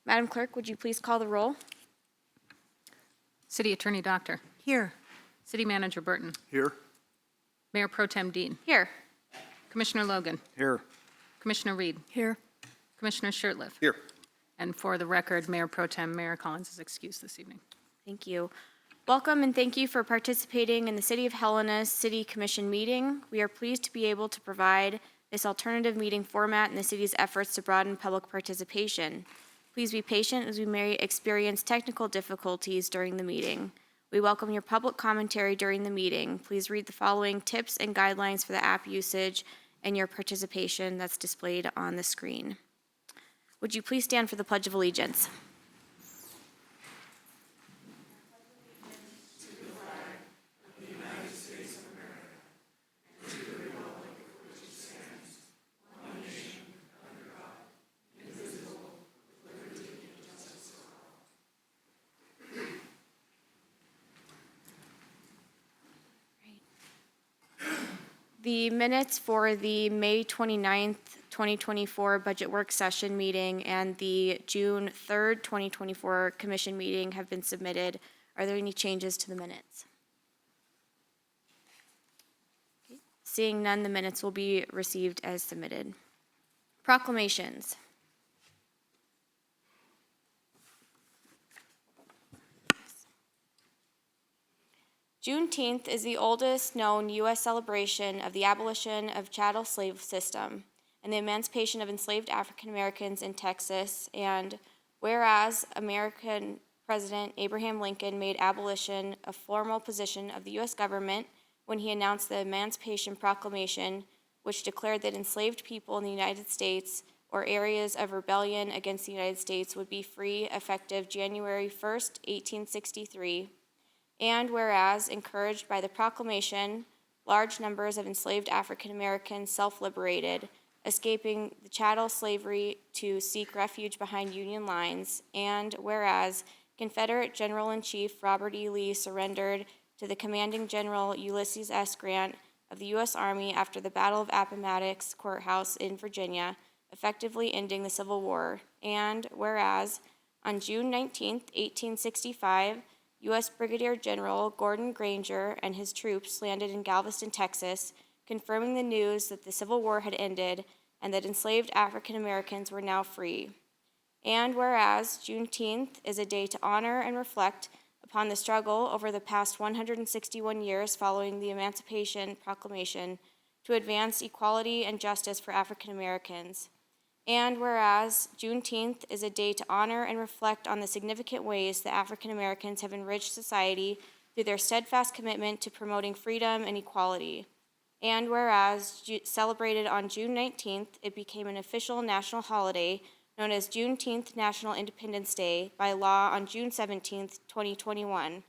Madam Clerk, would you please call the roll? City Attorney Doctor. Here. City Manager Burton. Here. Mayor Pro Tem Dean. Here. Commissioner Logan. Here. Commissioner Reed. Here. Commissioner Shurtleff. Here. And for the record, Mayor Pro Tem Mayor Collins is excused this evening. Thank you. Welcome and thank you for participating in the City of Helena's City Commission meeting. We are pleased to be able to provide this alternative meeting format in the city's efforts to broaden public participation. Please be patient as we may experience technical difficulties during the meeting. We welcome your public commentary during the meeting. Please read the following tips and guidelines for the app usage and your participation that's displayed on the screen. Would you please stand for the Pledge of Allegiance? The minutes for the May 29th, 2024 budget work session meeting and the June 3rd, 2024 commission meeting have been submitted. Are there any changes to the minutes? Okay. Seeing none, the minutes will be received as submitted. Proclamations. Juneteenth is the oldest known U.S. celebration of the abolition of chattel slave system and the emancipation of enslaved African Americans in Texas. And whereas American President Abraham Lincoln made abolition a formal position of the U.S. government when he announced the Emancipation Proclamation, which declared that enslaved people in the United States or areas of rebellion against the United States would be free effective January 1st, 1863. And whereas, encouraged by the proclamation, large numbers of enslaved African Americans self-liberated, escaping the chattel slavery to seek refuge behind Union lines. And whereas, Confederate General-in-Chief Robert E. Lee surrendered to the commanding General Ulysses S. Grant of the U.S. Army after the Battle of Appomattox Courthouse in Virginia, effectively ending the Civil War. And whereas, on June 19, 1865, U.S. Brigadier General Gordon Granger and his troops landed in Galveston, Texas, confirming the news that the Civil War had ended and that enslaved African Americans were now free. And whereas Juneteenth is a day to honor and reflect upon the struggle over the past 161 years following the Emancipation Proclamation to advance equality and justice for African Americans. And whereas Juneteenth is a day to honor and reflect on the significant ways that African Americans have enriched society through their steadfast commitment to promoting freedom and equality. And whereas celebrated on June 19th, it became an official national holiday known as Juneteenth National Independence Day by law on June 17th, 2021.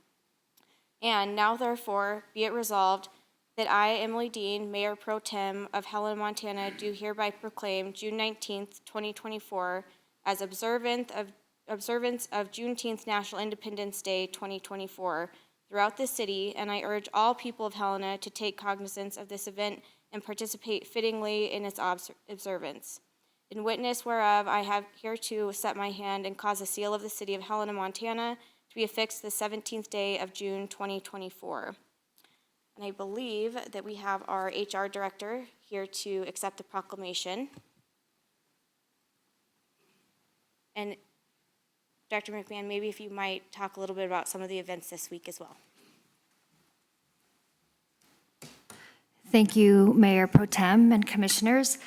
And now therefore be it resolved that I, Emily Dean, Mayor Pro Tem of Helena, Montana, do hereby proclaim June 19th, 2024 as observance of Juneteenth National Independence Day 2024 throughout the city, and I urge all people of Helena to take cognizance of this event and participate fittingly in its observance. In witness whereof, I have hereto set my hand and cause the seal of the city of Helena, Montana to be affixed the 17th day of June 2024. And I believe that we have our HR director here to accept the proclamation. And Dr. McMahon, maybe if you might talk a little bit about some of the events this week as well. Thank you, Mayor Pro Tem and Commissioners.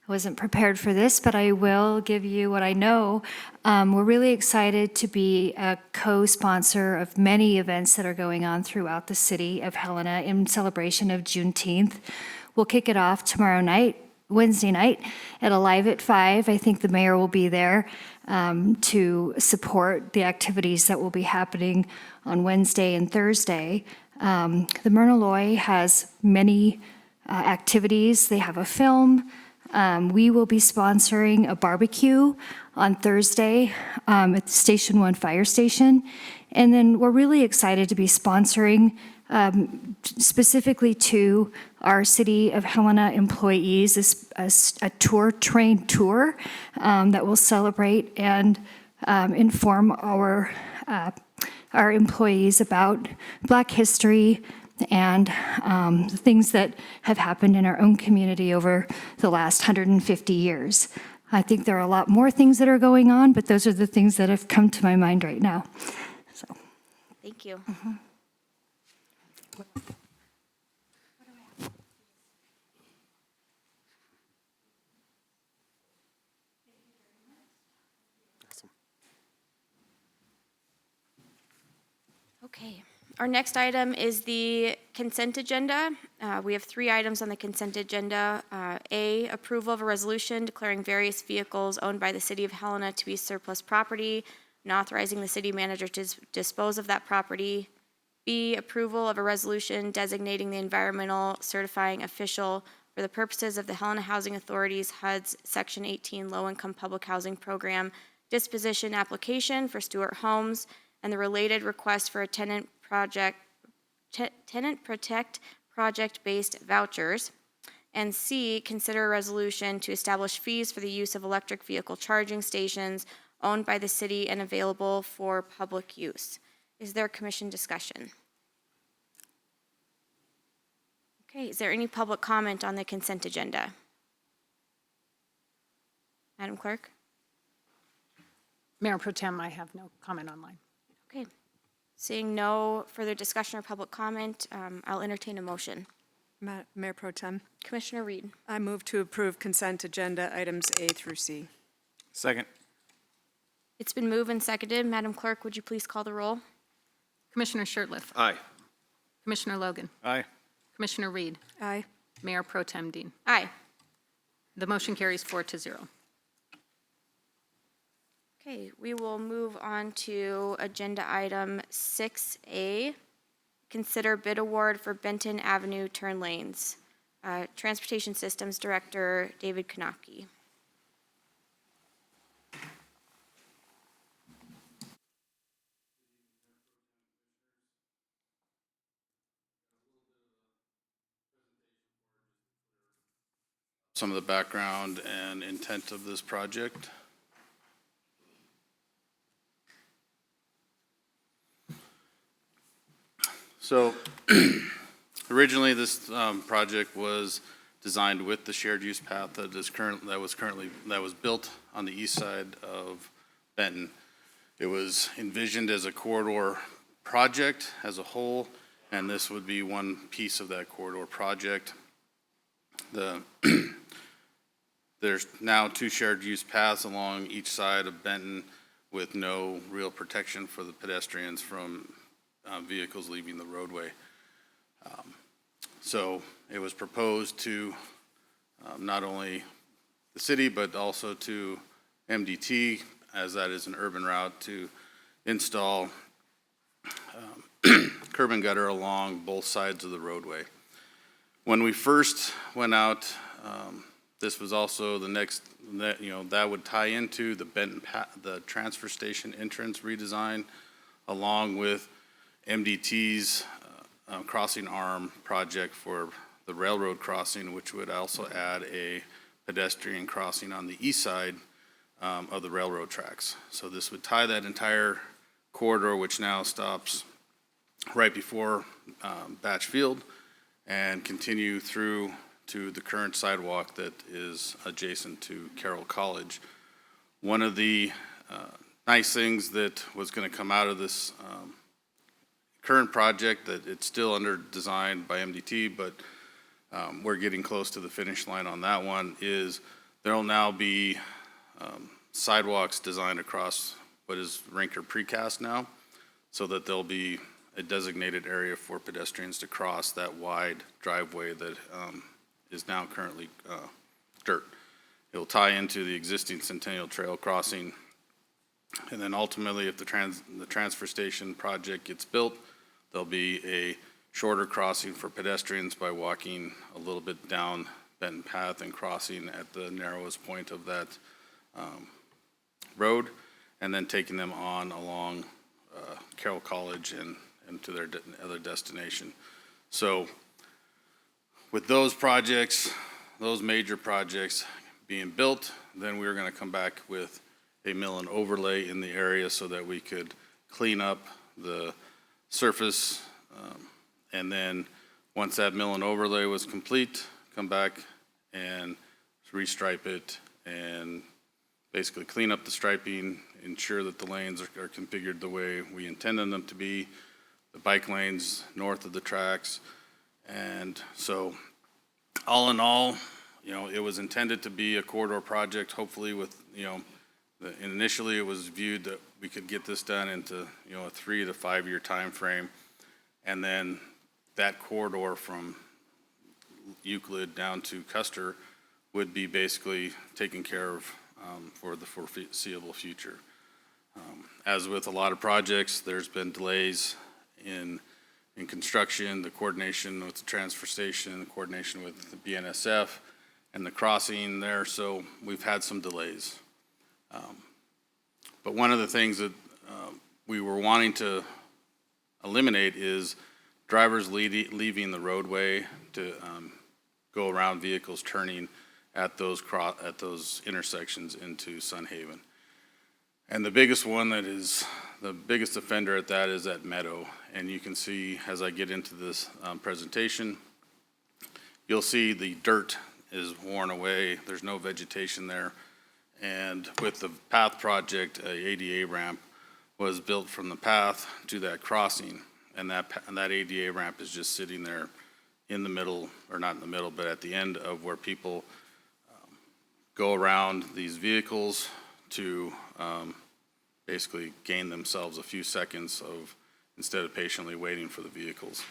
I wasn't prepared for this, but I will give you what I know. We're really excited to be a co-sponsor of many events that are going on throughout the city of Helena in celebration of Juneteenth. We'll kick it off tomorrow night, Wednesday night, at Alive at 5. I think the mayor will be there to support the activities that will be happening on Wednesday and Thursday. The Myrna Loy has many activities. They have a film. We will be sponsoring a barbecue on Thursday at the Station 1 Fire Station. And then we're really excited to be sponsoring specifically to our City of Helena employees a train tour that will celebrate and inform our employees about Black history and the things that have happened in our own community over the last 150 years. I think there are a lot more things that are going on, but those are the things that have come to my mind right now. So, Thank you. Okay. Our next item is the consent agenda. We have 3 items on the consent agenda. A, approval of a resolution declaring various vehicles owned by the city of Helena to be surplus property and authorizing the city manager to dispose of that property. B, approval of a resolution designating the environmental certifying official for the purposes of the Helena Housing Authority's HUD's Section 18 Low-Income Public Housing Program disposition application for Stewart Homes and the related request for a tenant protect project-based vouchers. And C, consider a resolution to establish fees for the use of electric vehicle charging stations owned by the city and available for public use. Is there commission discussion? Okay, is there any public comment on the consent agenda? Madam Clerk? Mayor Pro Tem, I have no comment online. Okay. Seeing no further discussion or public comment, I'll entertain a motion. Mayor Pro Tem, Commissioner Reed. I move to approve consent agenda items A through C. Second. It's been moved and seconded. Madam Clerk, would you please call the roll? Commissioner Shertliff. Aye. Commissioner Logan. Aye. Commissioner Reed. Aye. Mayor Pro Tem Dean. Aye. The motion carries 4-0. Okay, we will move on to agenda item 6A. Consider bid award for Benton Avenue turn lanes. Transportation Systems Director David Konopke. Some of the background and intent of this project. So originally this project was designed with the shared use path that was built on the east side of Benton. It was envisioned as a corridor project as a whole, and this would be one piece of that corridor project. There's now 2 shared use paths along each side of Benton with no real protection for the pedestrians from vehicles leaving the roadway. So it was proposed to not only the city, but also to MDT, as that is an urban route, to install curb and gutter along both sides of the roadway. When we first went out, this was also the next, that would tie into the Benton, the transfer station entrance redesign, along with MDT's crossing arm project for the railroad crossing, which would also add a pedestrian crossing on the east side of the railroad tracks. So this would tie that entire corridor, which now stops right before Batch Field, and continue through to the current sidewalk that is adjacent to Carroll College. One of the nice things that was going to come out of this current project, that it's still under design by MDT, but we're getting close to the finish line on that one, is there will now be sidewalks designed across what is Rinker Precast now, so that there'll be a designated area for pedestrians to cross that wide driveway that is now currently dirt. It'll tie into the existing Centennial Trail crossing, and then ultimately, if the transfer station project gets built, there'll be a shorter crossing for pedestrians by walking a little bit down Benton Path and crossing at the narrowest point of that road, and then taking them on along Carroll College and to their other destination. So with those projects, those major projects being built, then we're going to come back with a mill and overlay in the area so that we could clean up the surface. And then once that mill and overlay was complete, come back and restripe it and basically clean up the striping, ensure that the lanes are configured the way we intended them to be, the bike lanes north of the tracks. And so all in all, it was intended to be a corridor project, hopefully with, initially it was viewed that we could get this done into, a 3 to 5 year time frame. And then that corridor from Euclid down to Custer would be basically taken care of for the foreseeable future. As with a lot of projects, there's been delays in construction, the coordination with the transfer station, the coordination with the BNSF, and the crossing there, so we've had some delays. But one of the things that we were wanting to eliminate is drivers leaving the roadway to go around vehicles turning at those intersections into Sun Haven. And the biggest one that is the biggest offender at that is at Meadow. And you can see as I get into this presentation, you'll see the dirt is worn away. There's no vegetation there. And with the path project, a ADA ramp was built from the path to that crossing. And that ADA ramp is just sitting there in the middle, or not in the middle, but at the end of where people go around these vehicles to basically gain themselves a few seconds of, instead of patiently waiting for the vehicles.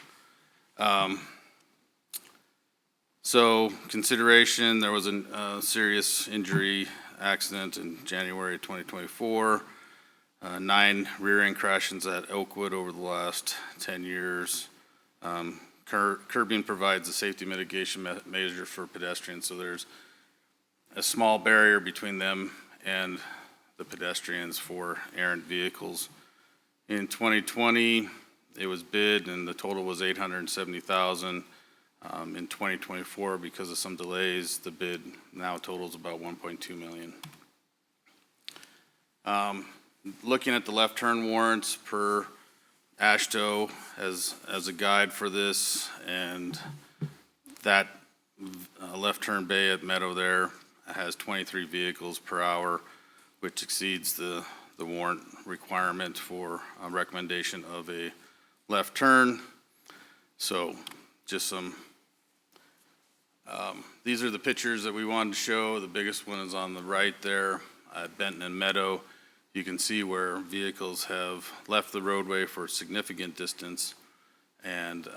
So consideration, there was a serious injury accident in January 2024. 9 rear-end crashes at Oakwood over the last 10 years. Curbing provides a safety mitigation measure for pedestrians, so there's a small barrier between them and the pedestrians for errant vehicles. In 2020, it was bid and the total was $870,000. In 2024, because of some delays, the bid now totals about $1.2 million. Looking at the left turn warrants per AASHTO as a guide for this, and that left turn bay at Meadow there has 23 vehicles per hour, which exceeds the warrant requirement for a recommendation of a left turn. So just some, these are the pictures that we wanted to show. The biggest one is on the right there at Benton and Meadow. You can see where vehicles have left the roadway for a significant distance and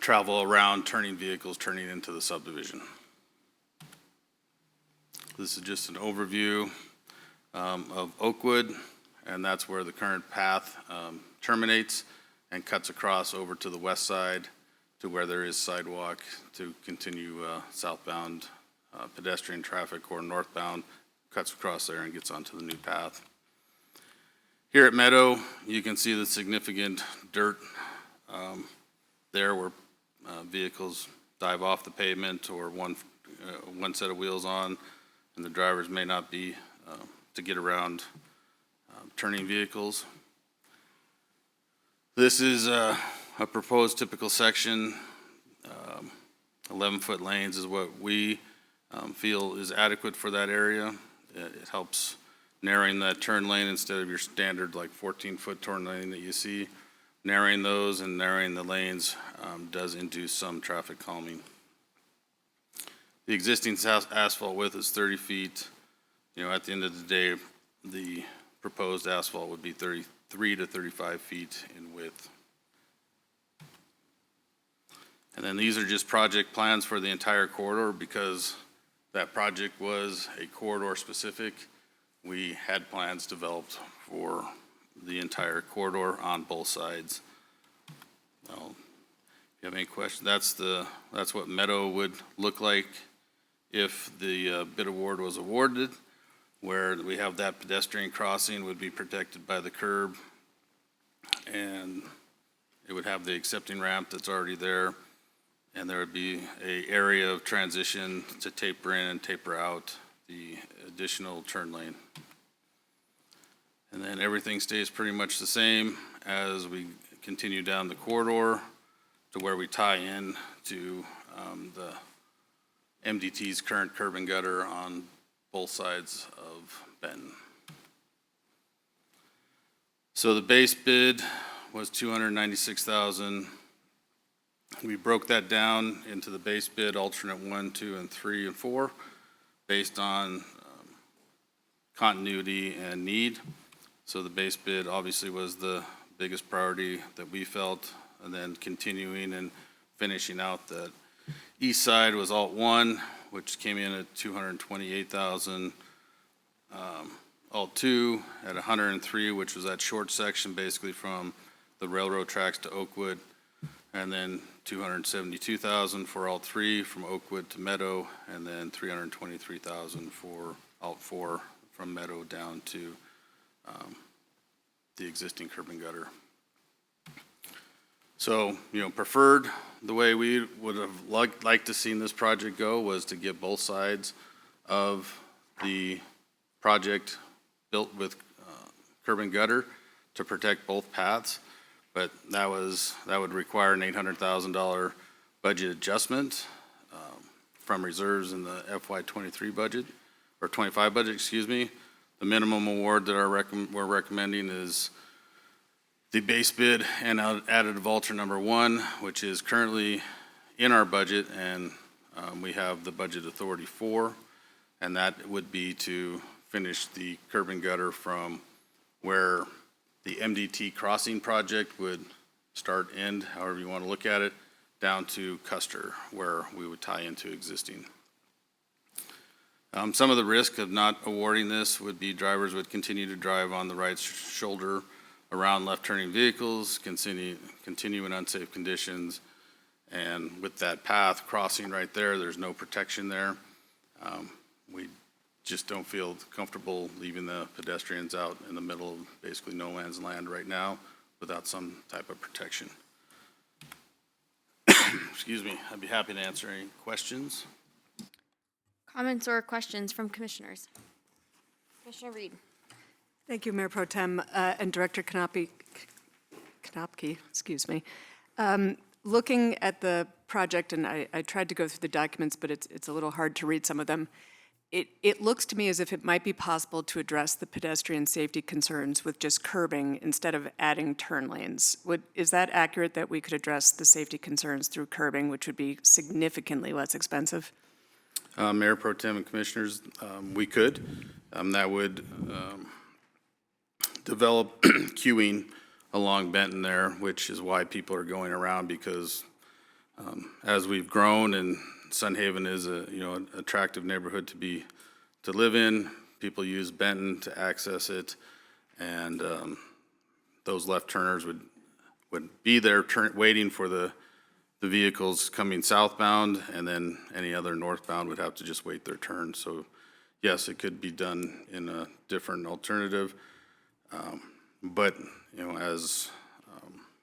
travel around turning vehicles turning into the subdivision. This is just an overview of Oakwood, and that's where the current path terminates and cuts across over to the west side to where there is sidewalk to continue southbound pedestrian traffic, or northbound cuts across there and gets onto the new path. Here at Meadow, you can see the significant dirt there where vehicles dive off the pavement or one set of wheels on, and the drivers may not be to get around turning vehicles. This is a proposed typical section. 11-foot lanes is what we feel is adequate for that area. It helps narrowing that turn lane instead of your standard like 14-foot turn lane that you see. Narrowing those and narrowing the lanes does induce some traffic calming. The existing asphalt width is 30 feet. At the end of the day, the proposed asphalt would be 33 to 35 feet in width. And then these are just project plans for the entire corridor. Because that project was a corridor specific, we had plans developed for the entire corridor on both sides. Well, if you have any questions, that's what Meadow would look like if the bid award was awarded, where we have that pedestrian crossing would be protected by the curb, and it would have the accepting ramp that's already there, and there would be an area of transition to taper in and taper out the additional turn lane. And then everything stays pretty much the same as we continue down the corridor to where we tie in to the MDT's current curb and gutter on both sides of Benton. So the base bid was $296,000. We broke that down into the base bid, alternate 1, 2, and 3, and 4, based on continuity and need. So the base bid obviously was the biggest priority that we felt, and then continuing and finishing out that east side was alt 1, which came in at $228,000. Alt 2 at 103, which was that short section basically from the railroad tracks to Oakwood, and then $272,000 for alt 3 from Oakwood to Meadow, and then $323,000 for alt 4 from Meadow down to the existing curb and gutter. So, preferred, the way we would have liked to seen this project go was to get both sides of the project built with curb and gutter to protect both paths, but that would require an $800,000 budget adjustment from reserves in the FY23 budget, or 25 budget, excuse me. The minimum award that we're recommending is the base bid and additive alter number 1, which is currently in our budget, and we have the budget authority for, and that would be to finish the curb and gutter from where the MDT crossing project would start, end, however you want to look at it, down to Custer, where we would tie into existing. Some of the risk of not awarding this would be drivers would continue to drive on the right shoulder around left-turning vehicles, continue in unsafe conditions, and with that path crossing right there, there's no protection there. We just don't feel comfortable leaving the pedestrians out in the middle of basically no man's land right now without some type of protection. Excuse me, I'd be happy to answer any questions. Comments or questions from commissioners? Commissioner Reed. Thank you, Mayor Pro Tem and Director Knopke, excuse me. Looking at the project, and I tried to go through the documents, but it's a little hard to read some of them. It looks to me as if it might be possible to address the pedestrian safety concerns with just curbing instead of adding turn lanes. Is that accurate, that we could address the safety concerns through curbing, which would be significantly less expensive? Mayor Pro Tem and Commissioners, we could. That would develop queuing along Benton there, which is why people are going around, because as we've grown and Sun Haven is an attractive neighborhood to live in, people use Benton to access it, and those left turners would be there waiting for the vehicles coming southbound, and then any other northbound would have to just wait their turn. So yes, it could be done in a different alternative. But, as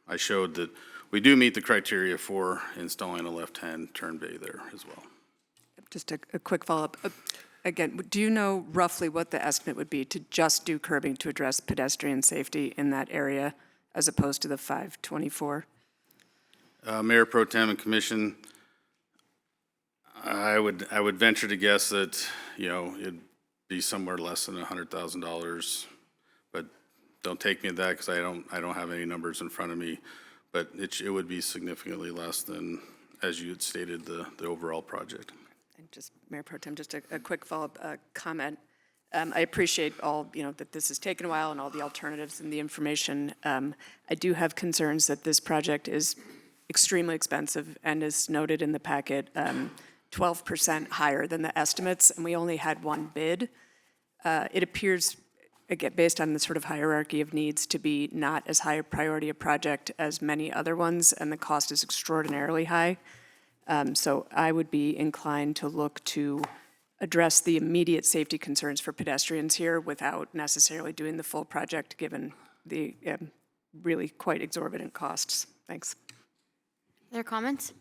I showed, that we do meet the criteria for installing a left-hand turn bay there as well. Just a quick follow-up. Again, do you know roughly what the estimate would be to just do curbing to address pedestrian safety in that area as opposed to the 524? Mayor Pro Tem and Commission, I would venture to guess that, it'd be somewhere less than $100,000, but don't take me to that because I don't have any numbers in front of me, but it would be significantly less than, as you had stated, the overall project. And just, Mayor Pro Tem, just a quick follow-up comment. I appreciate all, that this has taken a while and all the alternatives and the information. I do have concerns that this project is extremely expensive and, is noted in the packet, 12% higher than the estimates, and we only had one bid. It appears, again, based on the sort of hierarchy of needs, to be not as high a priority a project as many other ones, and the cost is extraordinarily high. So I would be inclined to look to address the immediate safety concerns for pedestrians here without necessarily doing the full project, given the really quite exorbitant costs. Thanks. Other comments?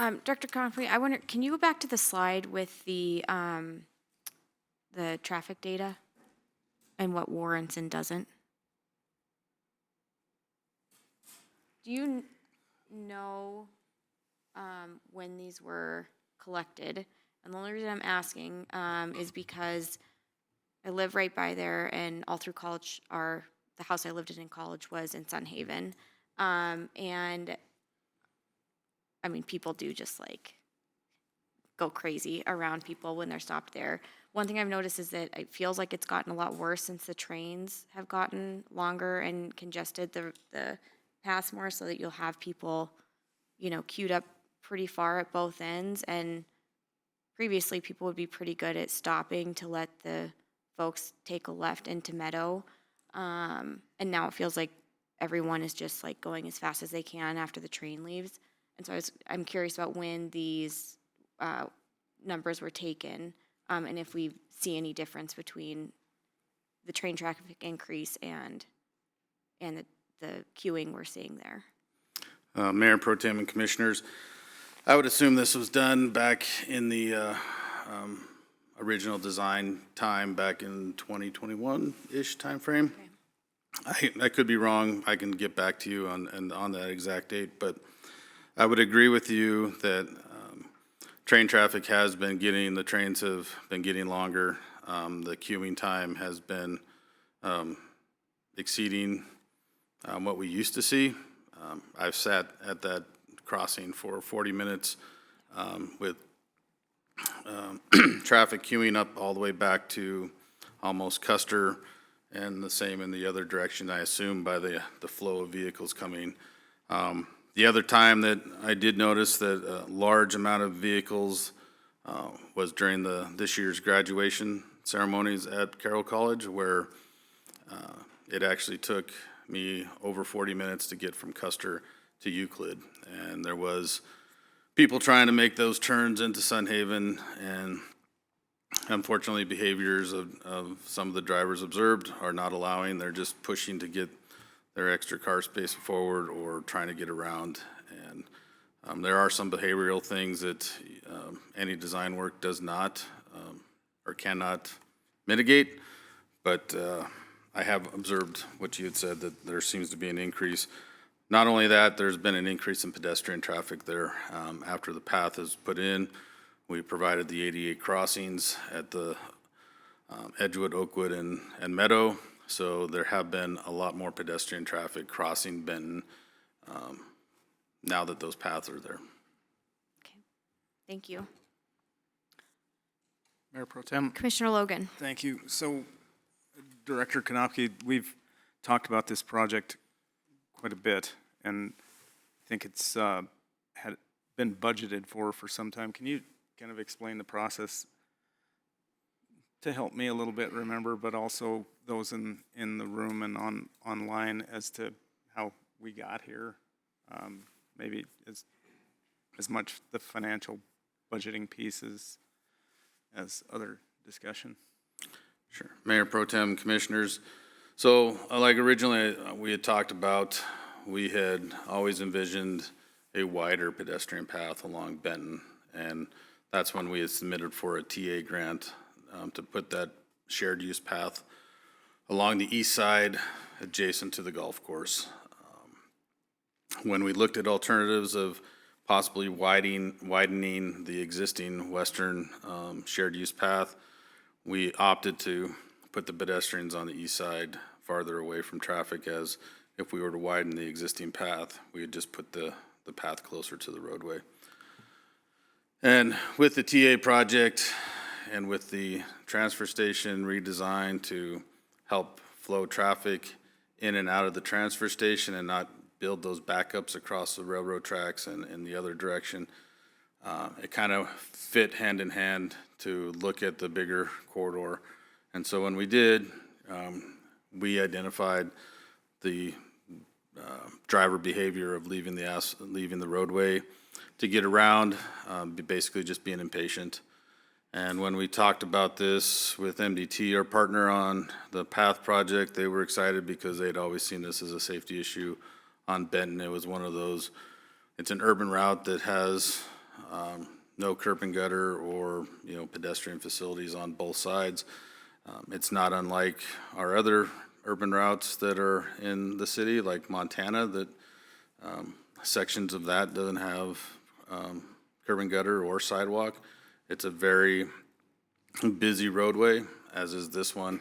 Okay. Director Conley, I wonder, can you go back to the slide with the the traffic data and what warrants and doesn't? Do you know when these were collected? And the only reason I'm asking is because I live right by there, and all through college, the house I lived in college was in Sun Haven. And I mean, people do just like go crazy around people when they're stopped there. One thing I've noticed is that it feels like it's gotten a lot worse since the trains have gotten longer and congested the paths more, so that you'll have people, queued up pretty far at both ends. And previously, people would be pretty good at stopping to let the folks take a left into Meadow. And now it feels like everyone is just like going as fast as they can after the train leaves. And so I'm curious about when these numbers were taken, and if we see any difference between the train traffic increase and the queuing we're seeing there. Mayor Pro Tem and Commissioners, I would assume this was done back in the original design time, back in 2021-ish timeframe. I could be wrong. I can get back to you on that exact date, but I would agree with you that train traffic has been the trains have been getting longer. The queuing time has been exceeding what we used to see. I've sat at that crossing for 40 minutes with traffic queuing up all the way back to almost Custer, and the same in the other direction, I assume, by the flow of vehicles coming. The other time that I did notice that a large amount of vehicles was during this year's graduation ceremonies at Carroll College, where it actually took me over 40 minutes to get from Custer to Euclid. And there was people trying to make those turns into Sun Haven, and unfortunately behaviors of some of the drivers observed are not allowing. They're just pushing to get their extra car space forward or trying to get around. And there are some behavioral things that any design work does not or cannot mitigate, but I have observed what you had said, that there seems to be an increase. Not only that, there's been an increase in pedestrian traffic there. After the path is put in, we provided the 88 crossings at the Edgewood, Oakwood, and Meadow. So there have been a lot more pedestrian traffic crossing Benton now that those paths are there. Okay, thank you. Mayor Pro Tem. Commissioner Logan. Thank you. So, Director Konopke, we've talked about this project quite a bit, and I think it's had been budgeted for some time. Can you kind of explain the process to help me a little bit remember, but also those in the room and online as to how we got here? Maybe as much the financial budgeting pieces as other discussion. Sure. Mayor Pro Tem, Commissioners. So like originally we had talked about, we had always envisioned a wider pedestrian path along Benton, and that's when we had submitted for a TA grant to put that shared use path along the east side adjacent to the golf course. When we looked at alternatives of possibly widening the existing western shared use path, we opted to put the pedestrians on the east side farther away from traffic, as if we were to widen the existing path, we would just put the path closer to the roadway. And with the TA project and with the transfer station redesign to help flow traffic in and out of the transfer station and not build those backups across the railroad tracks and in the other direction, it kind of fit hand in hand to look at the bigger corridor. And so when we did, we identified the driver behavior of leaving the roadway to get around, basically just being impatient. And when we talked about this with MDT, our partner on the PATH project, they were excited because they'd always seen this as a safety issue on Benton. It was one of those, it's an urban route that has no curb and gutter or, pedestrian facilities on both sides. It's not unlike our other urban routes that are in the city, like Montana, that sections of that doesn't have curb and gutter or sidewalk. It's a very busy roadway, as is this one.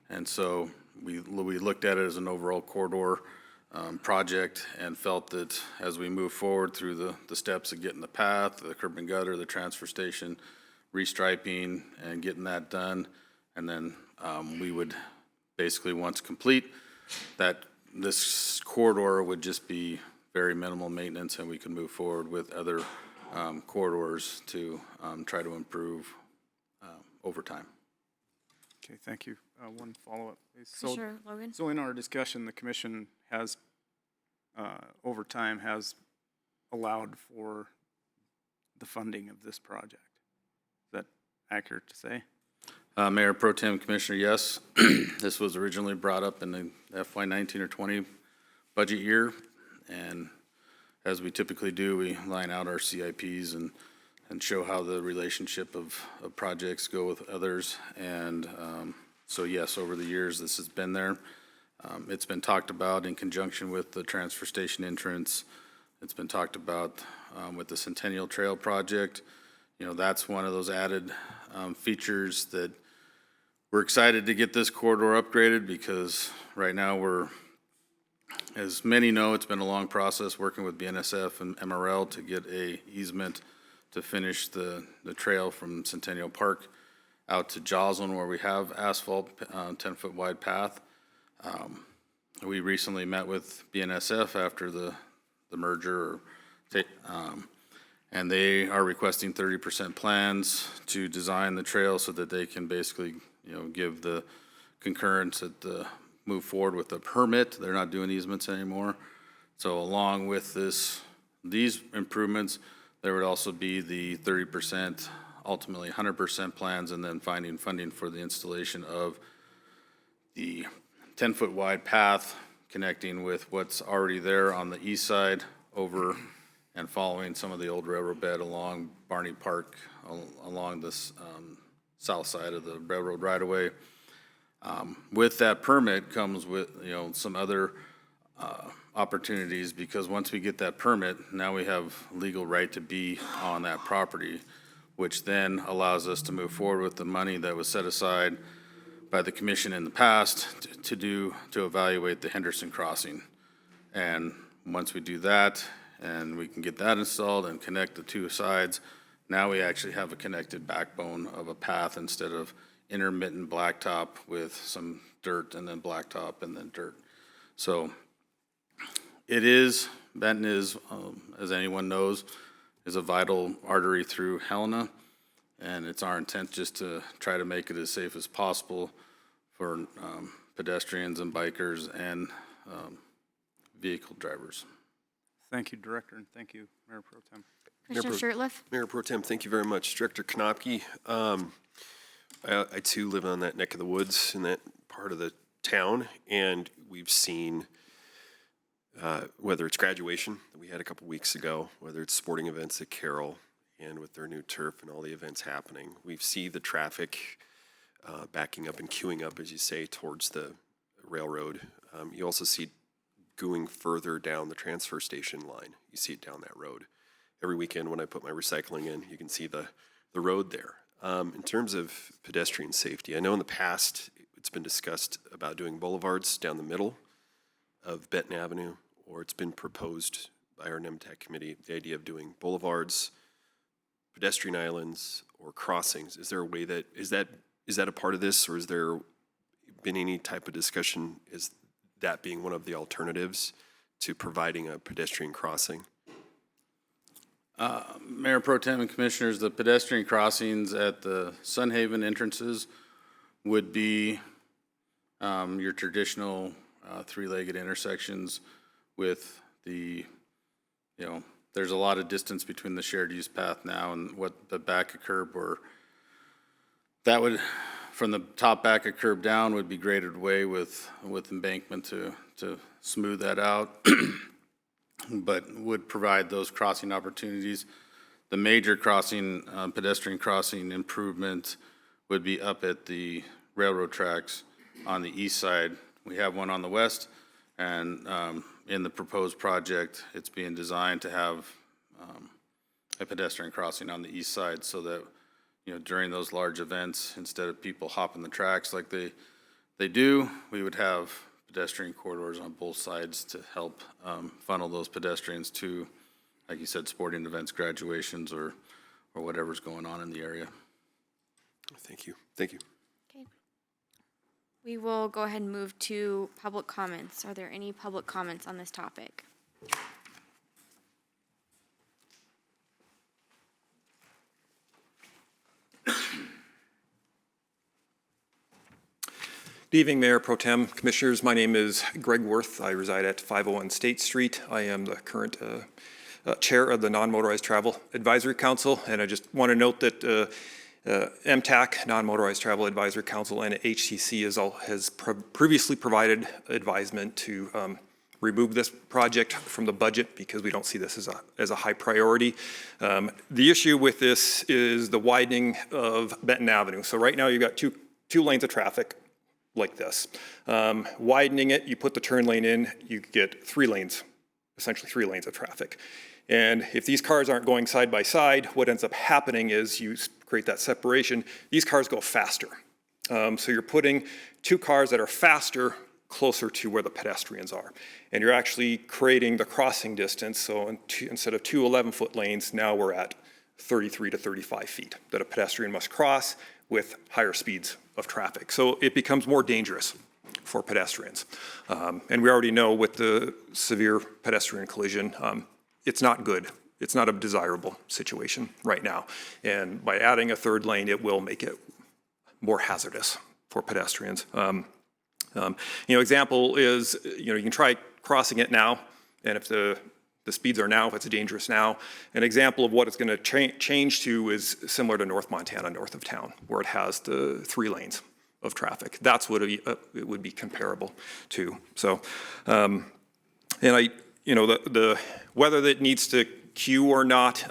And so we looked at it as an overall corridor project and felt that as we move forward through the steps of getting the path, the curb and gutter, the transfer station, restriping and getting that done, and then we would basically, once complete, that this corridor would just be very minimal maintenance, and we could move forward with other corridors to try to improve over time. Okay, thank you. One follow-up, please. Commissioner Logan? So in our discussion, the commission has, over time, has allowed for the funding of this project. Is that accurate to say? Mayor Pro Tem Commissioner, yes. This was originally brought up in the FY19 or 20 budget year, and as we typically do, we line out our CIPs and show how the relationship of projects go with others. And so yes, over the years, this has been there. It's been talked about in conjunction with the transfer station entrance. It's been talked about with the Centennial Trail project. That's one of those added features that we're excited to get this corridor upgraded, because right now as many know, it's been a long process working with BNSF and MRL to get a easement to finish the trail from Centennial Park out to Joslyn, where we have asphalt 10-foot wide path. We recently met with BNSF after the merger, and they are requesting 30% plans to design the trail so that they can basically, give the concurrence that move forward with the permit. They're not doing easements anymore. So along with these improvements, there would also be the 30%, ultimately 100% plans, and then finding funding for the installation of the 10-foot wide path connecting with what's already there on the east side over and following some of the old railroad bed along Barney Park, along this south side of the railroad right-of-way. With that permit comes with, some other opportunities, because once we get that permit, now we have legal right to be on that property, which then allows us to move forward with the money that was set aside by the commission in the past to evaluate the Henderson crossing. And once we do that, and we can get that installed and connect the two sides, now we actually have a connected backbone of a path instead of intermittent blacktop with some dirt and then blacktop and then dirt. So Benton is, as anyone knows, is a vital artery through Helena, and it's our intent just to try to make it as safe as possible for pedestrians and bikers and vehicle drivers. Thank you, Director, and thank you, Mayor Pro Tem. Commissioner Shurtleff? Mayor Pro Tem, thank you very much. Director Konopke, I too live on that neck of the woods in that part of the town, and we've seen whether it's graduation that we had a couple weeks ago, whether it's sporting events at Carroll, and with their new turf and all the events happening, we see the traffic backing up and queuing up, as you say, towards the railroad. You also see going further down the transfer station line. You see it down that road. Every weekend when I put my recycling in, you can see the road there. In terms of pedestrian safety, I know in the past it's been discussed about doing boulevards down the middle of Benton Avenue, or it's been proposed by our NEMTAC committee, the idea of doing boulevards, pedestrian islands, or crossings. Is there a way that, is that a part of this, or has there been any type of discussion, is that being one of the alternatives to providing a pedestrian crossing? Mayor Pro Tem and Commissioners, the pedestrian crossings at the Sunhaven entrances would be your traditional three-legged intersections with the, there's a lot of distance between the shared use path now and what the back of curb were. That would, from the top back of curb down, would be graded away with embankment to smooth that out. But would provide those crossing opportunities. The major crossing, pedestrian crossing improvement would be up at the railroad tracks on the east side. We have one on the west, and in the proposed project, it's being designed to have a pedestrian crossing on the east side so that, you know, during those large events, instead of people hopping the tracks like they do, we would have pedestrian corridors on both sides to help funnel those pedestrians to, like you said, sporting events, graduations, or whatever's going on in the area. Thank you. Thank you. Okay. We will go ahead and move to public comments. Are there any public comments on this topic? Good evening, Mayor Pro Tem, Commissioners. My name is Greg Worth. I reside at 501 State Street. I am the current chair of the Non-Motorized Travel Advisory Council, and I just want to note that MTAC, Non-Motorized Travel Advisory Council, and HCC has previously provided advisement to remove this project from the budget because we don't see this as a high priority. The issue with this is the widening of Benton Avenue. So right now you've got two lanes of traffic like this. Widening it, you put the turn lane in, you get 3 lanes, essentially 3 lanes of traffic. And if these cars aren't going side by side, what ends up happening is you create that separation. These cars go faster. So you're putting 2 cars that are faster closer to where the pedestrians are. And you're actually creating the crossing distance. So instead of 2 11-foot lanes, now we're at 33 to 35 feet that a pedestrian must cross with higher speeds of traffic. So it becomes more dangerous for pedestrians. And we already know with the severe pedestrian collision, it's not good. It's not a desirable situation right now. And by adding a 3rd lane, it will make it more hazardous for pedestrians. Example is, you can try crossing it now, and if the speeds are now, if it's dangerous now. An example of what it's going to change to is similar to North Montana, north of town, where it has the 3 lanes of traffic. That's what it would be comparable to. So, the whether that needs to queue or not,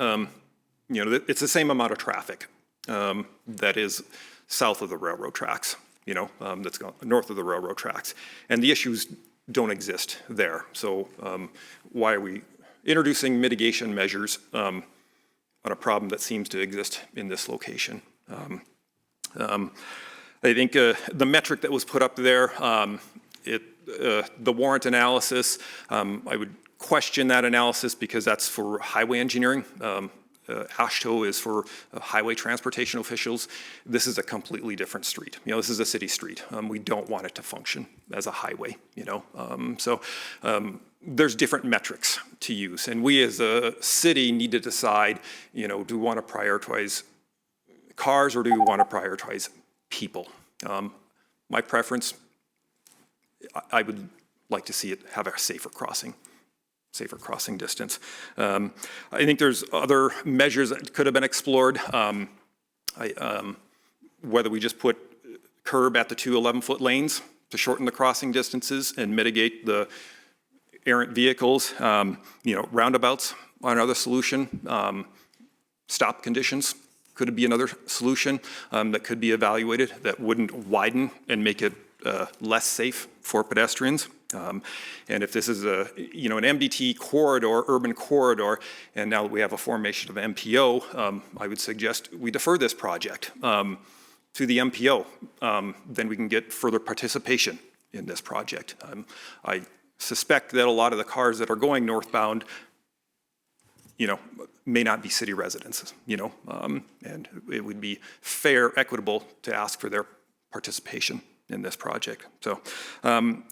it's the same amount of traffic that is south of the railroad tracks, that's going north of the railroad tracks. And the issues don't exist there. So why are we introducing mitigation measures on a problem that seems to exist in this location? I think the metric that was put up there, the warrant analysis, I would question that analysis because that's for highway engineering. AASHTO is for highway transportation officials. This is a completely different street. This is a city street. We don't want it to function as a highway, So there's different metrics to use. And we as a city need to decide, do we want to prioritize cars or do we want to prioritize people? My preference, I would like to see it have a safer crossing distance. I think there's other measures that could have been explored. Whether we just put curb at the 2 11-foot lanes to shorten the crossing distances and mitigate the errant vehicles. Roundabouts are another solution. Stop conditions could be another solution that could be evaluated that wouldn't widen and make it less safe for pedestrians. And if this is an MDT corridor, urban corridor, and now that we have a formation of MPO, I would suggest we defer this project to the MPO. Then we can get further participation in this project. I suspect that a lot of the cars that are going northbound, may not be city residents, and it would be fair, equitable to ask for their participation in this project. So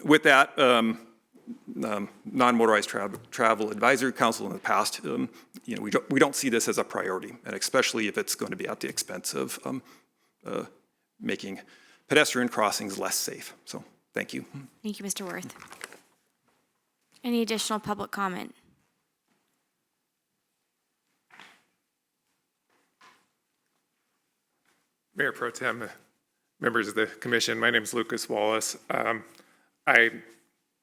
with that, Non-Motorized Travel Advisory Council in the past, we don't see this as a priority, and especially if it's going to be at the expense of making pedestrian crossings less safe. So thank you. Thank you, Mr. Worth. Any additional public comment? Mayor Pro Tem, members of the commission, my name is Lucas Wallace. I'm a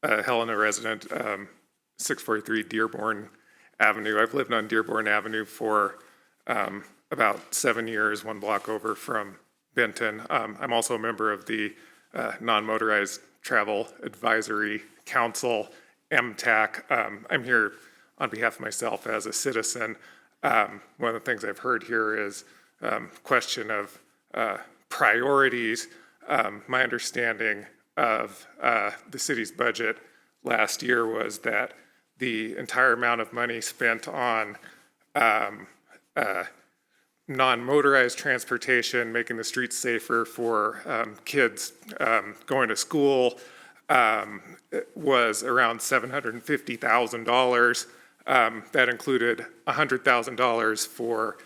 Helena resident, 643 Dearborn Avenue. I've lived on Dearborn Avenue for about 7 years, one block over from Benton. I'm also a member of the Non-Motorized Travel Advisory Council, MTAC. I'm here on behalf of myself as a citizen. One of the things I've heard here is question of priorities. My understanding of the city's budget last year was that the entire amount of money spent on non-motorized transportation, making the streets safer for kids going to school, was around $750,000. That included $100,000 for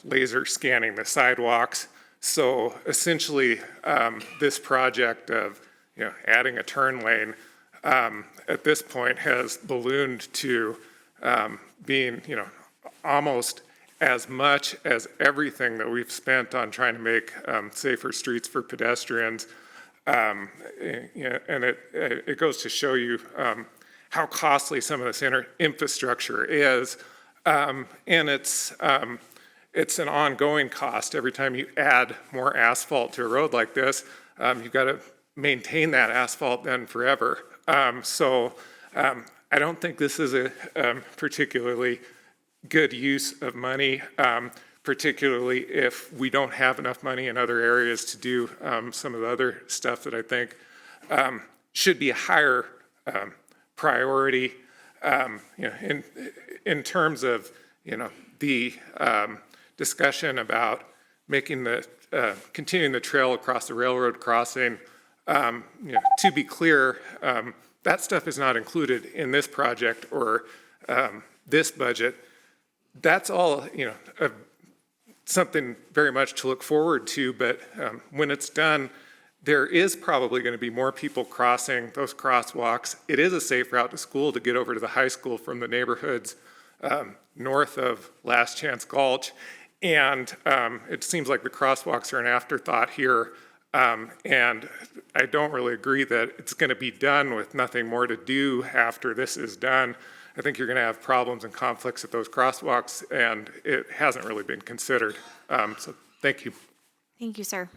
laser scanning the sidewalks. So essentially, this project of adding a turn lane at this point has ballooned to being almost as much as everything that we've spent on trying to make safer streets for pedestrians. And it goes to show you how costly some of this infrastructure is. And it's an ongoing cost. Every time you add more asphalt to a road like this, you've got to maintain that asphalt then forever. So I don't think this is a particularly good use of money, particularly if we don't have enough money in other areas to do some of the other stuff that I think should be a higher priority. In terms of the discussion about making continuing the trail across the railroad crossing. To be clear, that stuff is not included in this project or this budget. That's all something very much to look forward to, but when it's done, there is probably going to be more people crossing those crosswalks. It is a safe route to school to get over to the high school from the neighborhoods north of Last Chance Gulch. And it seems like the crosswalks are an afterthought here. And I don't really agree that it's going to be done with nothing more to do after this is done. I think you're going to have problems and conflicts at those crosswalks, and it hasn't really been considered. So thank you. Thank you, sir.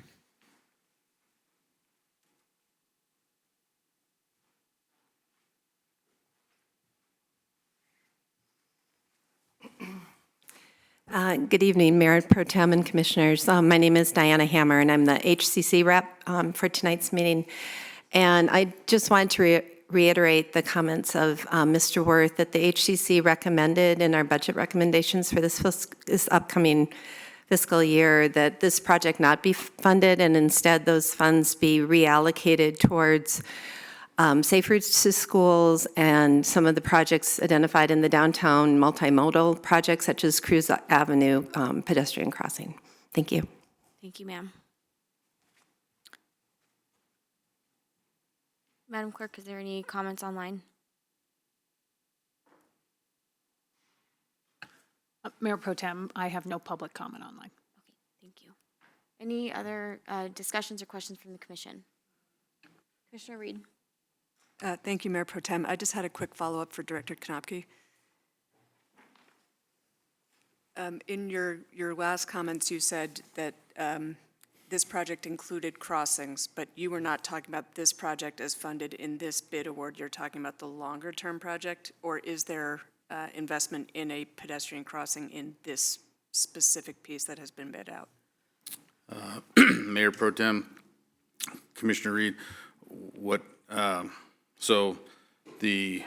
Good evening, Mayor Pro Tem and Commissioners. My name is Diana Hammer, and I'm the HCC rep for tonight's meeting. And I just wanted to reiterate the comments of Mr. Worth that the HCC recommended in our budget recommendations for this upcoming fiscal year that this project not be funded and instead those funds be reallocated towards safe routes to schools and some of the projects identified in the downtown multimodal projects such as Cruz Avenue pedestrian crossing. Thank you. Thank you, ma'am. Madam Clerk, is there any comments online? Mayor Pro Tem, I have no public comment online. Okay, thank you. Any other discussions or questions from the commission? Commissioner Reed. Thank you, Mayor Pro Tem. I just had a quick follow-up for Director Konopky. In your last comments, you said that this project included crossings, but you were not talking about this project as funded in this bid award. You're talking about the longer-term project, or is there investment in a pedestrian crossing in this specific piece that has been bid out? Mayor Pro Tem, Commissioner Reed, so the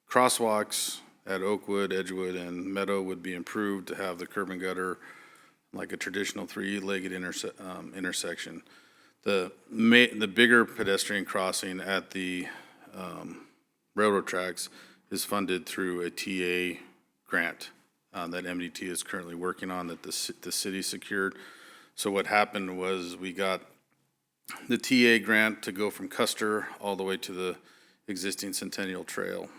crosswalks at Oakwood, Edgewood, and Meadow would be improved to have the curb and gutter like a traditional three-legged intersection. The bigger pedestrian crossing at the railroad tracks is funded through a TA grant that MDT is currently working on that the city secured. So what happened was we got the TA grant to go from Custer all the way to the existing Centennial Trail.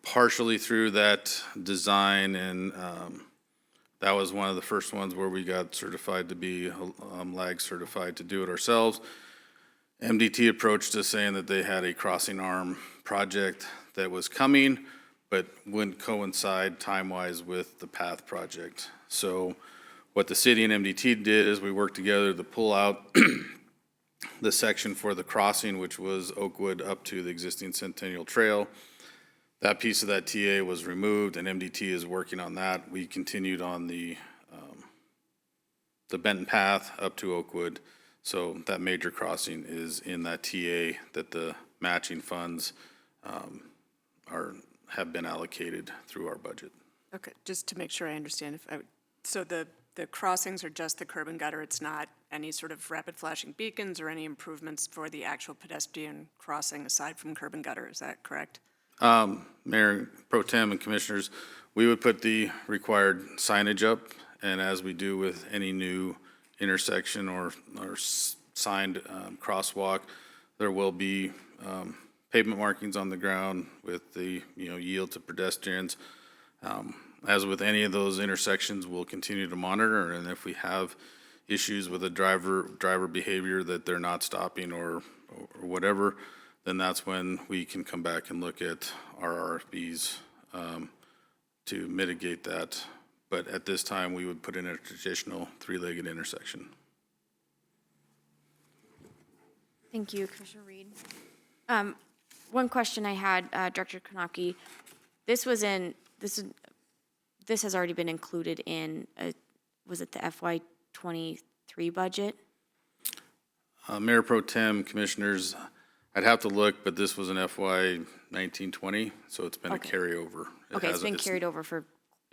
Partially through that design, and that was one of the first ones where we got certified to be lag certified to do it ourselves. MDT approached us saying that they had a crossing arm project that was coming, but wouldn't coincide time-wise with the path project. So what the city and MDT did is we worked together to pull out the section for the crossing, which was Oakwood up to the existing Centennial Trail. That piece of that TA was removed, and MDT is working on that. We continued on the Benton Path up to Oakwood. So that major crossing is in that TA that the matching funds have been allocated through our budget. Okay, just to make sure I understand, so the crossings are just the curb and gutter, it's not any sort of rapid flashing beacons or any improvements for the actual pedestrian crossing aside from curb and gutter, is that correct? Mayor Pro Tem and Commissioners, we would put the required signage up, and as we do with any new intersection or signed crosswalk, there will be pavement markings on the ground with the, yield to pedestrians. As with any of those intersections, we'll continue to monitor, and if we have issues with a driver behavior that they're not stopping or whatever, then that's when we can come back and look at our RFBs to mitigate that. But at this time, we would put in a traditional three-legged intersection. Thank you, Commissioner Reed. One question I had, Director Konopki, this has already been included in, was it the FY23 budget? Mayor Pro Tem, Commissioners, I'd have to look, but this was an FY 1920, so it's been a carryover. Okay, it's been carried over for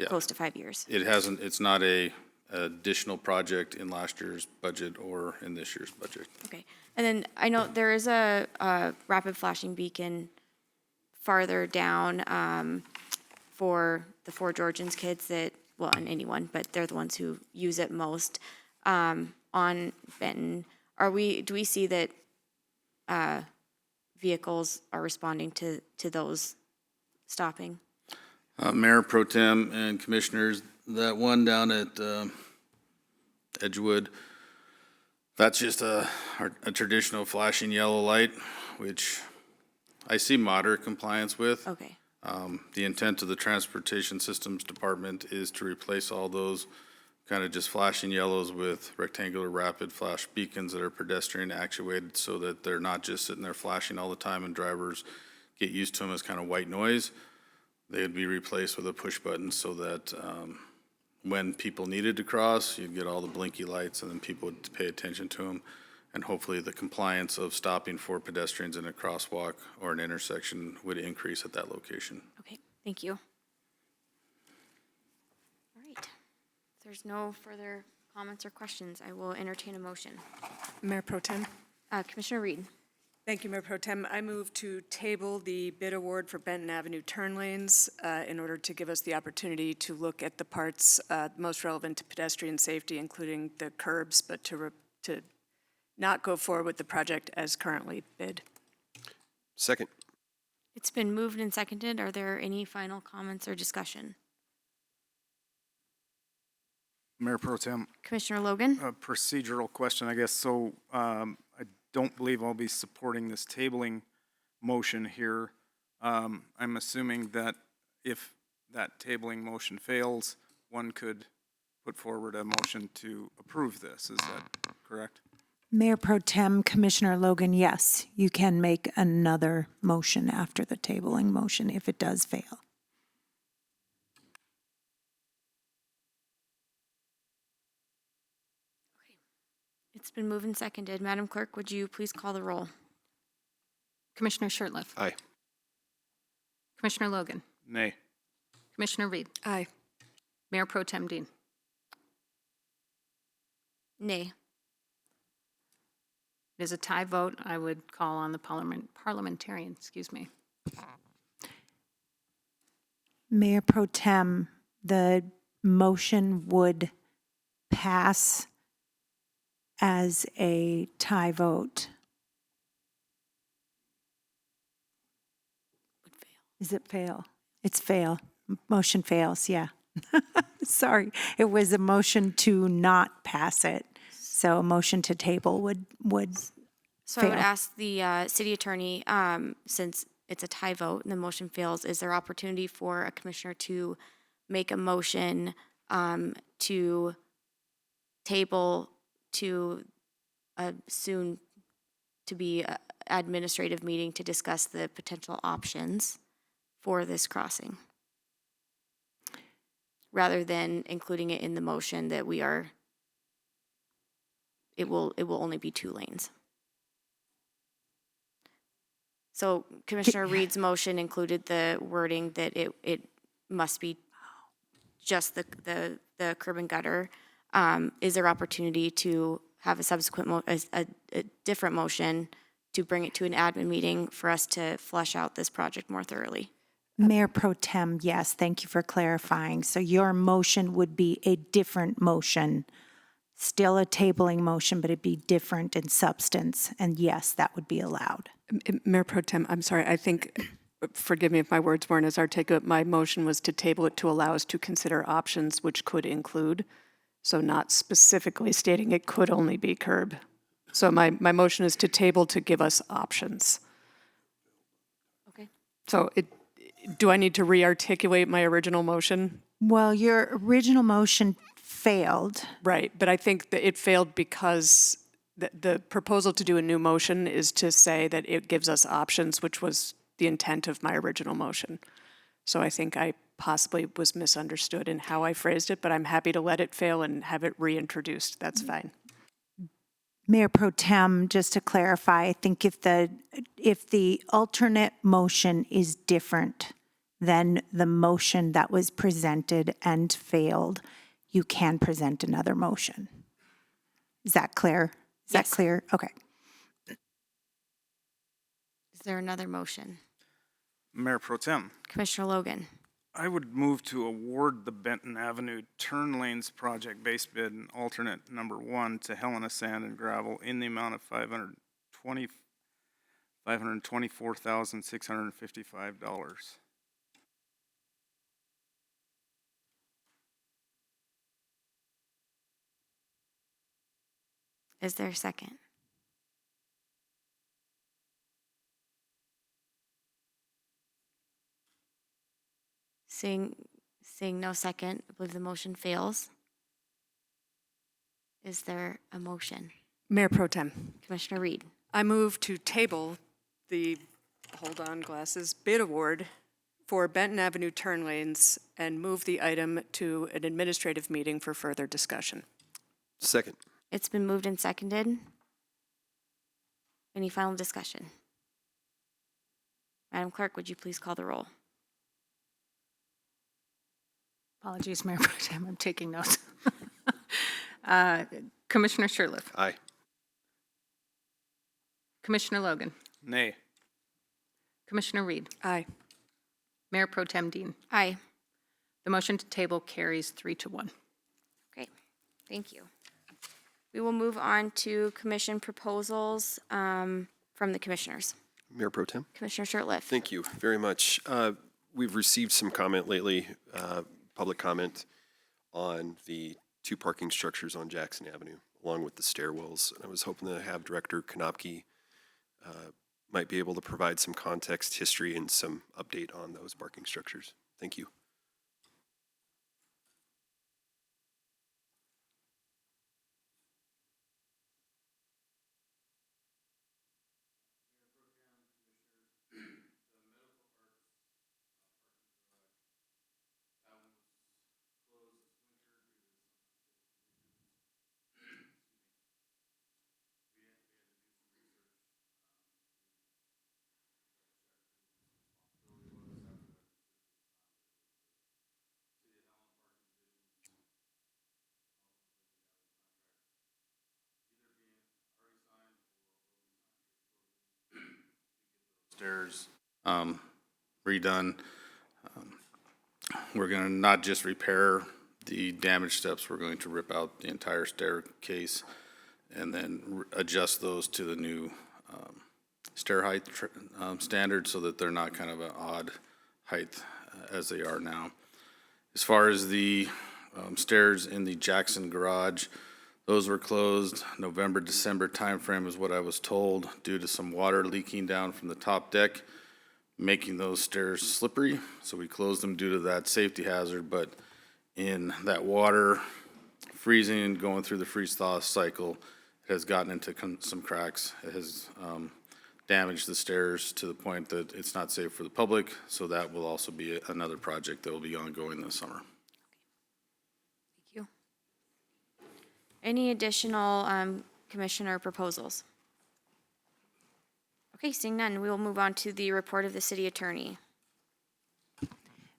close to 5 years. It hasn't, it's not a additional project in last year's budget or in this year's budget. Okay, and then I know there is a rapid flashing beacon farther down for the Fort Georgians kids that, well, and anyone, but they're the ones who use it most on Benton. Do we see that vehicles are responding to those stopping? Mayor Pro Tem and Commissioners, that one down at Edgewood, that's just a traditional flashing yellow light, which I see moderate compliance with. Okay. The intent of the Transportation Systems Department is to replace all those kind of just flashing yellows with rectangular rapid flash beacons that are pedestrian actuated so that they're not just sitting there flashing all the time and drivers get used to them as kind of white noise. They'd be replaced with a push button so that when people needed to cross, you'd get all the blinky lights and then people would pay attention to them. And hopefully the compliance of stopping for pedestrians in a crosswalk or an intersection would increase at that location. Okay, thank you. All right. If there's no further comments or questions, I will entertain a motion. Mayor Pro Tem. Commissioner Reed. Thank you, Mayor Pro Tem. I move to table the bid award for Benton Avenue turn lanes in order to give us the opportunity to look at the parts most relevant to pedestrian safety, including the curbs, but to not go forward with the project as currently bid. Second. It's been moved and seconded. Are there any final comments or discussion? Mayor Pro Tem, Commissioner Logan? a procedural question, I guess. So I don't believe I'll be supporting this tabling motion here. I'm assuming that if that tabling motion fails, one could put forward a motion to approve this. Is that correct? Mayor Pro Tem, Commissioner Logan, yes, you can make another motion after the tabling motion if it does fail. It's been moved and seconded. Madam Clerk, would you please call the roll? Commissioner Shertliff. Aye. Commissioner Logan. Nay. Commissioner Reed. Aye. Mayor Pro Tem Dean. Nay. It is a tie vote. I would call on the parliamentarian, Mayor Pro Tem, the motion would pass as a tie vote. Would fail. Is it fail? It's fail. Motion fails, yeah. Sorry, it was a motion to not pass it. So a motion to table would So I would fail. ask the city attorney, since it's a tie vote and the motion fails, is there opportunity for a commissioner to make a motion to table to a soon to be a administrative meeting to discuss the potential options for this crossing, rather than including it in the motion that it will only be 2 lanes. So Commissioner Reed's motion included the wording that it must be just the curb and gutter. Is there opportunity to have a subsequent, a different motion to bring it to an admin meeting for us to flesh out this project more thoroughly? Mayor Pro Tem, yes, thank you for clarifying. So your motion would be a different motion, still a tabling motion, but it'd be different in substance. And yes, that would be allowed. Mayor Pro Tem, I'm sorry, I think, forgive me if my words weren't as articulate, my motion was to table it to allow us to consider options which could include, so not specifically stating it could only be curb. So my motion is to table to give us options. Okay. So do I need to re-articulate my original motion? Well, your original motion failed. Right, but I think that it failed because the proposal to do a new motion is to say that it gives us options, which was the intent of my original motion. So I think I possibly was misunderstood in how I phrased it, but I'm happy to let it fail and have it reintroduced. That's fine. Mayor Pro Tem, just to clarify, I think if the alternate motion is different than the motion that was presented and failed, you can present another motion. Is that clear? Is Yes. that clear? Okay. Is there another motion? Mayor Pro Tem, Commissioner Logan. I would move to award the Benton Avenue Turn Lanes Project base bid and alternate number 1 to Helena Sand and Gravel in the amount of $524,655. Is there a second? Seeing no second, I believe the motion fails. Is there a motion? Mayor Pro Tem, Commissioner Reed. I move to table the, hold on glasses, bid award for Benton Avenue turn lanes and move the item to an administrative meeting for further discussion. Second. It's been moved and seconded. Any final discussion? Madam Clerk, would you please call the roll? Apologies, Mayor Pro Tem, I'm taking notes. Commissioner Sherliff, Aye. Commissioner Logan, Nay. Commissioner Reed, Aye. Mayor Pro Tem Dean. Aye. The motion to table carries 3-1. Great. Thank you. We will move on to commission proposals from the commissioners. Mayor Pro Tem? Commissioner Shertliff. Thank you very much. We've received some comment lately, public comment, on the 2 parking structures on Jackson Avenue, along with the stairwells. And I was hoping to have Director Konopke might be able to provide some context, history, and some update on those parking structures. Thank you. Stairs redone. We're going to not just repair the damaged steps, we're going to rip out the entire staircase and then adjust those to the new stair height standard so that they're not kind of an odd height as they are now. As far as the stairs in the Jackson garage, those were closed November, December timeframe is what I was told, due to some water leaking down from the top deck. making those stairs slippery, so we closed them due to that safety hazard, but in that water freezing and going through the freeze-thaw cycle, it has gotten into some cracks. It has damaged the stairs to the point that it's not safe for the public, so that will also be another project that will be ongoing this summer. Thank you. Any additional commissioner proposals? Okay, seeing none, we will move on to the report of the city attorney.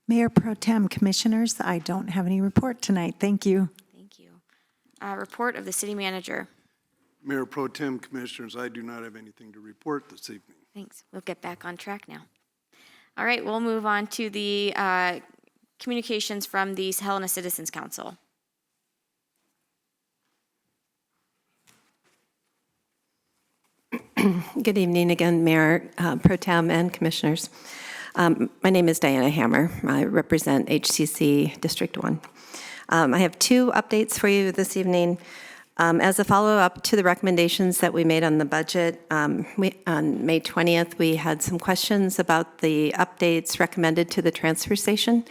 Mayor Pro Tem, Commissioners, I don't have any report tonight. Thank you. Thank you. Report of the city manager. Mayor Pro Tem, Commissioners, I do not have anything to report this evening. Thanks. We'll get back on track now. All right, we'll move on to the communications from the Helena Citizens Council. Good evening again, Mayor Pro Tem and Commissioners. My name is Diana Hammer. I represent HCC District 1. I have two updates for you this evening. As a follow-up to the recommendations that we made on the budget, on May 20th, we had some questions about the updates recommended to the transfer station.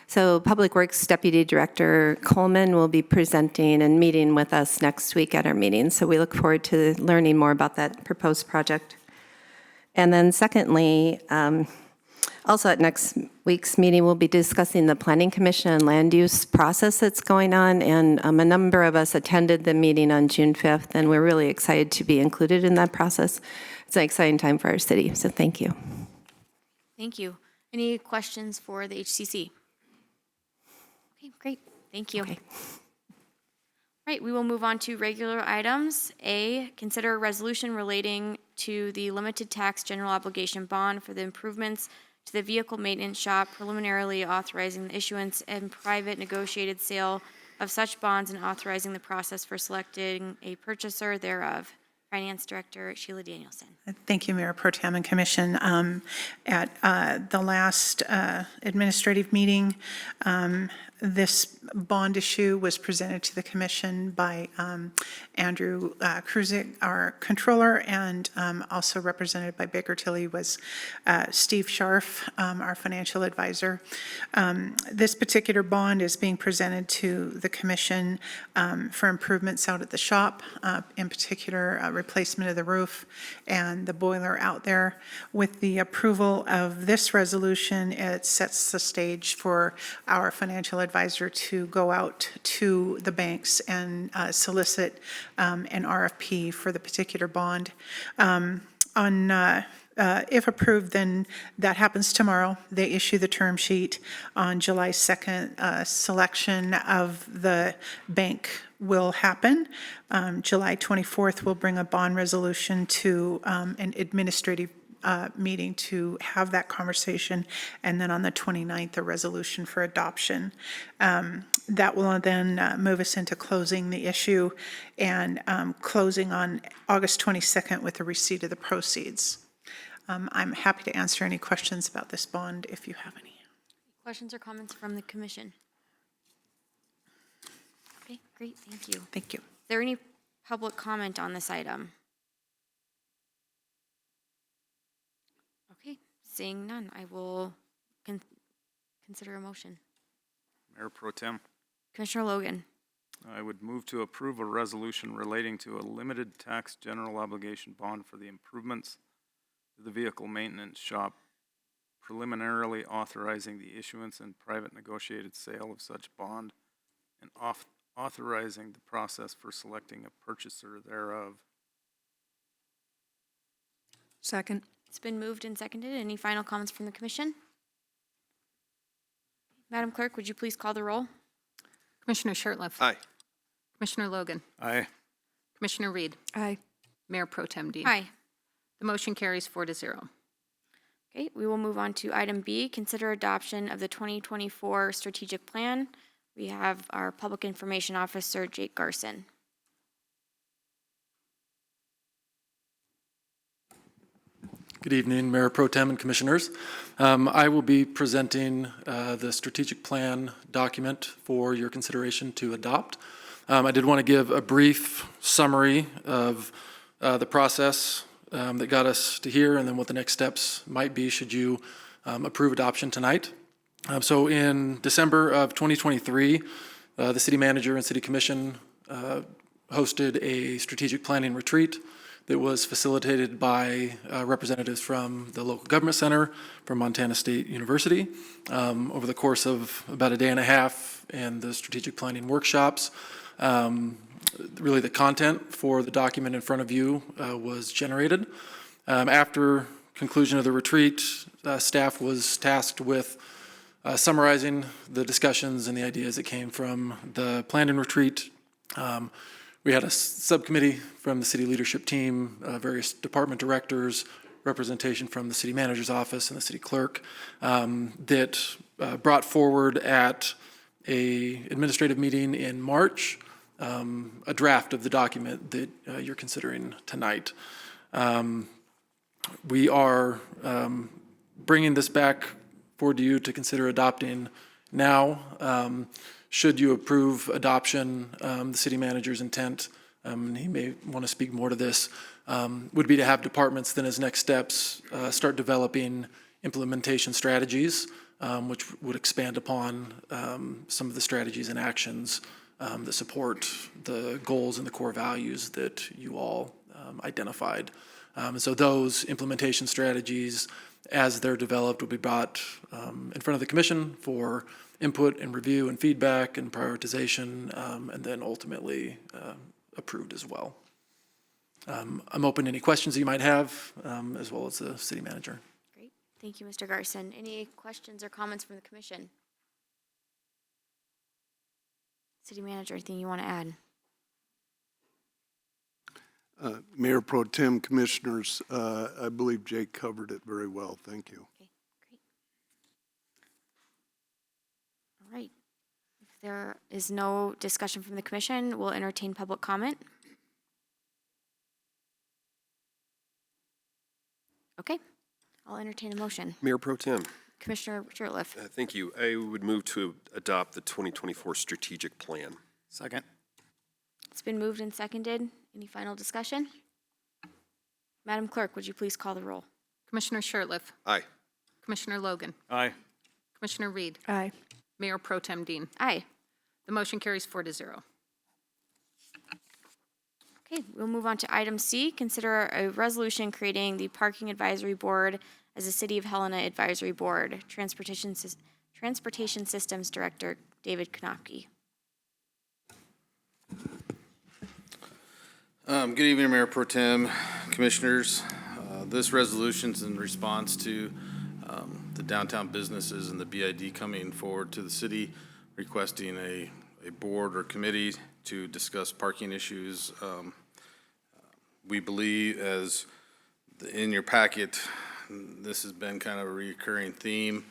So Public Works Deputy Director Coleman will be presenting and meeting with us next week at our meeting. So we look forward to learning more about that proposed project. And then secondly, also at next week's meeting, we'll be discussing the Planning Commission and land use process that's going on. And a number of us attended the meeting on June 5th, and we're really excited to be included in that process. It's an exciting time for our city, so thank you. Thank you. Any questions for the HCC? Okay, great. Thank you. Okay. Right, we will move on to regular items. A, consider a resolution relating to the limited tax general obligation bond for the improvements to the vehicle maintenance shop, preliminarily authorizing the issuance and private negotiated sale of such bonds and authorizing the process for selecting a purchaser thereof. Finance Director Sheila Danielson. Thank you, Mayor Pro Tem and Commission. At the last administrative meeting, this bond issue was presented to the Commission by Andrew Kruzik, our controller, and also represented by Baker Tilly was Steve Scharf, our financial advisor. This particular bond is being presented to the Commission for improvements out at the shop, in particular replacement of the roof and the boiler out there. With the approval of this resolution, it sets the stage for our financial advisor to go out to the banks and solicit an RFP for the particular bond. If approved, then that happens tomorrow. They issue the term sheet on July 2nd. Selection of the bank will happen. July 24th, we'll bring a bond resolution to an administrative meeting to have that conversation, and then on the 29th, a resolution for adoption. That will then move us into closing the issue and closing on August 22nd with the receipt of the proceeds. I'm happy to answer any questions about this bond if you have any. Questions or comments from the Commission? Okay, great, thank you. Thank you. Is there any public comment on this item? Okay, seeing none, I will consider a motion. Mayor Pro Tem, Commissioner Logan. I would move to approve a resolution relating to a limited tax general obligation bond for the improvements to the vehicle maintenance shop, preliminarily authorizing the issuance and private negotiated sale of such bond and authorizing the process for selecting a purchaser thereof. Second. It's been moved and seconded. Any final comments from the Commission? Madam Clerk, would you please call the roll? Commissioner Shertliff. Aye. Commissioner Logan. Aye. Commissioner Reed. Aye. Mayor Pro Tem Dean. Aye. The motion carries 4-0. Okay, we will move on to item B, consider adoption of the 2024 strategic plan. We have our Public Information Officer, Jake Garson. Good evening, Mayor Pro Tem and Commissioners. I will be presenting the strategic plan document for your consideration to adopt. I did want to give a brief summary of the process that got us to here, and then what the next steps might be should you approve adoption tonight. So in December of 2023, the city manager and city commission hosted a strategic planning retreat that was facilitated by representatives from the local government center, from Montana State University. Over the course of about a day and a half and the strategic planning workshops, really the content for the document in front of you was generated. After conclusion of the retreat, staff was tasked with summarizing the discussions and the ideas that came from the planning retreat. We had a subcommittee from the city leadership team, various department directors, representation from the city manager's office and the city clerk that brought forward at a administrative meeting in March a draft of the document that you're considering tonight. We are bringing this back forward to you to consider adopting now. Should you approve adoption, the city manager's intent, and he may want to speak more to this, would be to have departments then as next steps start developing implementation strategies, which would expand upon some of the strategies and actions that support the goals and the core values that you all identified. And so those implementation strategies, as they're developed, will be brought in front of the commission for input and review and feedback and prioritization, and then ultimately approved as well. I'm open to any questions that you might have, as well as the city manager. Great. Thank you, Mr. Garson. Any questions or comments from the commission? City manager, anything you want to add? Mayor Pro Tem, Commissioners, I believe Jake covered it very well. Thank you. Okay, great. All right. If there is no discussion from the commission, we'll entertain public comment. Okay, I'll entertain a motion. Mayor Pro Tem. Commissioner Shurtleff. Thank you. I would move to adopt the 2024 strategic plan. Second. It's been moved and seconded. Any final discussion? Madam Clerk, would you please call the roll? Commissioner Shurtleff. Aye. Commissioner Logan. Aye. Commissioner Reed. Aye. Mayor Pro Tem Dean. Aye. The motion carries 4-0. Okay, we'll move on to item C. Consider a resolution creating the Parking Advisory Board as a City of Helena Advisory Board. Transportation Systems Director David Konopke. Good evening, Mayor Pro Tem, Commissioners. This resolution's in response to the downtown businesses and the BID coming forward to the city requesting a board or committee to discuss parking issues. We believe, as in your packet, this has been kind of a recurring theme.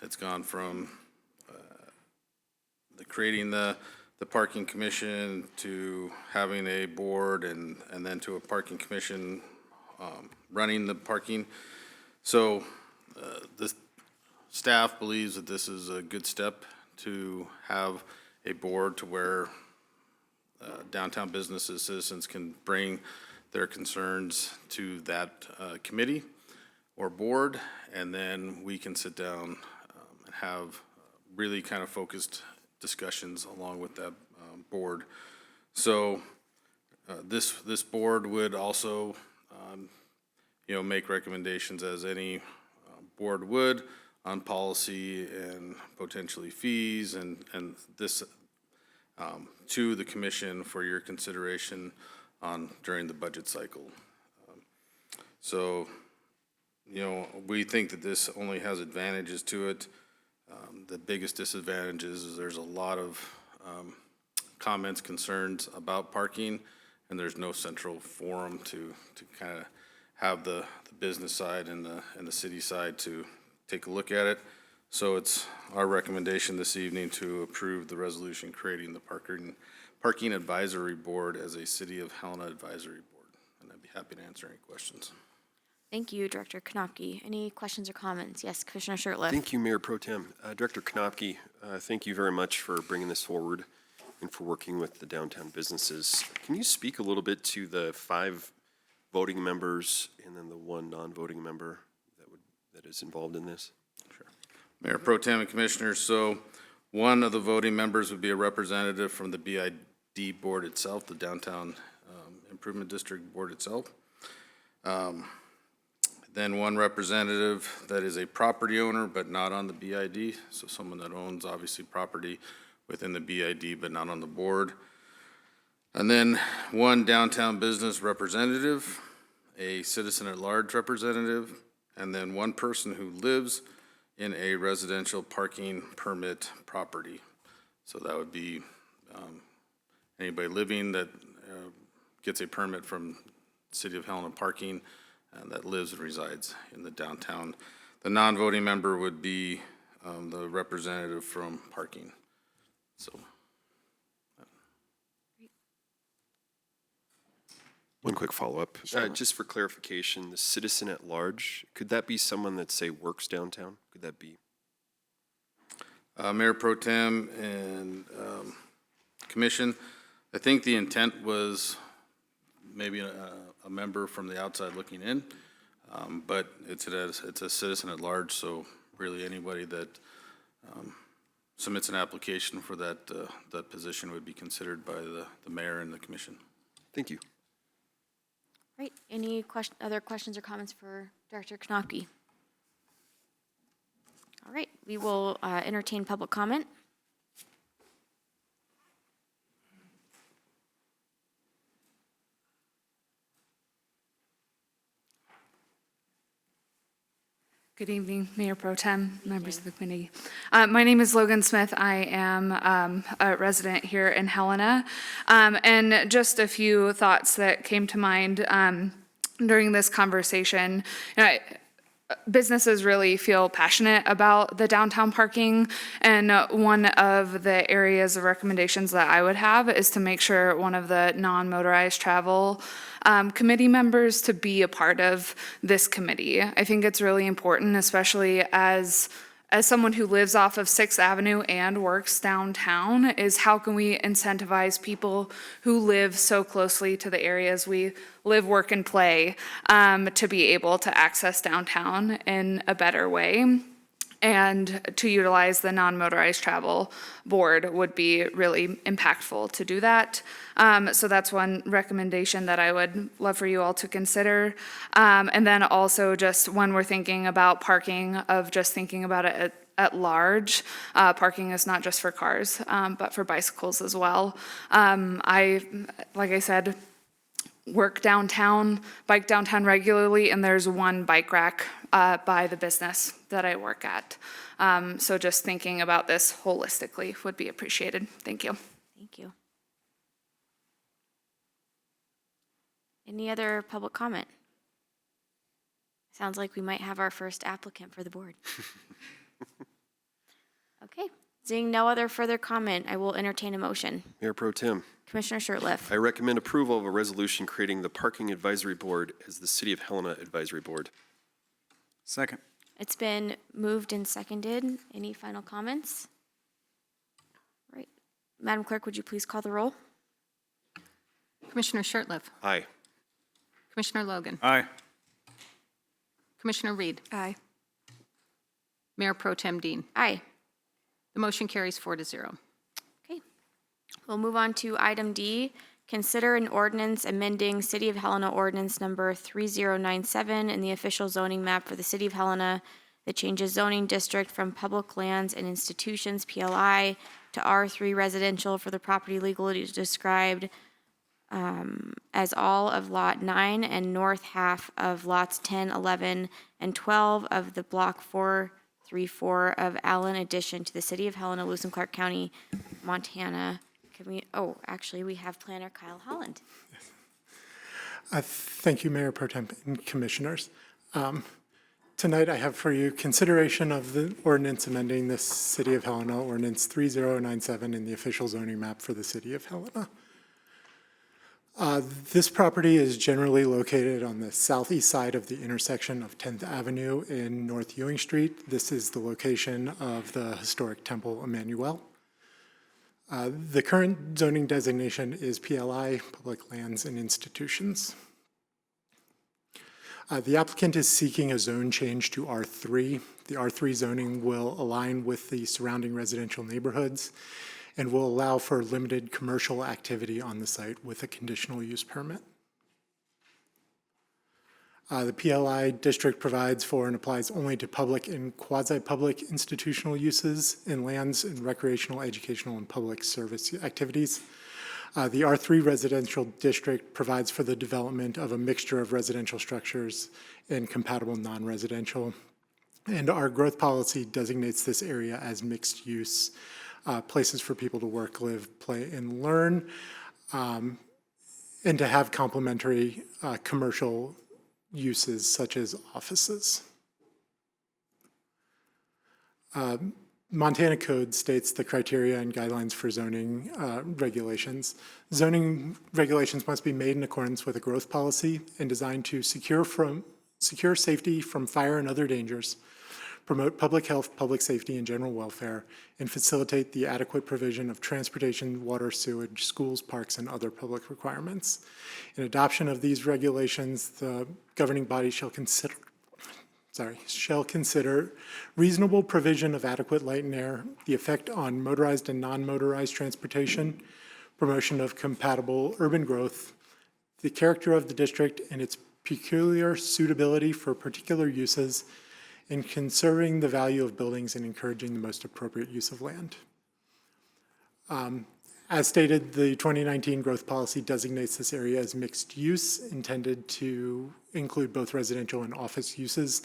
It's gone from creating the parking commission to having a board and then to a parking commission running the parking. So the staff believes that this is a good step to have a board to where downtown businesses, citizens can bring their concerns to that committee or board, and then we can sit down and have really kind of focused discussions along with that board. So this board would also, make recommendations as any board would on policy and potentially fees and this to the commission for your consideration on during the budget cycle. So, we think that this only has advantages to it. The biggest disadvantage is there's a lot of comments, concerns about parking, and there's no central forum to kind of have the business side and the city side to take a look at it. So it's our recommendation this evening to approve the resolution creating the Parking Advisory Board as a City of Helena Advisory Board. And I'd be happy to answer any questions. Thank you, Director Konopke. Any questions or comments? Yes, Commissioner Shurtleff. Thank you, Mayor Pro Tem. Director Konopke, thank you very much for bringing this forward and for working with the downtown businesses. Can you speak a little bit to the 5 voting members and then the one non-voting member that is involved in this? Mayor Pro Tem and Commissioners, so one of the voting members would be a representative from the BID board itself, the Downtown Improvement District Board itself. Then one representative that is a property owner but not on the BID, so someone that owns obviously property within the BID but not on the board. And then one downtown business representative, a citizen at large representative, and then one person who lives in a residential parking permit property. So that would be anybody living that gets a permit from City of Helena Parking and that lives and resides in the downtown. The non-voting member would be the representative from parking. So. One quick follow-up. Just for clarification, the citizen at large, could that be someone that, say, works downtown? Could that be? Mayor Pro Tem and Commission, I think the intent was maybe a member from the outside looking in, but it's a citizen at large, so really anybody that submits an application for that position would be considered by the mayor and the commission. Thank you. Great. Any other questions or comments for Director Knopke? All right, we will entertain public comment. Good evening, Mayor Pro Tem, members of the committee. My name is Logan Smith. I am a resident here in Helena. And just a few thoughts that came to mind during this conversation. Businesses really feel passionate about the downtown parking, and one of the areas of recommendations that I would have is to make sure one of the non-motorized travel committee members to be a part of this committee. I think it's really important, especially as someone who lives off of 6th Avenue and works downtown, is how can we incentivize people who live so closely to the areas we live, work, and play to be able to access downtown in a better way. And to utilize the non-motorized travel board would be really impactful to do that. So that's one recommendation that I would love for you all to consider. And then also just when we're thinking about parking, of just thinking about it at large. Parking is not just for cars, but for bicycles as well. Like I said, work downtown, bike downtown regularly, and there's one bike rack by the business that I work at. So just thinking about this holistically would be appreciated. Thank you. Thank you. Any other public comment? Sounds like we might have our first applicant for the board. Okay, seeing no other further comment, I will entertain a motion. Mayor Pro Tem. Commissioner Shurtleff. I recommend approval of a resolution creating the Parking Advisory Board as the City of Helena Advisory Board. Second. It's been moved and seconded. Any final comments? Right. Madam Clerk, would you please call the roll? Commissioner Shurtleff. Aye. Commissioner Logan. Aye. Commissioner Reed. Aye. Mayor Pro Tem Dean. Aye. The motion carries 4-0. Okay. We'll move on to item D. Consider an ordinance amending City of Helena Ordinance Number 3097 in the official zoning map for the City of Helena that changes zoning district from public lands and institutions, PLI, to R3 residential for the property legally described as all of Lot 9 and north half of Lots 10, 11, and 12 of the Block 434 of Allen addition to the City of Helena, Lewis and Clark County, Montana. Actually, we have Planner Kyle Holland. Thank you, Mayor Pro Tem and Commissioners. Tonight I have for you consideration of the ordinance amending the City of Helena Ordinance 3097 in the official zoning map for the City of Helena. This property is generally located on the southeast side of the intersection of 10th Avenue and North Ewing Street. This is the location of the historic Temple Emmanuel. The current zoning designation is PLI, Public Lands and Institutions. The applicant is seeking a zone change to R3. The R3 zoning will align with the surrounding residential neighborhoods and will allow for limited commercial activity on the site with a conditional use permit. The PLI district provides for and applies only to public and quasi-public institutional uses in lands and recreational, educational, and public service activities. The R3 residential district provides for the development of a mixture of residential structures and compatible non-residential. And our growth policy designates this area as mixed use, places for people to work, live, play, and learn, and to have complementary commercial uses such as offices. Montana Code states the criteria and guidelines for zoning regulations. Zoning regulations must be made in accordance with a growth policy and designed to secure safety from fire and other dangers, promote public health, public safety, and general welfare, and facilitate the adequate provision of transportation, water, sewage, schools, parks, and other public requirements. In adoption of these regulations, the governing body shall consider reasonable provision of adequate light and air, the effect on motorized and non-motorized transportation, promotion of compatible urban growth, the character of the district and its peculiar suitability for particular uses, and conserving the value of buildings and encouraging the most appropriate use of land. As stated, the 2019 growth policy designates this area as mixed use, intended to include both residential and office uses.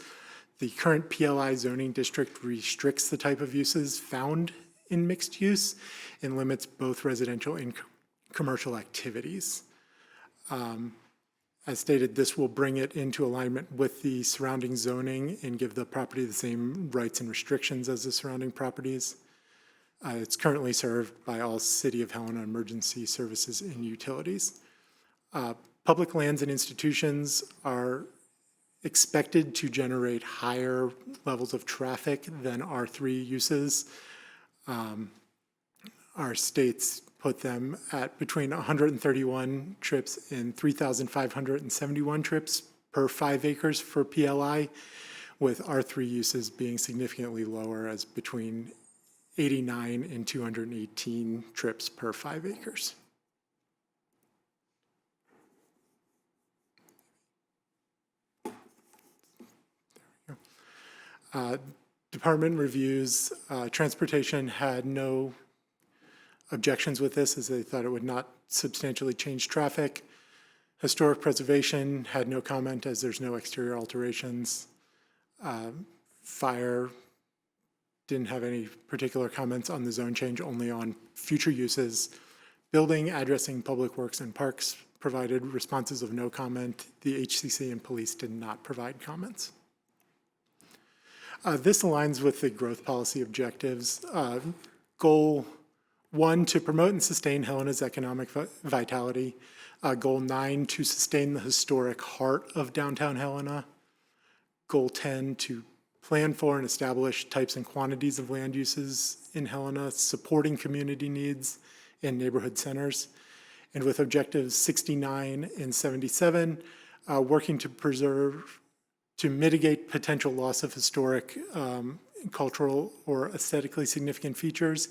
The current PLI zoning district restricts the type of uses found in mixed use and limits both residential and commercial activities. As stated, this will bring it into alignment with the surrounding zoning and give the property the same rights and restrictions as the surrounding properties. It's currently served by all City of Helena emergency services and utilities. Public lands and institutions are expected to generate higher levels of traffic than R3 uses. Our states put them at between 131 trips and 3,571 trips per 5 acres for PLI, with R3 uses being significantly lower as between 89 and 218 trips per 5 acres. Department reviews, transportation had no objections with this as they thought it would not substantially change traffic. Historic preservation had no comment as there's no exterior alterations. Fire didn't have any particular comments on the zone change, only on future uses. Building, addressing, public works, and parks provided responses of no comment. The HCC and police did not provide comments. This aligns with the growth policy objectives. Goal 1, to promote and sustain Helena's economic vitality. Goal 9, to sustain the historic heart of downtown Helena. Goal 10, to plan for and establish types and quantities of land uses in Helena, supporting community needs and neighborhood centers. And with objectives 69 and 77, working to mitigate potential loss of historic, cultural, or aesthetically significant features,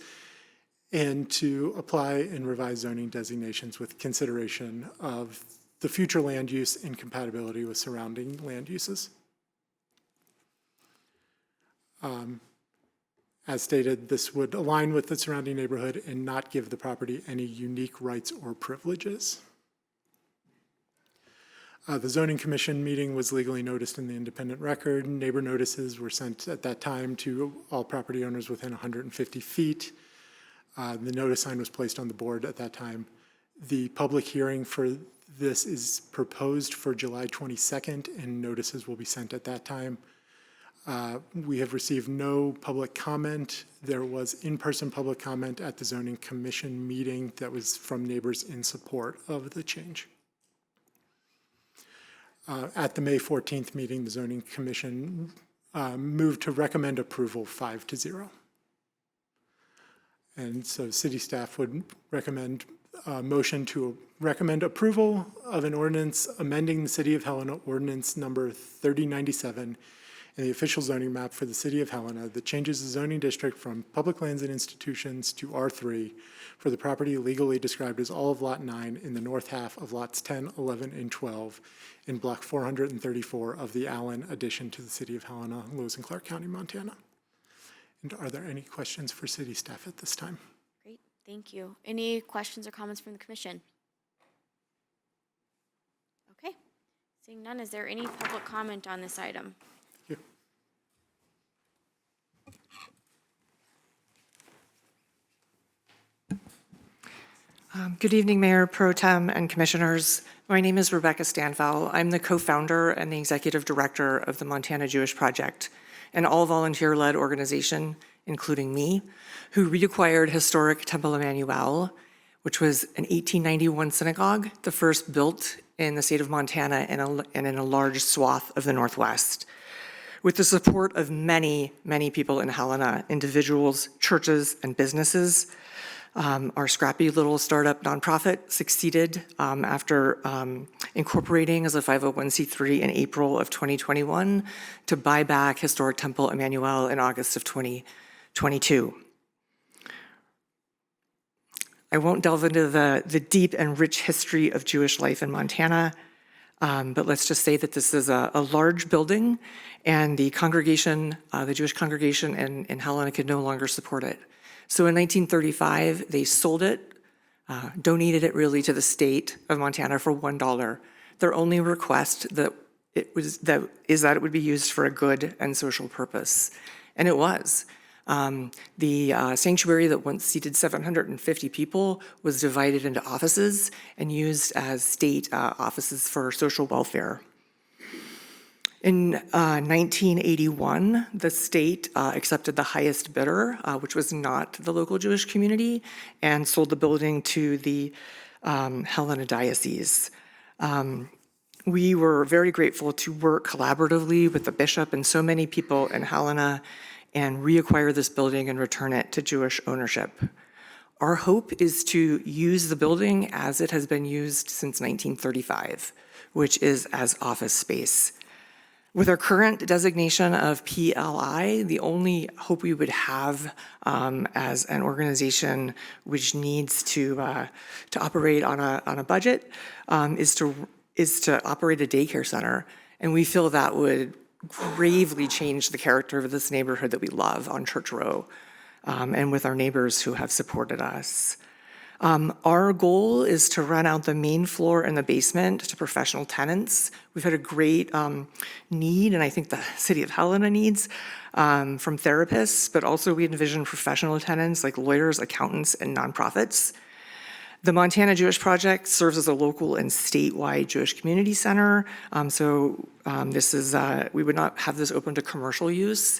and to apply and revise zoning designations with consideration of the future land use and compatibility with surrounding land uses. As stated, this would align with the surrounding neighborhood and not give the property any unique rights or privileges. The zoning commission meeting was legally noticed in the independent record. Neighbor notices were sent at that time to all property owners within 150 feet. The notice sign was placed on the board at that time. The public hearing for this is proposed for July 22nd, and notices will be sent at that time. We have received no public comment. There was in-person public comment at the zoning commission meeting that was from neighbors in support of the change. At the May 14th meeting, the zoning commission moved to recommend approval 5-0. And so city staff would recommend motion to recommend approval of an ordinance amending the City of Helena Ordinance Number 3097 and the official zoning map for the City of Helena that changes the zoning district from public lands and institutions to R3 for the property legally described as all of Lot 9 in the north half of Lots 10, 11, and 12 in Block 434 of the Allen addition to the City of Helena, Lewis and Clark County, Montana. And are there any questions for city staff at this time? Great, thank you. Any questions or comments from the commission? Okay, seeing none, is there any public comment on this item? Thank you. Good evening, Mayor Pro Tem and Commissioners. My name is Rebecca Stanfel. I'm the co-founder and the executive director of the Montana Jewish Project, an all-volunteer-led organization, including me, who reacquired historic Temple Emmanuel, which was an 1891 synagogue, the first built in the state of Montana and in a large swath of the Northwest. With the support of many, many people in Helena, individuals, churches, and businesses, our scrappy little startup nonprofit succeeded after incorporating as a 501c3 in April of 2021 to buy back historic Temple Emmanuel in August of 2022. I won't delve into the deep and rich history of Jewish life in Montana, but let's just say that this is a large building and the congregation, the Jewish congregation in Helena could no longer support it. So in 1935, they sold it, donated it really to the state of Montana for $1. Their only request is that it would be used for a good and social purpose, and it was. The sanctuary that once seated 750 people was divided into offices and used as state offices for social welfare. In 1981, the state accepted the highest bidder, which was not the local Jewish community, and sold the building to the Helena Diocese. We were very grateful to work collaboratively with the bishop and so many people in Helena and reacquire this building and return it to Jewish ownership. Our hope is to use the building as it has been used since 1935, which is as office space. With our current designation of PLI, the only hope we would have as an organization which needs to operate on a budget is to operate a daycare center, and we feel that would gravely change the character of this neighborhood that we love on Church Row, and with our neighbors who have supported us. Our goal is to rent out the main floor and the basement to professional tenants. We've had a great need, and I think the City of Helena needs, from therapists, but also we envision professional tenants like lawyers, accountants, and nonprofits. The Montana Jewish Project serves as a local and statewide Jewish community center, we would not have this open to commercial use.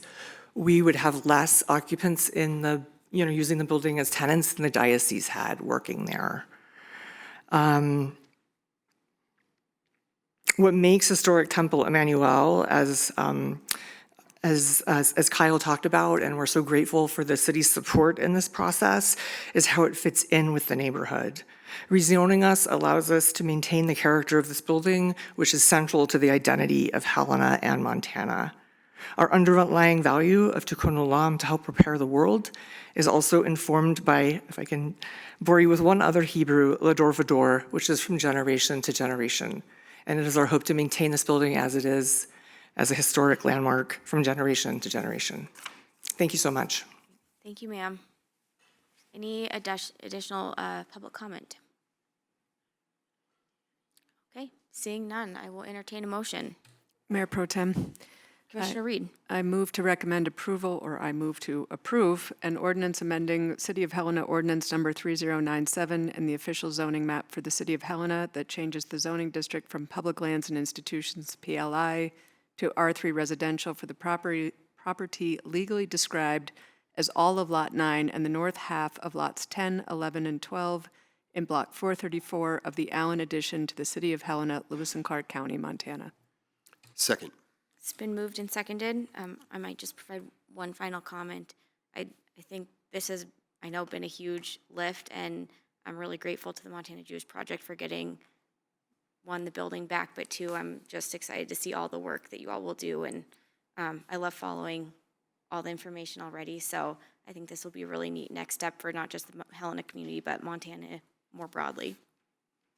We would have less occupants in using the building as tenants than the diocese had working there. What makes historic Temple Emmanuel, as Kyle talked about, and we're so grateful for the city's support in this process, is how it fits in with the neighborhood. Rezoning us allows us to maintain the character of this building, which is central to the identity of Helena and Montana. Our underlying value of Tikkun Olam, to help prepare the world, is also informed by, if I can bore you with one other Hebrew, Lador Vador, which is from generation to generation. And it is our hope to maintain this building as it is, as a historic landmark from generation to generation. Thank you so much. Thank you, ma'am. Any additional public comment? Okay, seeing none, I will entertain a motion. Mayor Pro Tem. Commissioner Reed. I move to recommend approval, or I move to approve, an ordinance amending City of Helena Ordinance Number 3097 and the official zoning map for the City of Helena that changes the zoning district from public lands and institutions, PLI, to R3 residential for the property legally described as all of Lot 9 and the north half of Lots 10, 11, and 12 in Block 434 of the Allen addition to the City of Helena, Lewis and Clark County, Montana. Second. It's been moved and seconded. I might just provide one final comment. I think this has, I know, been a huge lift, and I'm really grateful to the Montana Jewish Project for getting, one, the building back, but two, I'm just excited to see all the work that you all will do. And I love following all the information already. So I think this will be a really neat next step for not just the Helena community, but Montana more broadly.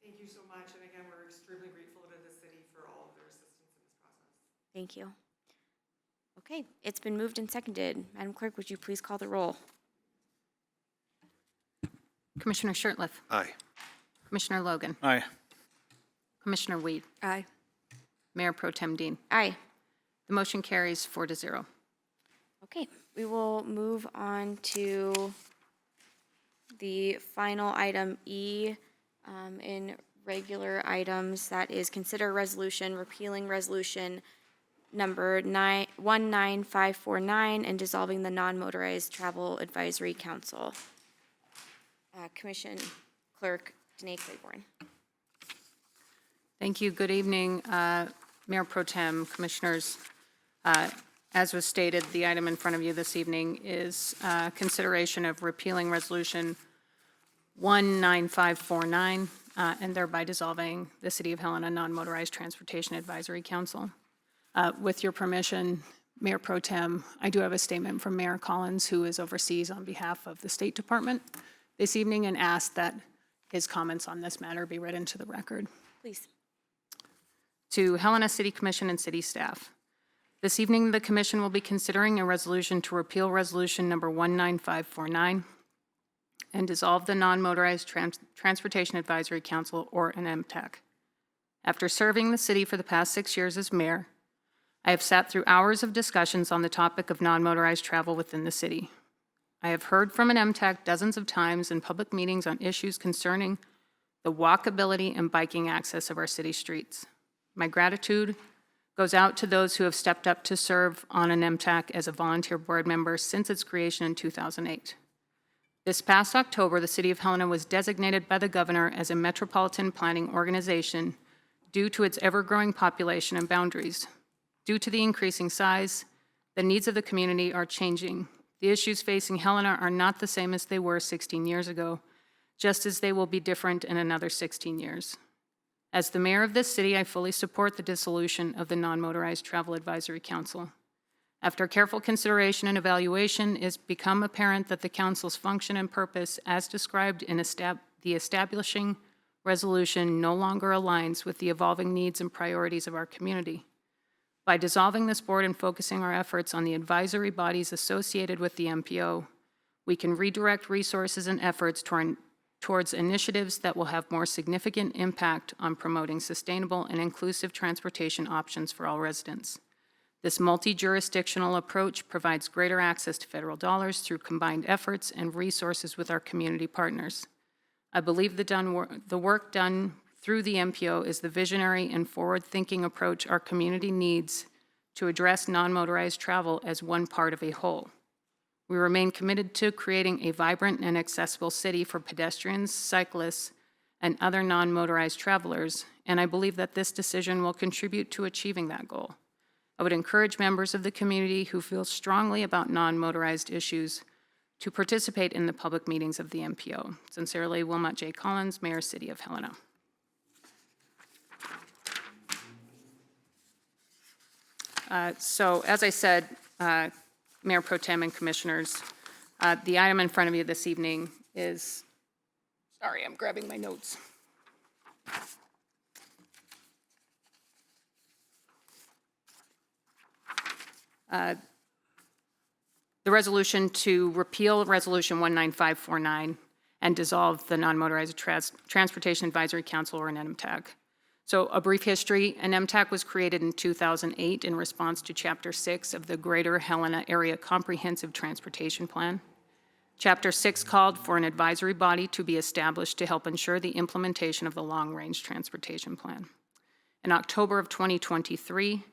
Thank you so much. And again, we're extremely grateful to the city for all of their assistance in this process. Thank you. Okay, it's been moved and seconded. Madam Clerk, would you please call the roll? Commissioner Shertliff. Aye. Commissioner Logan. Aye. Commissioner Weed. Aye. Mayor Pro Tem Dean. Aye. The motion carries 4-0. Okay, we will move on to the final item E in regular items. That is consider resolution repealing resolution number 19549 and dissolving the non-motorized travel advisory council. Commission Clerk Danae Claiborne. Thank you. Good evening, Mayor Pro Tem, Commissioners. As was stated, the item in front of you this evening is consideration of repealing Resolution 19549 and thereby dissolving the City of Helena Non-Motorized Transportation Advisory Council. With your permission, Mayor Pro Tem, I do have a statement from Mayor Collins, who is overseas on behalf of the State Department this evening, and asked that his comments on this matter be read into the record. Please. To Helena City Commission and City staff. This evening, the Commission will be considering a resolution to repeal Resolution number 19549 and dissolve the Non-Motorized Transportation Advisory Council, or an MTAC. After serving the city for the past 6 years as mayor, I have sat through hours of discussions on the topic of non-motorized travel within the city. I have heard from an MTAC dozens of times in public meetings on issues concerning the walkability and biking access of our city streets. My gratitude goes out to those who have stepped up to serve on an MTAC as a volunteer board member since its creation in 2008. This past October, the City of Helena was designated by the governor as a metropolitan planning organization due to its ever-growing population and boundaries. Due to the increasing size, the needs of the community are changing. The issues facing Helena are not the same as they were 16 years ago, just as they will be different in another 16 years. As the mayor of this city, I fully support the dissolution of the Non-Motorized Travel Advisory Council. After careful consideration and evaluation, it's become apparent that the council's function and purpose, as described in the establishing resolution, no longer aligns with the evolving needs and priorities of our community. By dissolving this board and focusing our efforts on the advisory bodies associated with the MPO, we can redirect resources and efforts towards initiatives that will have more significant impact on promoting sustainable and inclusive transportation options for all residents. This multi-jurisdictional approach provides greater access to federal dollars through combined efforts and resources with our community partners. I believe the work done through the MPO is the visionary and forward-thinking approach our community needs to address non-motorized travel as one part of a whole. We remain committed to creating a vibrant and accessible city for pedestrians, cyclists, and other non-motorized travelers, and I believe that this decision will contribute to achieving that goal. I would encourage members of the community who feel strongly about non-motorized issues to participate in the public meetings of the MPO. Sincerely, Wilmot J. Collins, Mayor, City of Helena. So, as I said, Mayor Pro Tem and Commissioners, the item in front of you this evening is, sorry, I'm grabbing my notes. The resolution to repeal Resolution 19549 and dissolve the Non-Motorized Transportation Advisory Council, or an NMTAC. So a brief history, an MTAC was created in 2008 in response to Chapter 6 of the Greater Helena Area Comprehensive Transportation Plan. Chapter 6 called for an advisory body to be established to help ensure the implementation of the Long-Range Transportation Plan. In October of 2023,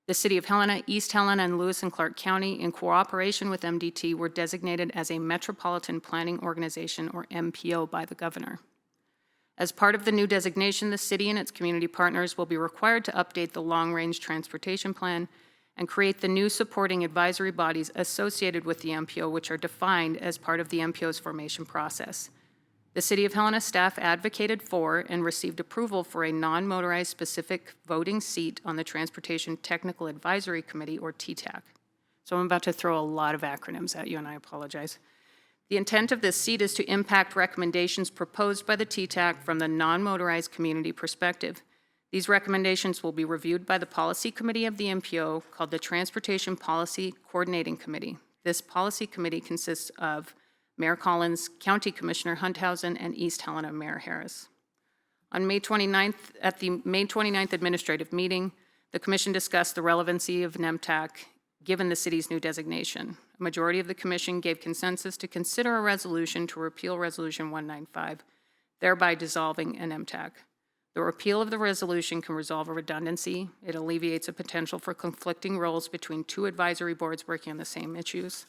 the City of Helena, East Helena, and Lewis and Clark County, in cooperation with MDT, were designated as a Metropolitan Planning Organization, or MPO, by the governor. As part of the new designation, the city and its community partners will be required to update the Long-Range Transportation Plan and create the new supporting advisory bodies associated with the MPO, which are defined as part of the MPO's formation process. The City of Helena staff advocated for and received approval for a non-motorized specific voting seat on the Transportation Technical Advisory Committee, or TTAC. So I'm about to throw a lot of acronyms at you, and I apologize. The intent of this seat is to impact recommendations proposed by the TTAC from the non-motorized community perspective. These recommendations will be reviewed by the policy committee of the MPO, called the Transportation Policy Coordinating Committee. This policy committee consists of Mayor Collins, County Commissioner Hunthausen, and East Helena Mayor Harris. On May 29th, at the May 29th administrative meeting, the commission discussed the relevancy of NEMTAC given the city's new designation. A majority of the commission gave consensus to consider a resolution to repeal Resolution 195, thereby dissolving an NEMTAC. The repeal of the resolution can resolve a redundancy. It alleviates a potential for conflicting roles between two advisory boards working on the same issues.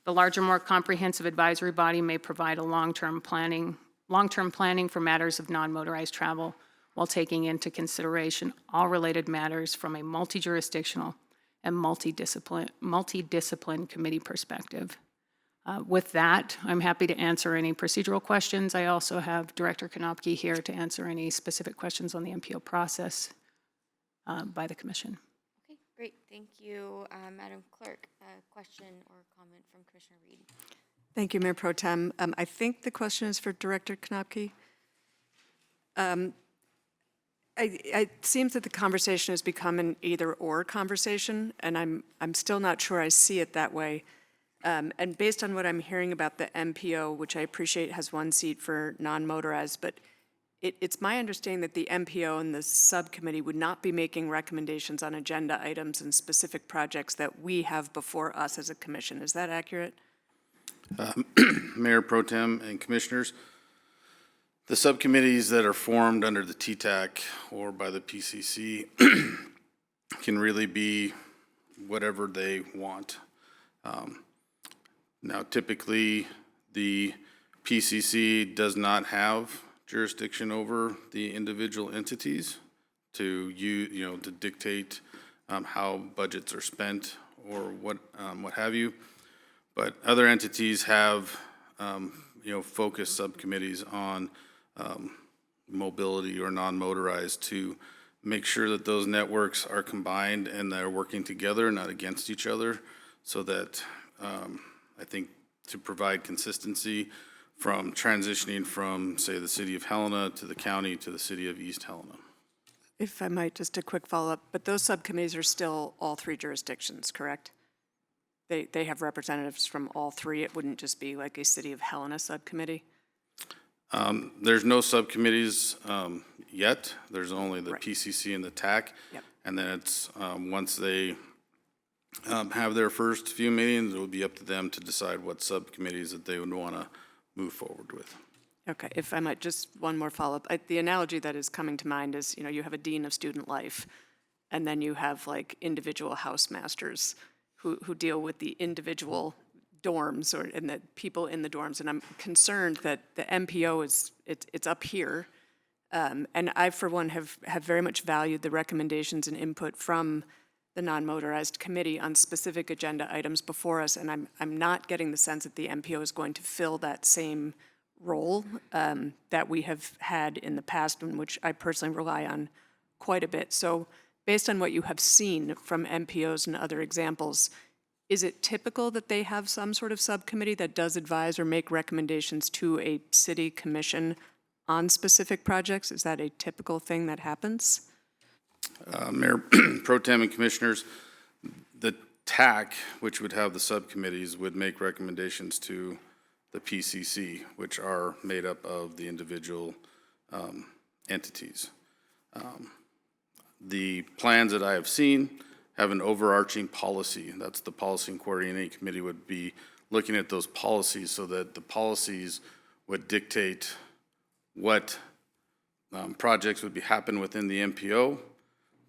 The larger, more comprehensive advisory body may provide a long-term planning for matters of non-motorized travel while taking into consideration all related matters from a multi-jurisdictional and multi-discipline committee perspective. With that, I'm happy to answer any procedural questions. I also have Director Konopke here to answer any specific questions on the MPO process by the commission. Okay, great. Thank you, Madam Clerk. A question or comment from Commissioner Reed? Thank you, Mayor Pro Tem. I think the question is for Director Konopke. It seems that the conversation has become an either-or conversation, and I'm still not sure I see it that way. And based on what I'm hearing about the MPO, which I appreciate has one seat for non-motorized, but it's my understanding that the MPO and the subcommittee would not be making recommendations on agenda items and specific projects that we have before us as a commission. Is that accurate? Mayor Pro Tem and Commissioners, the subcommittees that are formed under the TTAC or by the PCC can really be whatever they want. Now, typically, the PCC does not have jurisdiction over the individual entities to to dictate how budgets are spent or what have you. But other entities have focused subcommittees on mobility or non-motorized to make sure that those networks are combined and they're working together, not against each other, so that I think to provide consistency from transitioning from, say, the city of Helena to the county to the city of East Helena. If I might, just a quick follow-up, but those subcommittees are still all three jurisdictions, correct? They have representatives from all three. It wouldn't just be like a city of Helena subcommittee? There's no subcommittees yet. There's only the PCC and the TAC. Yep. And then it's, once they have their first few meetings, it will be up to them to decide what subcommittees that they would want to move forward with. Okay, if I might, just one more follow-up. The analogy that is coming to mind is, you have a dean of student life, and then you have like individual house masters who deal with the individual dorms and the people in the dorms. And I'm concerned that the MPO it's up here. And I, for one, have very much valued the recommendations and input from the non-motorized committee on specific agenda items before us. And I'm not getting the sense that the MPO is going to fill that same role that we have had in the past, in which I personally rely on quite a bit. So based on what you have seen from MPOs and other examples, is it typical that they have some sort of subcommittee that does advise or make recommendations to a city commission on specific projects? Is that a typical thing that happens? Mayor Pro Tem and Commissioners, the TAC, which would have the subcommittees, would make recommendations to the PCC, which are made up of the individual entities. The plans that I have seen have an overarching policy. That's the Policy and Coordinating Committee would be looking at those policies so that the policies would dictate what projects would be happen within the MPO.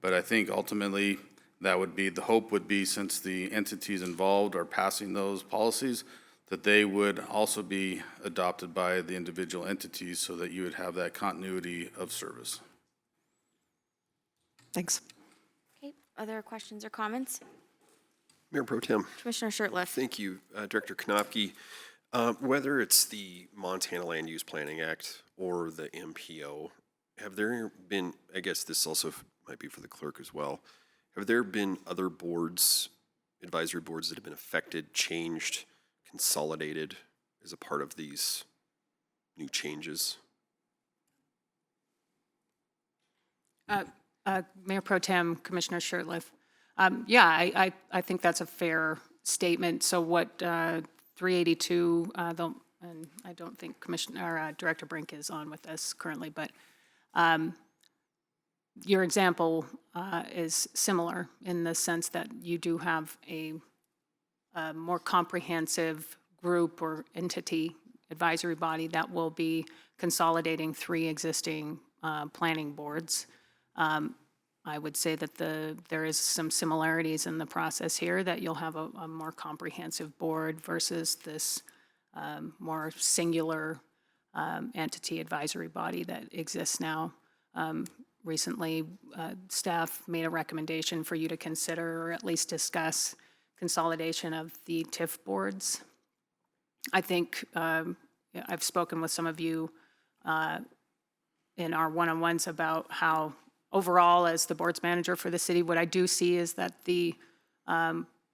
But I think ultimately that would be, the hope would be, since the entities involved are passing those policies, that they would also be adopted by the individual entities so that you would have that continuity of service. Thanks. Okay, other questions or comments? Mayor Pro Tem. Commissioner Shurtleff. Thank you, Director Konopke. Whether it's the Montana Land Use Planning Act or the MPO, have there been, I guess this also might be for the clerk as well, have there been other boards, advisory boards that have been affected, changed, consolidated as a part of these new changes? Mayor Pro Tem, Commissioner Shurtleff. Yeah, I think that's a fair statement. So what 382, and I don't think Director Brink is on with us currently, but your example is similar in the sense that you do have a more comprehensive group or entity advisory body that will be consolidating 3 existing planning boards. I would say that there is some similarities in the process here, that you'll have a more comprehensive board versus this more singular entity advisory body that exists now. Recently, staff made a recommendation for you to consider or at least discuss consolidation of the TIF boards. I think I've spoken with some of you in our one-on-ones about how overall, as the board's manager for the city, what I do see is that the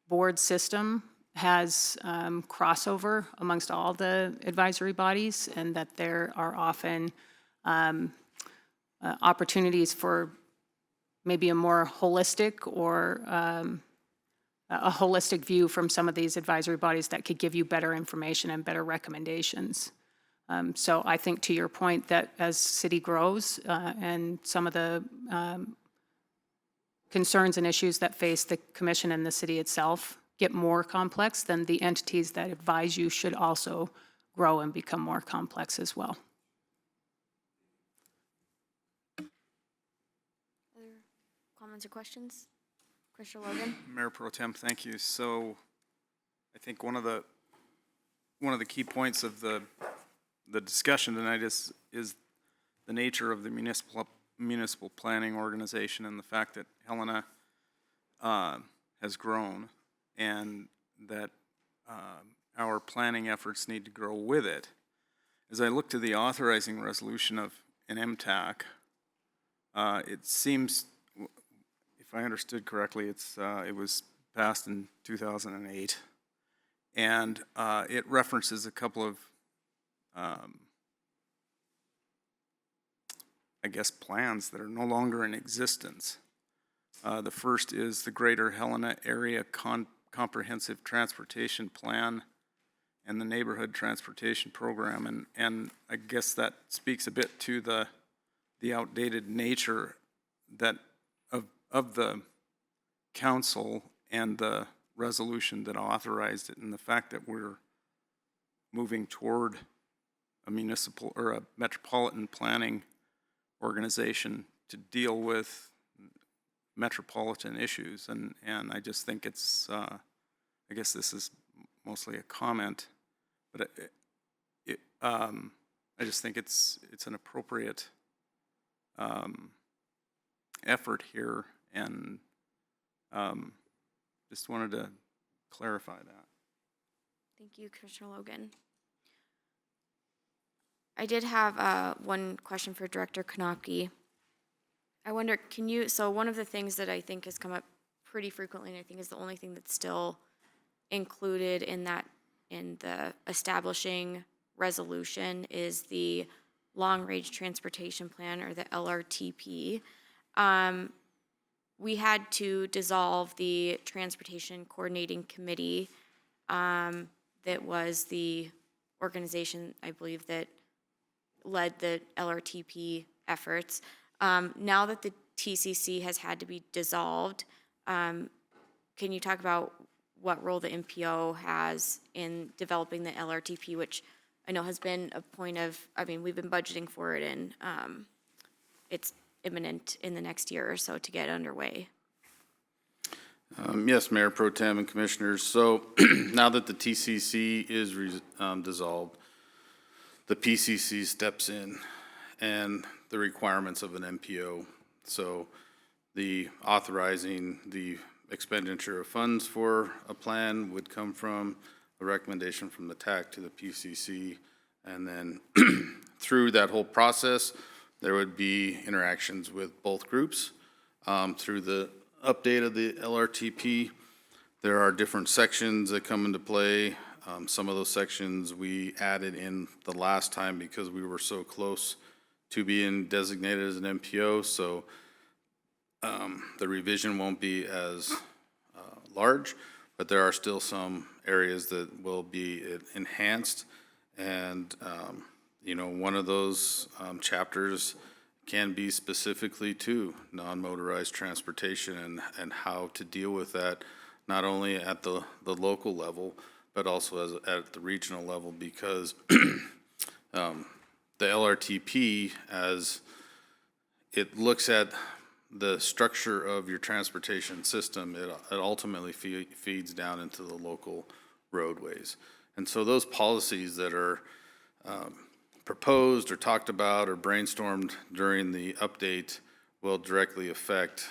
board system has crossover amongst all the advisory bodies, and that there are often opportunities for maybe a more holistic or a holistic view from some of these advisory bodies that could give you better information and better recommendations. So I think, to your point, that as city grows and some of the concerns and issues that face the commission and the city itself get more complex, then the entities that advise you should also grow and become more complex as well. Other comments or questions? Commissioner Logan? Mayor Pro Tem, thank you. So I think one of the key points of the discussion tonight is the nature of the municipal planning organization and the fact that Helena has grown, and that our planning efforts need to grow with it. As I look to the authorizing resolution of an MTAC, it seems, if I understood correctly, it was passed in 2008, and it references a couple of I guess plans that are no longer in existence. The first is the Greater Helena Area Comprehensive Transportation Plan and the Neighborhood Transportation Program, and I guess that speaks a bit to the outdated nature that of the council and the resolution that authorized it, and the fact that we're moving toward a municipal or a metropolitan planning organization to deal with metropolitan issues, and I just think it's I guess this is mostly a comment, but I just think it's an appropriate effort here, and just wanted to clarify that. Thank you, Commissioner Logan. I did have one question for Director Konopke. I wonder, so one of the things that I think has come up pretty frequently, and I think is the only thing that's still included in the establishing resolution, is the Long Range Transportation Plan, or the LRTP. We had to dissolve the Transportation Coordinating Committee that was the organization, I believe, that led the LRTP efforts. Now that the TCC has had to be dissolved, can you talk about what role the MPO has in developing the LRTP, which I know has been a point of, we've been budgeting for it, and it's imminent in the next year or so to get underway. Yes, Mayor Pro Tem and Commissioners. So now that the TCC is dissolved, the PCC steps in and the requirements of an MPO. So the authorizing the expenditure of funds for a plan would come from a recommendation from the TAC to the PCC, and then through that whole process, there would be interactions with both groups. Through the update of the LRTP, there are different sections that come into play. Some of those sections we added in the last time because we were so close to being designated as an MPO, so the revision won't be as large, but there are still some areas that will be enhanced. And, you know, one of those chapters can be specifically to non-motorized transportation and how to deal with that, not only at the local level, but also at the regional level, because the LRTP, as it looks at the structure of your transportation system, it ultimately feeds down into the local roadways. And so those policies that are proposed or talked about or brainstormed during the update will directly affect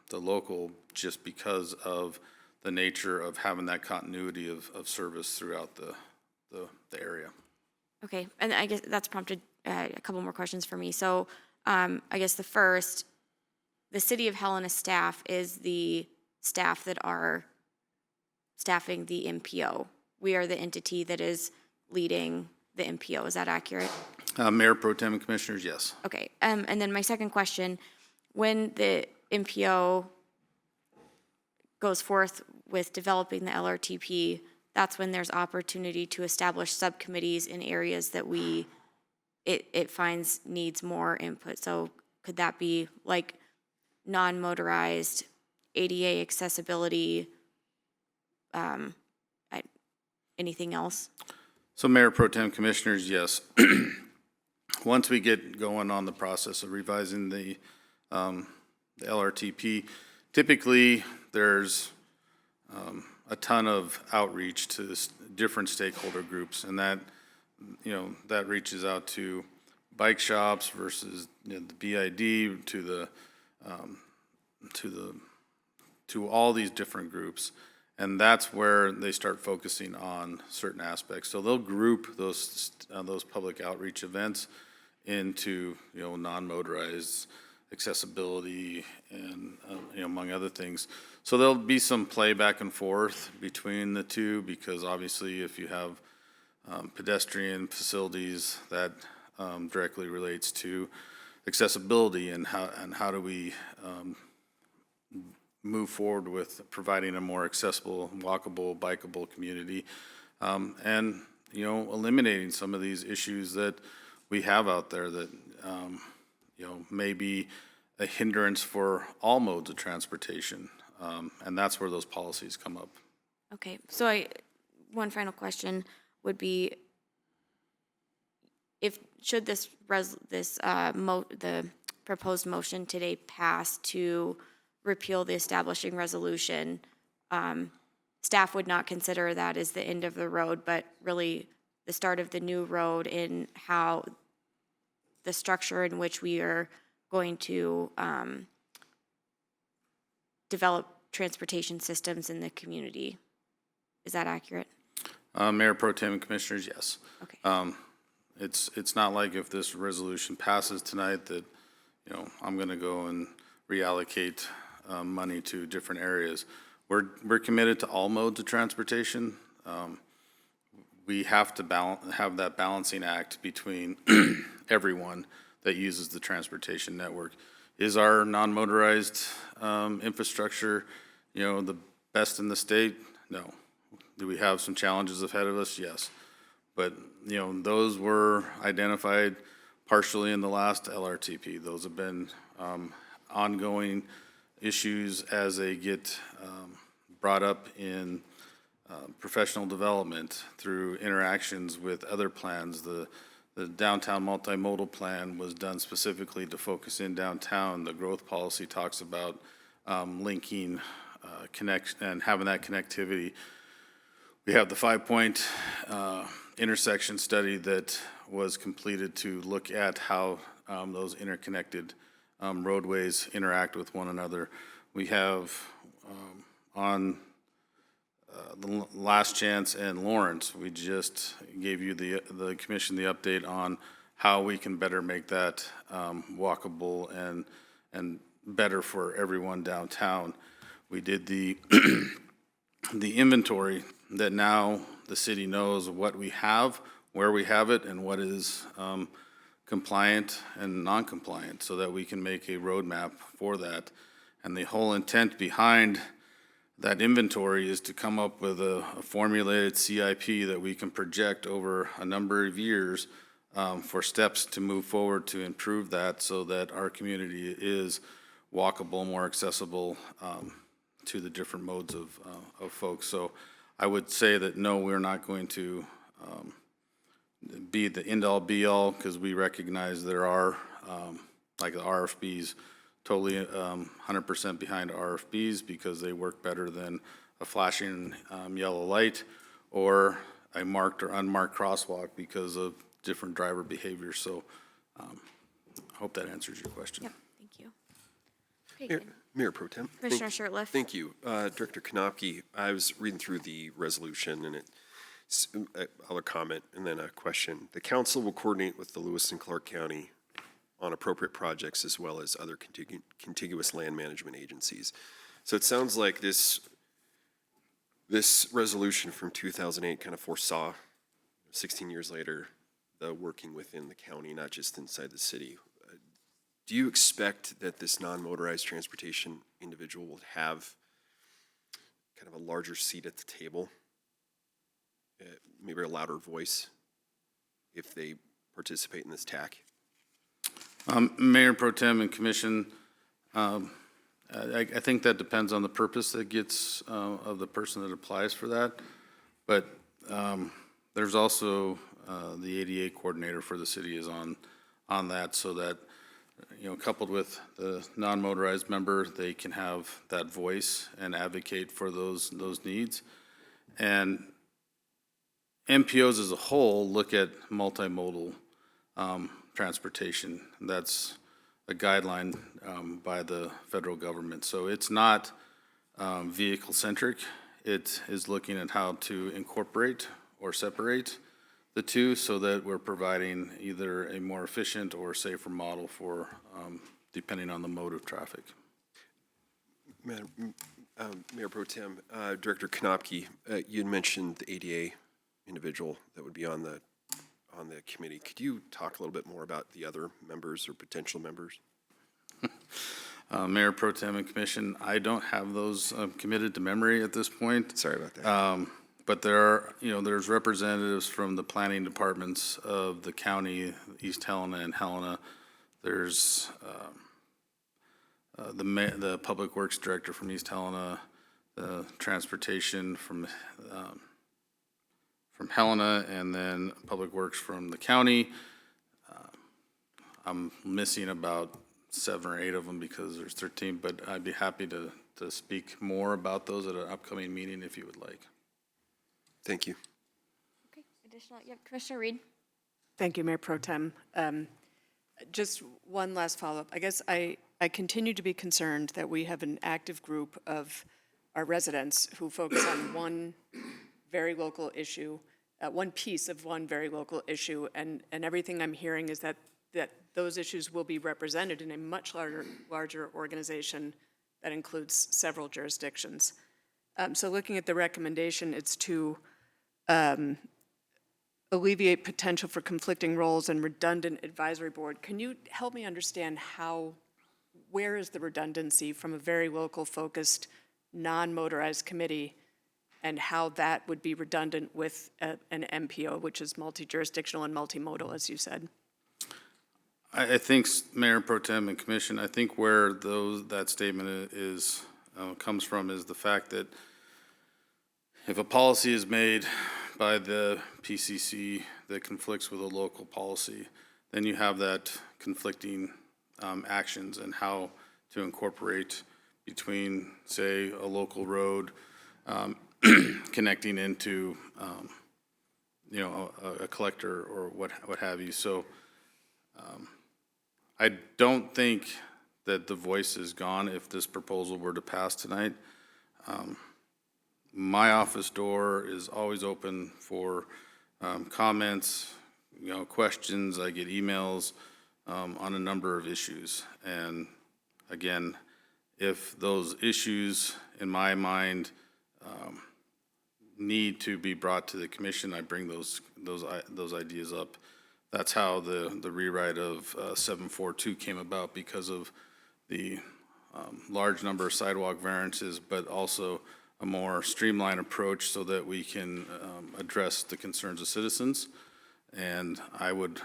the local, just because of the nature of having that continuity of service throughout the area. Okay, and I guess that's prompted a couple more questions for me. So I guess the first, the City of Helena staff is the staff that are staffing the MPO. We are the entity that is leading the MPO. Is that accurate? Mayor Pro Tem and Commissioners, yes. Okay, and then my second question, when the MPO goes forth with developing the LRTP, that's when there's opportunity to establish subcommittees in areas that it finds needs more input. So could that be like non-motorized, ADA accessibility, anything else? So Mayor Pro Tem, Commissioners, yes. Once we get going on the process of revising the LRTP, typically there's a ton of outreach to different stakeholder groups, and that, you know, that reaches out to bike shops versus, you know, the BID, to all these different groups. And that's where they start focusing on certain aspects. So they'll group those public outreach events into, you know, non-motorized accessibility and, you know, among other things. So there'll be some play back and forth between the two, because obviously if you have pedestrian facilities, that directly relates to accessibility and how do we move forward with providing a more accessible, walkable, bikeable community, and, you know, eliminating some of these issues that we have out there that, you know, may be a hindrance for all modes of transportation, and that's where those policies come up. Okay, so one final question would be, should the proposed motion today pass to repeal the establishing resolution, staff would not consider that as the end of the road, but really the start of the new road in how the structure in which we are going to develop transportation systems in the community. Is that accurate? Mayor Pro Tem and Commissioners, yes. Okay. It's not like if this resolution passes tonight that, you know, I'm going to go and reallocate money to different areas. We're committed to all modes of transportation. We have to have that balancing act between everyone that uses the transportation network. Is our non-motorized infrastructure, you know, the best in the state? No. Do we have some challenges ahead of us? Yes. But, you know, those were identified partially in the last LRTP. Those have been ongoing issues as they get brought up in professional development through interactions with other plans. The downtown multimodal plan was done specifically to focus in downtown. The growth policy talks about linking connection and having that connectivity. We have the 5-point intersection study that was completed to look at how those interconnected roadways interact with one another. We have on Last Chance and Lawrence. We just gave you the commission the update on how we can better make that walkable and better for everyone downtown. We did the the inventory that now the city knows what we have, where we have it, and what is compliant and non-compliant, so that we can make a roadmap for that. And the whole intent behind that inventory is to come up with a formulated CIP that we can project over a number of years for steps to move forward to improve that, so that our community is walkable, more accessible to the different modes of folks. So I would say that no, we're not going to be the end-all be-all, because we recognize there are, like the RFBs, totally 100% behind RFBs, because they work better than a flashing yellow light or a marked or unmarked crosswalk because of different driver behavior. So I hope that answers your question. Yep, thank you. Okay, Mayor Pro Tem. Commissioner Shertliff. Thank you. Director Konopki, I was reading through the resolution, and I'll comment and then a question. The council will coordinate with the Lewis and Clark County on appropriate projects as well as other contiguous land management agencies. So it sounds like this resolution from 2008 kind of foresaw, 16 years later, the working within the county, not just inside the city. Do you expect that this non-motorized transportation individual will have kind of a larger seat at the table, maybe a louder voice, if they participate in this TAC? Mayor Pro Tem and Commission, I think that depends on the purpose that gets of the person that applies for that. But there's also the ADA coordinator for the city is on that, so that, you know, coupled with the non-motorized member, they can have that voice and advocate for those needs. And MPOs as a whole look at multimodal transportation. That's a guideline by the federal government. So it's not vehicle-centric. It is looking at how to incorporate or separate the two, so that we're providing either a more efficient or safer model for, depending on the mode of traffic. Mayor Pro Tem, Director Konopki, you had mentioned the ADA individual that would be on the committee. Could you talk a little bit more about the other members or potential members? Mayor Pro Tem and Commission, I don't have those committed to memory at this point. Sorry about that. But there are, there's representatives from the planning departments of the county, East Helena and Helena. There's the Public Works Director from East Helena, the Transportation from Helena, and then Public Works from the county. I'm missing about 7 or 8 of them because there's 13, but I'd be happy to speak more about those at an upcoming meeting if you would like. Thank you. Okay, additional, Commissioner Reed. Thank you, Mayor Pro Tem. Just one last follow-up. I guess I continue to be concerned that we have an active group of our residents who focus on one very local issue, one piece of one very local issue, and everything I'm hearing is that those issues will be represented in a much larger organization that includes several jurisdictions. So looking at the recommendation, it's to alleviate potential for conflicting roles and redundant advisory board. Can you help me understand where is the redundancy from a very local focused, non-motorized committee, and how that would be redundant with an MPO, which is multi-jurisdictional and multimodal, as you said? I think, Mayor Pro Tem and Commission, I think where that statement comes from is the fact that if a policy is made by the PCC that conflicts with a local policy, then you have that conflicting actions and how to incorporate between, say, a local road connecting into, a collector or what have you. So I don't think that the voice is gone if this proposal were to pass tonight. My office door is always open for comments, questions. I get emails on a number of issues. And again, if those issues, in my mind, need to be brought to the commission, I bring those ideas up. That's how the rewrite of 742 came about, because of the large number of sidewalk variances, but also a more streamlined approach so that we can address the concerns of citizens. And I would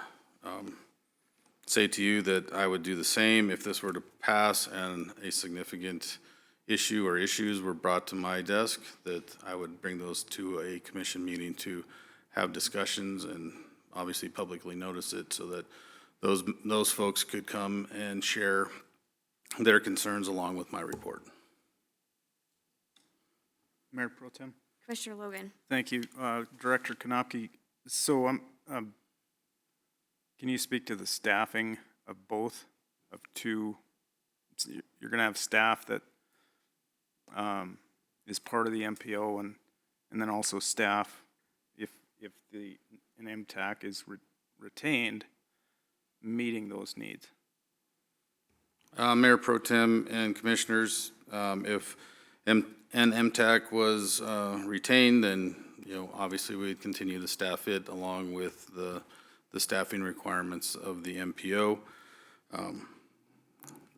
say to you that I would do the same if this were to pass and a significant issue or issues were brought to my desk, that I would bring those to a commission meeting to have discussions and obviously publicly notice it, so that those folks could come and share their concerns along with my report. Mayor Pro Tem. Commissioner Logan. Thank you. Director Konopky, so can you speak to the staffing of both, of two? You're going to have staff that is part of the MPO, and then also staff, if an MTAC is retained, meeting those needs. Mayor Pro Tem and Commissioners, if an MTAC was retained, then obviously we'd continue to staff it along with the staffing requirements of the MPO.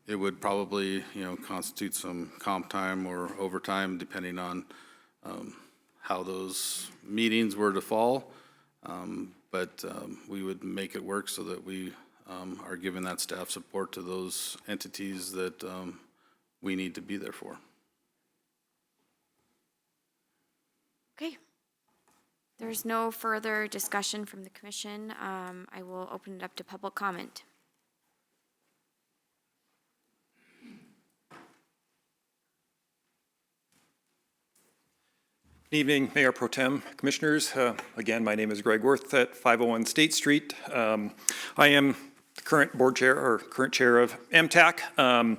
It would probably constitute some comp time or overtime depending on how those meetings were to fall, but we would make it work so that we are giving that staff support to those entities that we need to be there for. Okay. There's no further discussion from the commission. I will open it up to public comment. Good evening, Mayor Pro Tem, Commissioners. Again, my name is Greg Worth at 501 State Street. I am the current board chair, or current chair of MTAC. I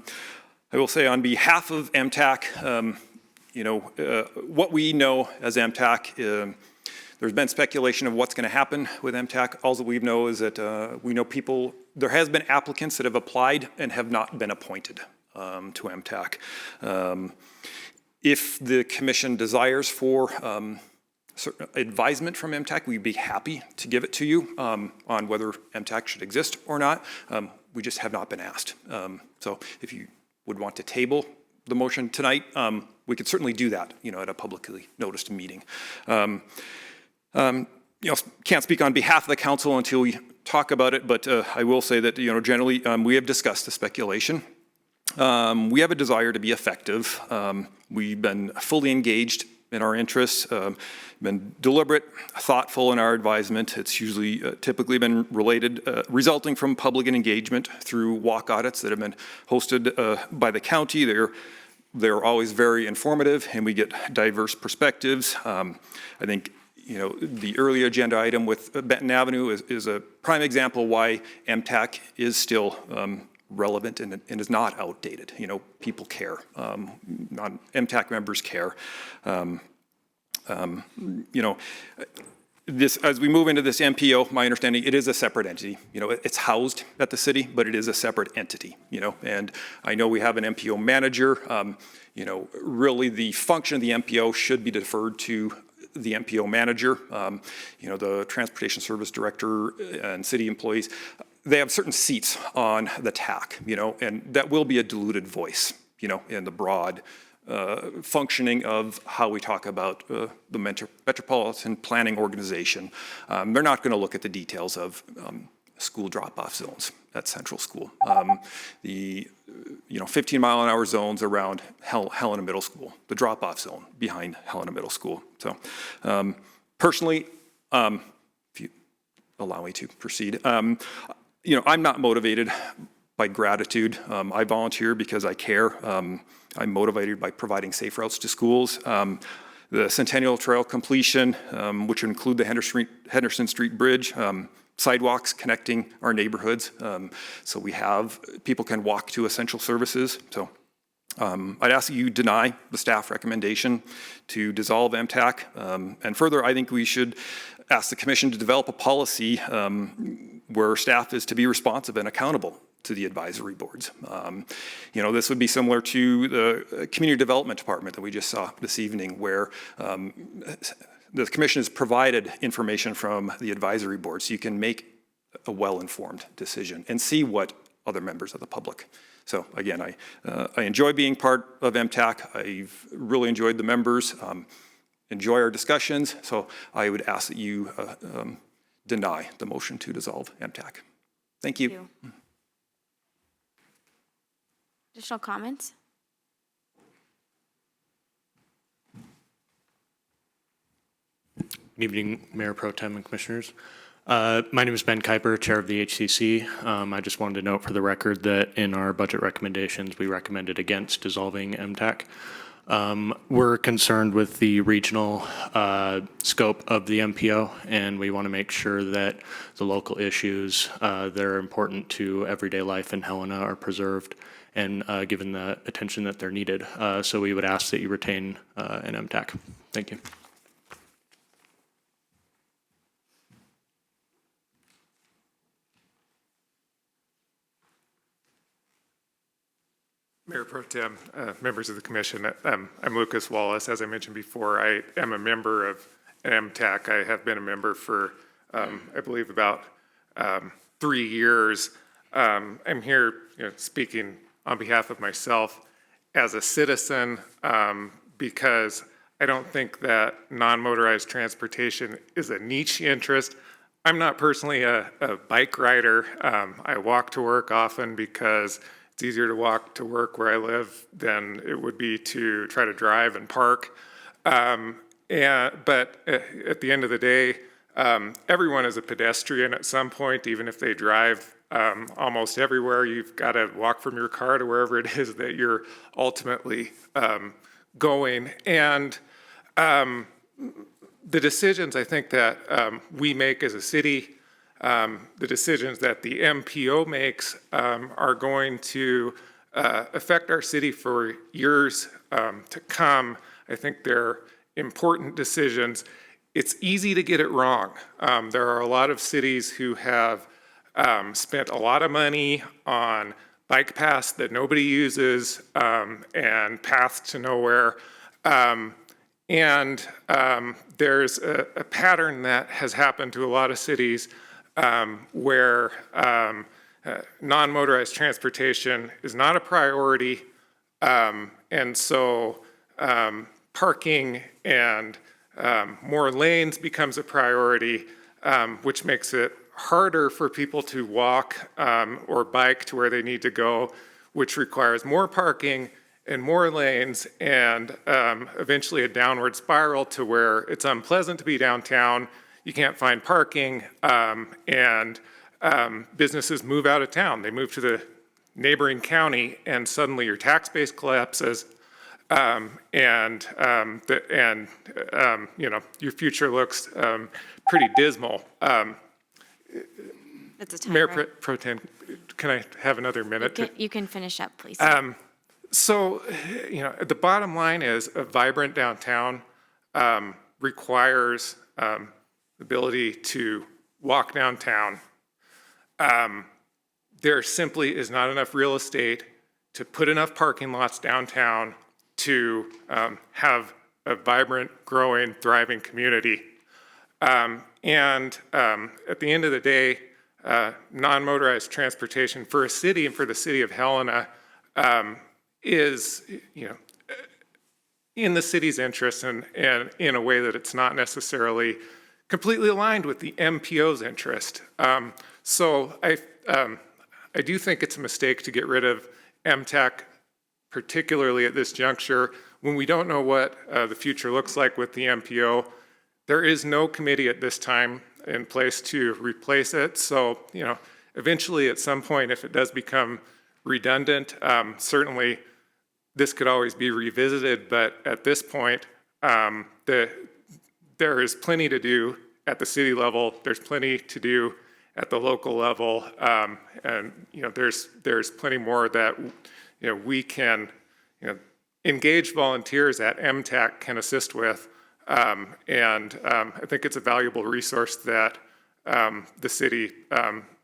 will say on behalf of MTAC, what we know as MTAC, there's been speculation of what's going to happen with MTAC. All that we know is that we know there has been applicants that have applied and have not been appointed to MTAC. If the commission desires for certain advisement from MTAC, we'd be happy to give it to you on whether MTAC should exist or not. We just have not been asked. So if you would want to table the motion tonight, we could certainly do that, at a publicly noticed meeting. Can't speak on behalf of the council until we talk about it, but I will say that, generally we have discussed the speculation. We have a desire to be effective. We've been fully engaged in our interests, been deliberate, thoughtful in our advisement. It's usually typically been resulting from public engagement through walk audits that have been hosted by the county. They're always very informative, and we get diverse perspectives. I think the early agenda item with Benton Avenue is a prime example why MTAC is still relevant and is not outdated. People care. MTAC members care. As we move into this MPO, my understanding, it is a separate entity. It's housed at the city, but it is a separate entity. And I know we have an MPO manager. Really the function of the MPO should be deferred to the MPO manager. The transportation service director and city employees, they have certain seats on the TAC, and that will be a diluted voice, in the broad functioning of how we talk about the metropolitan planning organization. They're not going to look at the details of school drop-off zones at Central School. The 15-mile-an-hour zones around Helena Middle School, the drop-off zone behind Helena Middle School. So personally, if you allow me to proceed, I'm not motivated by gratitude. I volunteer because I care. I'm motivated by providing safe routes to schools. The Centennial Trail completion, which would include the Henderson Street Bridge, sidewalks connecting our neighborhoods, so people can walk to essential services. So I'd ask that you deny the staff recommendation to dissolve MTAC. And further, I think we should ask the commission to develop a policy where staff is to be responsive and accountable to the advisory boards. This would be similar to the community development department that we just saw this evening, where the commission has provided information from the advisory board so you can make a well-informed decision and see what other members of the public. So again, I enjoy being part of MTAC. I've really enjoyed the members, enjoy our discussions. So I would ask that you deny the motion to dissolve MTAC. Thank you. Additional comments? Good evening, Mayor Pro Tem and Commissioners. My name is Ben Kuiper, Chair of the HCC. I just wanted to note for the record that in our budget recommendations, we recommended against dissolving MTAC. We're concerned with the regional scope of the MPO, and we want to make sure that the local issues that are important to everyday life in Helena are preserved and given the attention that they're needed. So we would ask that you retain an MTAC. Thank you. Mayor Pro Tem, members of the commission, I'm Lucas Wallace. As I mentioned before, I am a member of MTAC. I have been a member for, I believe, about 3 years. I'm here speaking on behalf of myself as a citizen because I don't think that non-motorized transportation is a niche interest. I'm not personally a bike rider. I walk to work often because it's easier to walk to work where I live than it would be to try to drive and park. But at the end of the day, everyone is a pedestrian at some point, even if they drive almost everywhere. You've got to walk from your car to wherever it is that you're ultimately going. And the decisions I think that we make as a city, the decisions that the MPO makes are going to affect our city for years to come. I think they're important decisions. It's easy to get it wrong. There are a lot of cities who have spent a lot of money on bike paths that nobody uses and paths to nowhere. There's a pattern that has happened to a lot of cities where non-motorized transportation is not a priority, and so parking and more lanes becomes a priority, which makes it harder for people to walk or bike to where they need to go, which requires more parking and more lanes, and eventually a downward spiral to where it's unpleasant to be downtown. You can't find parking, and businesses move out of town. They move to the neighboring county, and suddenly your tax base collapses, your future looks pretty dismal. Mayor Pro Tem, can I have another minute? You can finish up, please. So, the bottom line is a vibrant downtown requires the ability to walk downtown. There simply is not enough real estate to put enough parking lots downtown to have a vibrant, growing, thriving community. At the end of the day, non-motorized transportation for a city and for the city of Helena is, in the city's interest and in a way that it's not necessarily completely aligned with the MPO's interest. So I do think it's a mistake to get rid of MTAC, particularly at this juncture when we don't know what the future looks like with the MPO. There is no committee at this time in place to replace it. So, eventually at some point, if it does become redundant, certainly this could always be revisited, but at this point, there is plenty to do at the city level. There's plenty to do at the local level, and there's plenty more that we can engaged volunteers at MTAC can assist with. I think it's a valuable resource that the city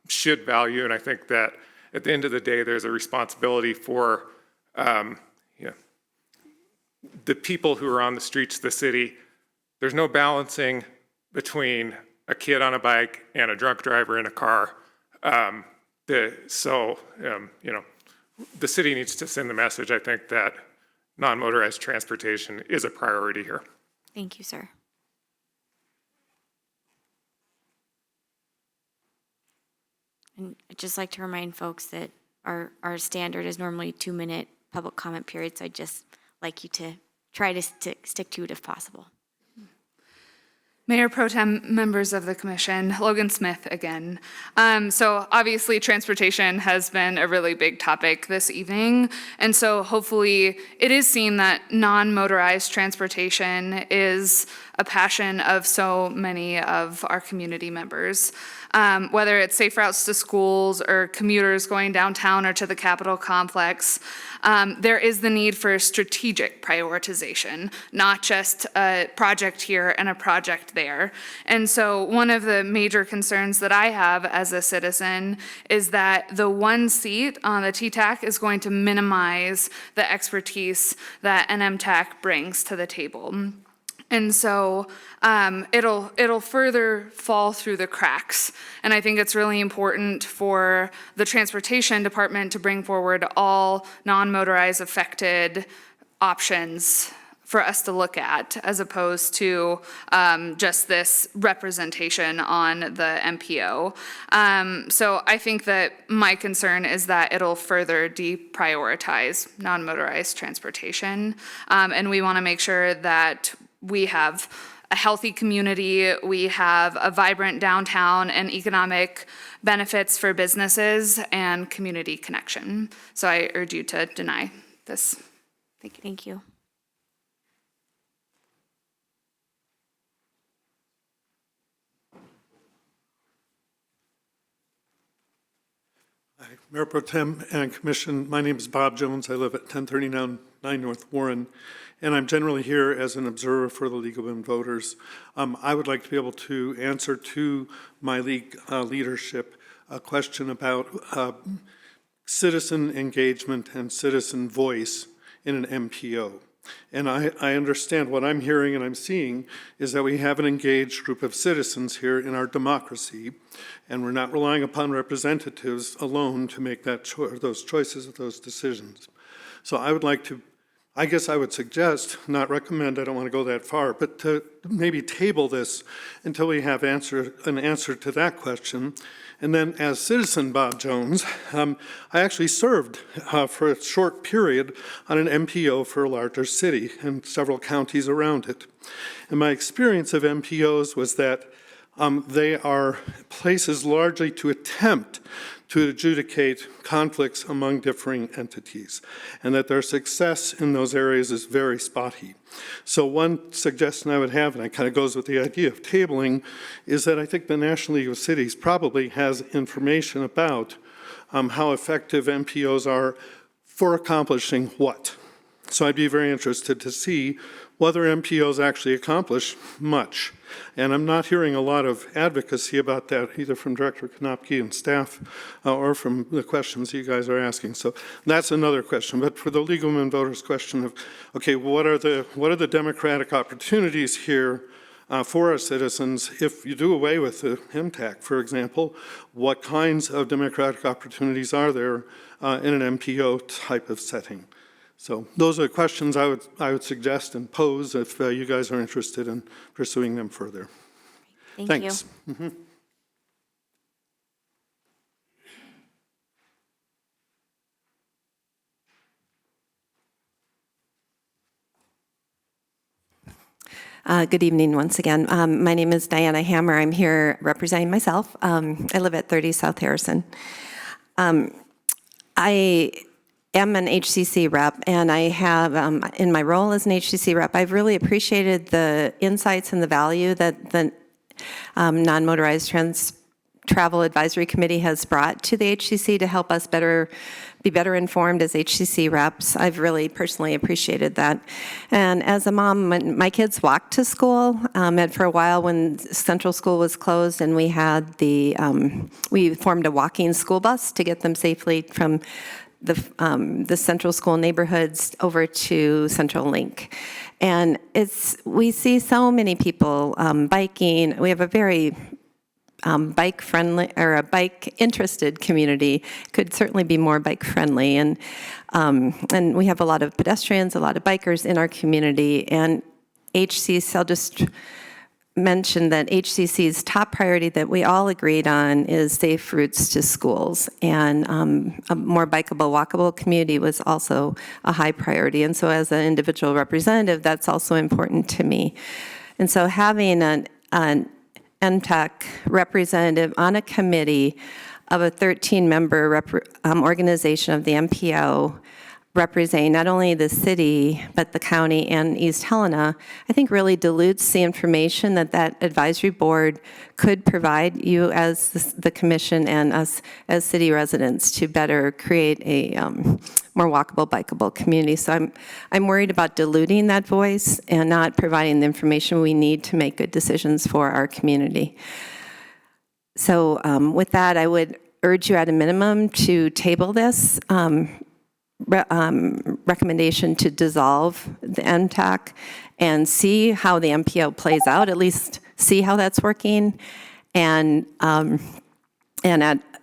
should value. And I think that at the end of the day, there's a responsibility for the people who are on the streets of the city. There's no balancing between a kid on a bike and a drunk driver in a car. The city needs to send the message, I think, that non-motorized transportation is a priority here. Thank you, sir. And I'd just like to remind folks that our standard is normally 2-minute public comment period, so I'd just like you to try to stick to it if possible. Mayor Pro Tem, members of the commission, Logan Smith again. So obviously transportation has been a really big topic this evening. And so hopefully it is seen that non-motorized transportation is a passion of so many of our community members. Whether it's safe routes to schools or commuters going downtown or to the Capitol complex, there is the need for strategic prioritization, not just a project here and a project there. And so one of the major concerns that I have as a citizen is that the one seat on the TTAC is going to minimize the expertise that an MTAC brings to the table. And so it'll further fall through the cracks. And I think it's really important for the transportation department to bring forward all non-motorized affected options for us to look at, as opposed to just this representation on the MPO. So I think that my concern is that it'll further deprioritize non-motorized transportation. And we want to make sure that we have a healthy community, we have a vibrant downtown and economic benefits for businesses and community connection. So I urge you to deny this. Thank you. Hi, Mayor Pro Tem and Commission, my name is Bob Jones. I live at 1039 North Warren, and I'm generally here as an observer for the League of Women Voters. I would like to be able to answer to my league leadership a question about citizen engagement and citizen voice in an MPO. And I understand what I'm hearing and I'm seeing is that we have an engaged group of citizens here in our democracy, and we're not relying upon representatives alone to make those choices, those decisions. So I would like to, I guess I would suggest, not recommend, I don't want to go that far, but to maybe table this until we have an answer to that question. And then as citizen Bob Jones, I actually served for a short period on an MPO for a larger city and several counties around it. And my experience of MPOs was that they are places largely to attempt to adjudicate conflicts among differing entities, and that their success in those areas is very spotty. So one suggestion I would have, and it kind of goes with the idea of tabling, is that I think the National League of Cities probably has information about how effective MPOs are for accomplishing what. So I'd be very interested to see whether MPOs actually accomplish much. And I'm not hearing a lot of advocacy about that, either from Director Konopke and staff or from the questions you guys are asking. So that's another question. But for the League of Women Voters question of, okay, what are the democratic opportunities here for our citizens? If you do away with the MTAC, for example, what kinds of democratic opportunities are there in an MPO type of setting? So those are questions I would suggest and pose if you guys are interested in pursuing them further. Thanks. You. Mm-hmm. Good evening once again. My name is Diana Hammer. I'm here representing myself. I live at 30 South Harrison. I am an HCC rep, and I have, in my role as an HCC rep, I've really appreciated the insights and the value that the non-motorized Travel Advisory Committee has brought to the HCC to help us be better informed as HCC reps. I've really personally appreciated that. And as a mom, when my kids walked to school, and for a while when Central School was closed, and we had we formed a walking school bus to get them safely from the Central School neighborhoods over to Central Link. And we see so many people biking. We have a very bike friendly, or a bike interested community. Could certainly be more bike friendly, and we have a lot of pedestrians, a lot of bikers in our community. And HCC, I'll just mention that HCC's top priority that we all agreed on is safe routes to schools, and a more bikeable, walkable community was also a high priority. And so as an individual representative, that's also important to me. And so having an MTAC representative on a committee of a 13-member organization of the MPO representing not only the city, but the county and East Helena, I think really dilutes the information that advisory board could provide you as the commission and us as city residents to better create a more walkable, bikeable community. So I'm worried about diluting that voice and not providing the information we need to make good decisions for our community. So with that, I would urge you at a minimum to table this recommendation to dissolve the MTAC and see how the MPO plays out, at least see how that's working, and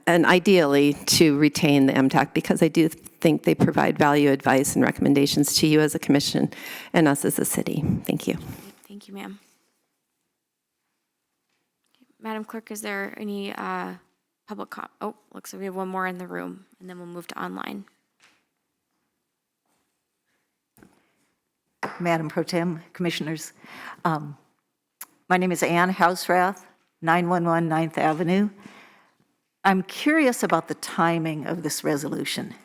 ideally to retain the MTAC, because I do think they provide value advice and recommendations to you as a commission and us as a city. Thank you. Thank you, ma'am. Madam Clerk, is there any public comment? Oh, looks like we have one more in the room, and then we'll move to online. Madam Pro Tem, Commissioners. My name is Ann Houserath, 911 9th Avenue. I'm curious about the timing of this resolution,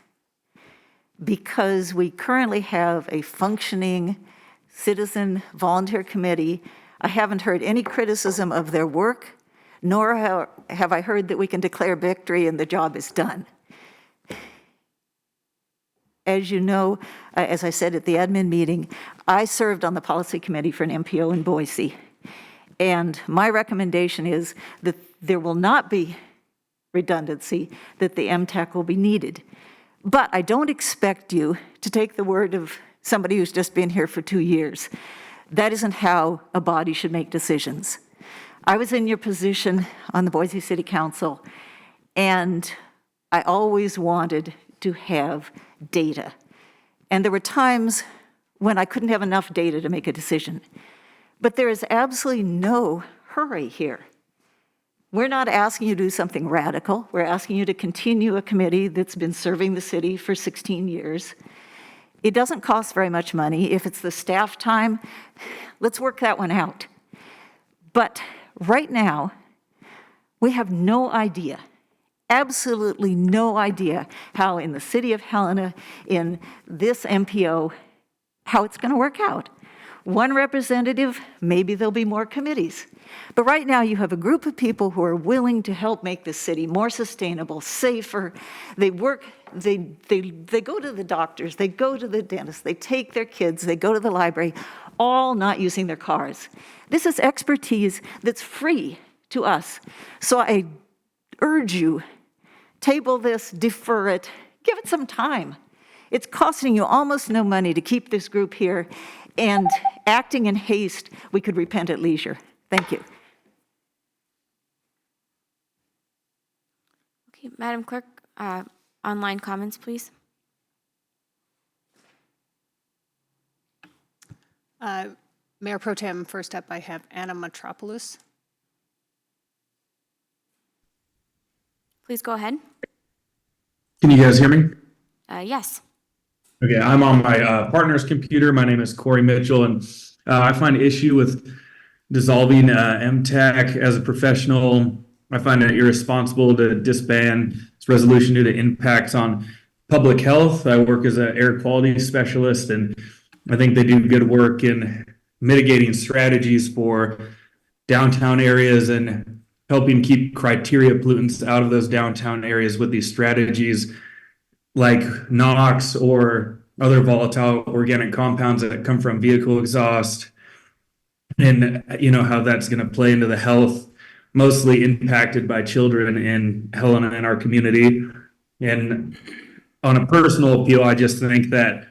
because we currently have a functioning citizen volunteer committee. I haven't heard any criticism of their work, nor have I heard that we can declare victory and the job is done. As you know, as I said at the admin meeting, I served on the policy committee for an MPO in Boise. And my recommendation is that there will not be redundancy, that the MTAC will be needed. But I don't expect you to take the word of somebody who's just been here for 2 years. That isn't how a body should make decisions. I was in your position on the Boise City Council, and I always wanted to have data. And there were times when I couldn't have enough data to make a decision. But there is absolutely no hurry here. We're not asking you to do something radical. We're asking you to continue a committee that's been serving the city for 16 years. It doesn't cost very much money. If it's the staff time, let's work that one out. But right now, we have no idea, absolutely no idea how in the city of Helena, in this MPO, how it's going to work out. One representative, maybe there'll be more committees. But right now you have a group of people who are willing to help make the city more sustainable, safer. They work, they go to the doctors, they go to the dentist, they take their kids, they go to the library, all not using their cars. This is expertise that's free to us. So I urge you, table this, defer it, give it some time. It's costing you almost no money to keep this group here, and acting in haste, we could repent at leisure. Thank you. Okay, Madam Clerk, online comments, please. Mayor Pro Tem, first up I have Anna Metropoulos. Please go ahead. Can you guys hear me? Yes. Okay, I'm on my partner's computer. My name is Corey Mitchell, and I find issue with dissolving MTAC as a professional. I find it irresponsible to disband this resolution due to impacts on public health. I work as an air quality specialist, and I think they do good work in mitigating strategies for downtown areas and helping keep criteria pollutants out of those downtown areas with these strategies like NOx or other volatile organic compounds that come from vehicle exhaust, and how that's going to play into the health mostly impacted by children in Helena and our community. And on a personal appeal, I just think that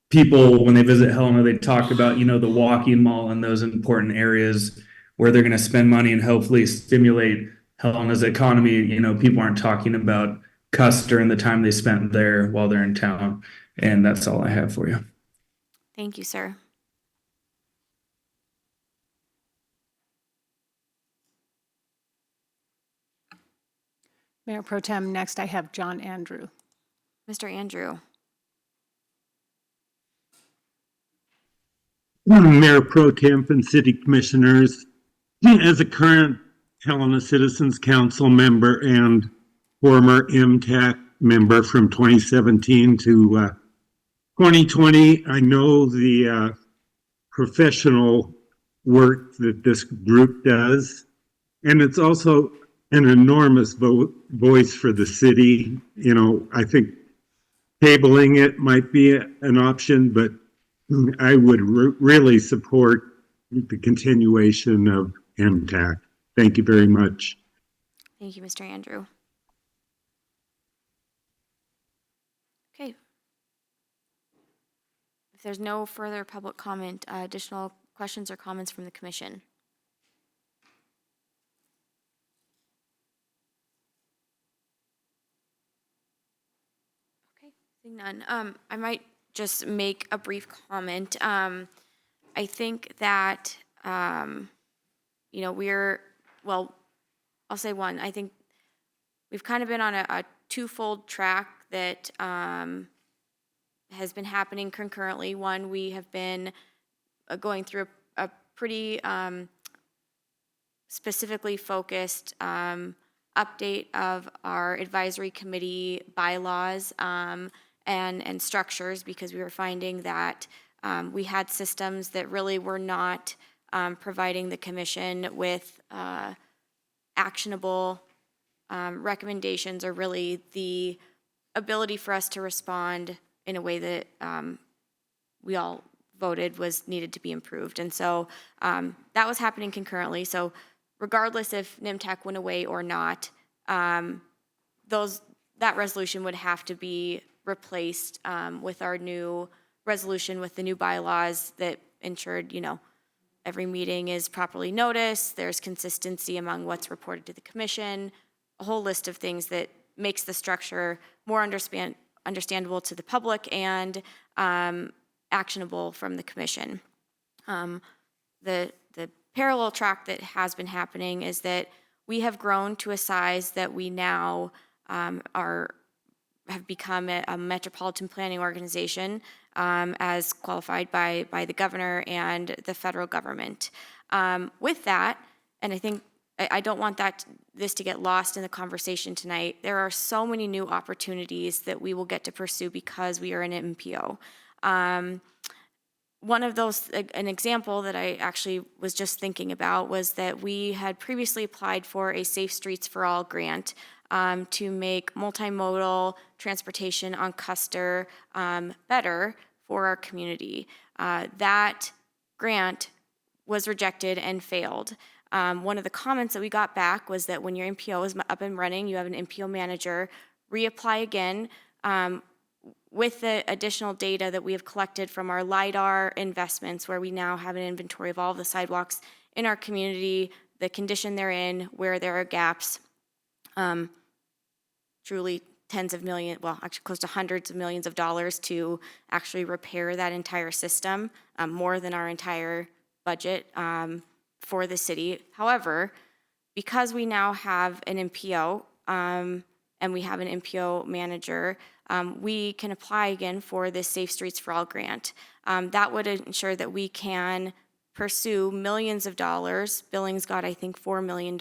people, when they visit Helena, they talk about, the walking mall and those important areas where they're going to spend money and hopefully stimulate Helena's economy. People aren't talking about Custer and the time they spent there while they're in town. And that's all I have for you. Thank you, sir. Mayor Pro Tem, next I have John Andrew. Mr. Andrew. Mayor Pro Tem and City Commissioners, as a current Helena Citizens Council member and former MTAC member from 2017 to 2020, I know the professional work that this group does, and it's also an enormous voice for the city. I think tabling it might be an option, but I would really support the continuation of MTAC. Thank you very much. Thank you, Mr. Andrew. Okay. If there's no further public comment, additional questions or comments from the commission? Okay, seeing none. I might just make a brief comment. I think that, I'll say one. I think we've kind of been on a twofold track that has been happening concurrently. One, we have been going through a pretty specifically focused update of our advisory committee bylaws and structures, because we were finding that we had systems that really were not providing the commission with actionable recommendations, or really the ability for us to respond in a way that we all voted was needed to be improved. And so that was happening concurrently. So regardless if NIMTAC went away or not, that resolution would have to be replaced with our new resolution with the new bylaws that ensured, every meeting is properly noticed, there's consistency among what's reported to the commission, a whole list of things that makes the structure more understandable to the public and actionable from the commission. The parallel track that has been happening is that we have grown to a size that we now have become a metropolitan planning organization as qualified by the governor and the federal government. With that, and I think I don't want this to get lost in the conversation tonight, there are so many new opportunities that we will get to pursue because we are an MPO. One of those, an example that I actually was just thinking about, was that we had previously applied for a Safe Streets for All grant to make multimodal transportation on Custer better for our community. That grant was rejected and failed. One of the comments that we got back was that when your MPO is up and running, you have an MPO manager, reapply again with the additional data that we have collected from our LIDAR investments, where we now have an inventory of all of the sidewalks in our community, the condition they're in, where there are gaps. Truly tens of millions, well, actually close to hundreds of millions of dollars to actually repair that entire system, more than our entire budget for the city. However, because we now have an MPO and we have an MPO manager, we can apply again for this Safe Streets for All grant. That would ensure that we can pursue millions of dollars. Billings got, I think, $4 million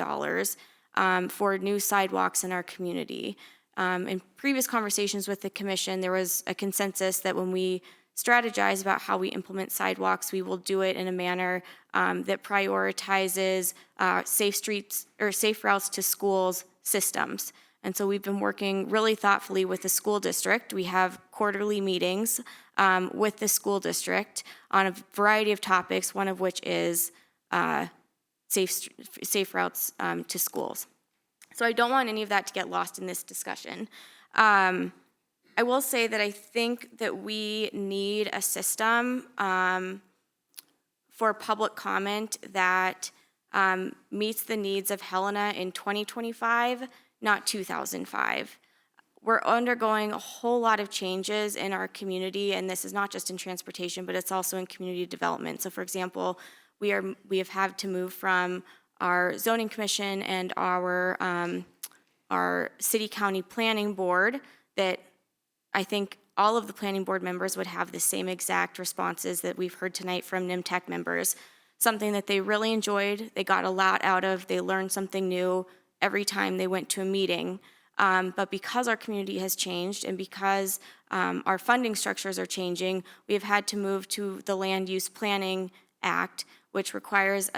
for new sidewalks in our community. In previous conversations with the commission, there was a consensus that when we strategize about how we implement sidewalks, we will do it in a manner that prioritizes safe streets or safe routes to schools systems. And so we've been working really thoughtfully with the school district. We have quarterly meetings with the school district on a variety of topics, one of which is safe routes to schools. So I don't want any of that to get lost in this discussion. I will say that I think that we need a system for public comment that meets the needs of Helena in 2025, not 2005. We're undergoing a whole lot of changes in our community, and this is not just in transportation, but it's also in community development. So for example, we have had to move from our zoning commission and our city county planning board that I think all of the planning board members would have the same exact responses that we've heard tonight from NIMTEC members. Something that they really enjoyed, they got a lot out of, they learned something new every time they went to a meeting. But because our community has changed and because our funding structures are changing, we have had to move to the Land Use Planning Act, which requires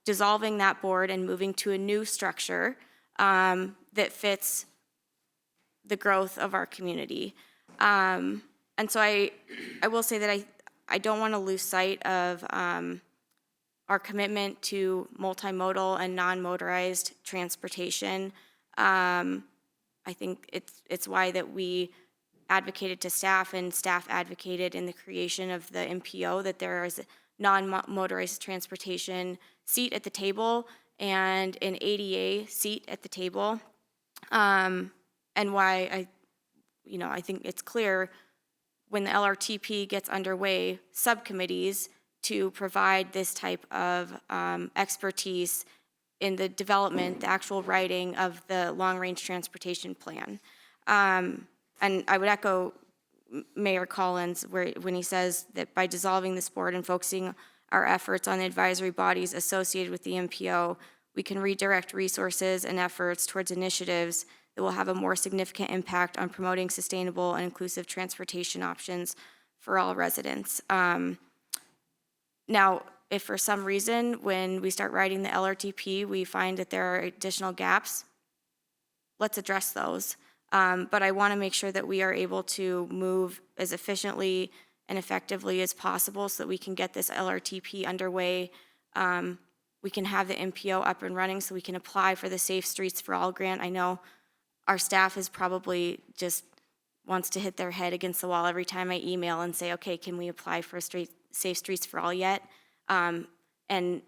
dissolving that board and moving to a new structure that fits the growth of our community. And so I will say that I don't want to lose sight of our commitment to multimodal and non-motorized transportation. I think it's why that we advocated to staff and staff advocated in the creation of the MPO that there is a non-motorized transportation seat at the table and an ADA seat at the table. And why I think it's clear when the LRTP gets underway, subcommittees to provide this type of expertise in the development, the actual writing of the long-range transportation plan. And I would echo Mayor Collins when he says that by dissolving this board and focusing our efforts on the advisory bodies associated with the MPO, we can redirect resources and efforts towards initiatives that will have a more significant impact on promoting sustainable and inclusive transportation options for all residents. Now, if for some reason when we start writing the LRTP, we find that there are additional gaps, let's address those. But I want to make sure that we are able to move as efficiently and effectively as possible so that we can get this LRTP underway. We can have the MPO up and running so we can apply for the Safe Streets for All grant. I know our staff is probably just wants to hit their head against the wall every time I email and say, okay, can we apply for Safe Streets for All yet? And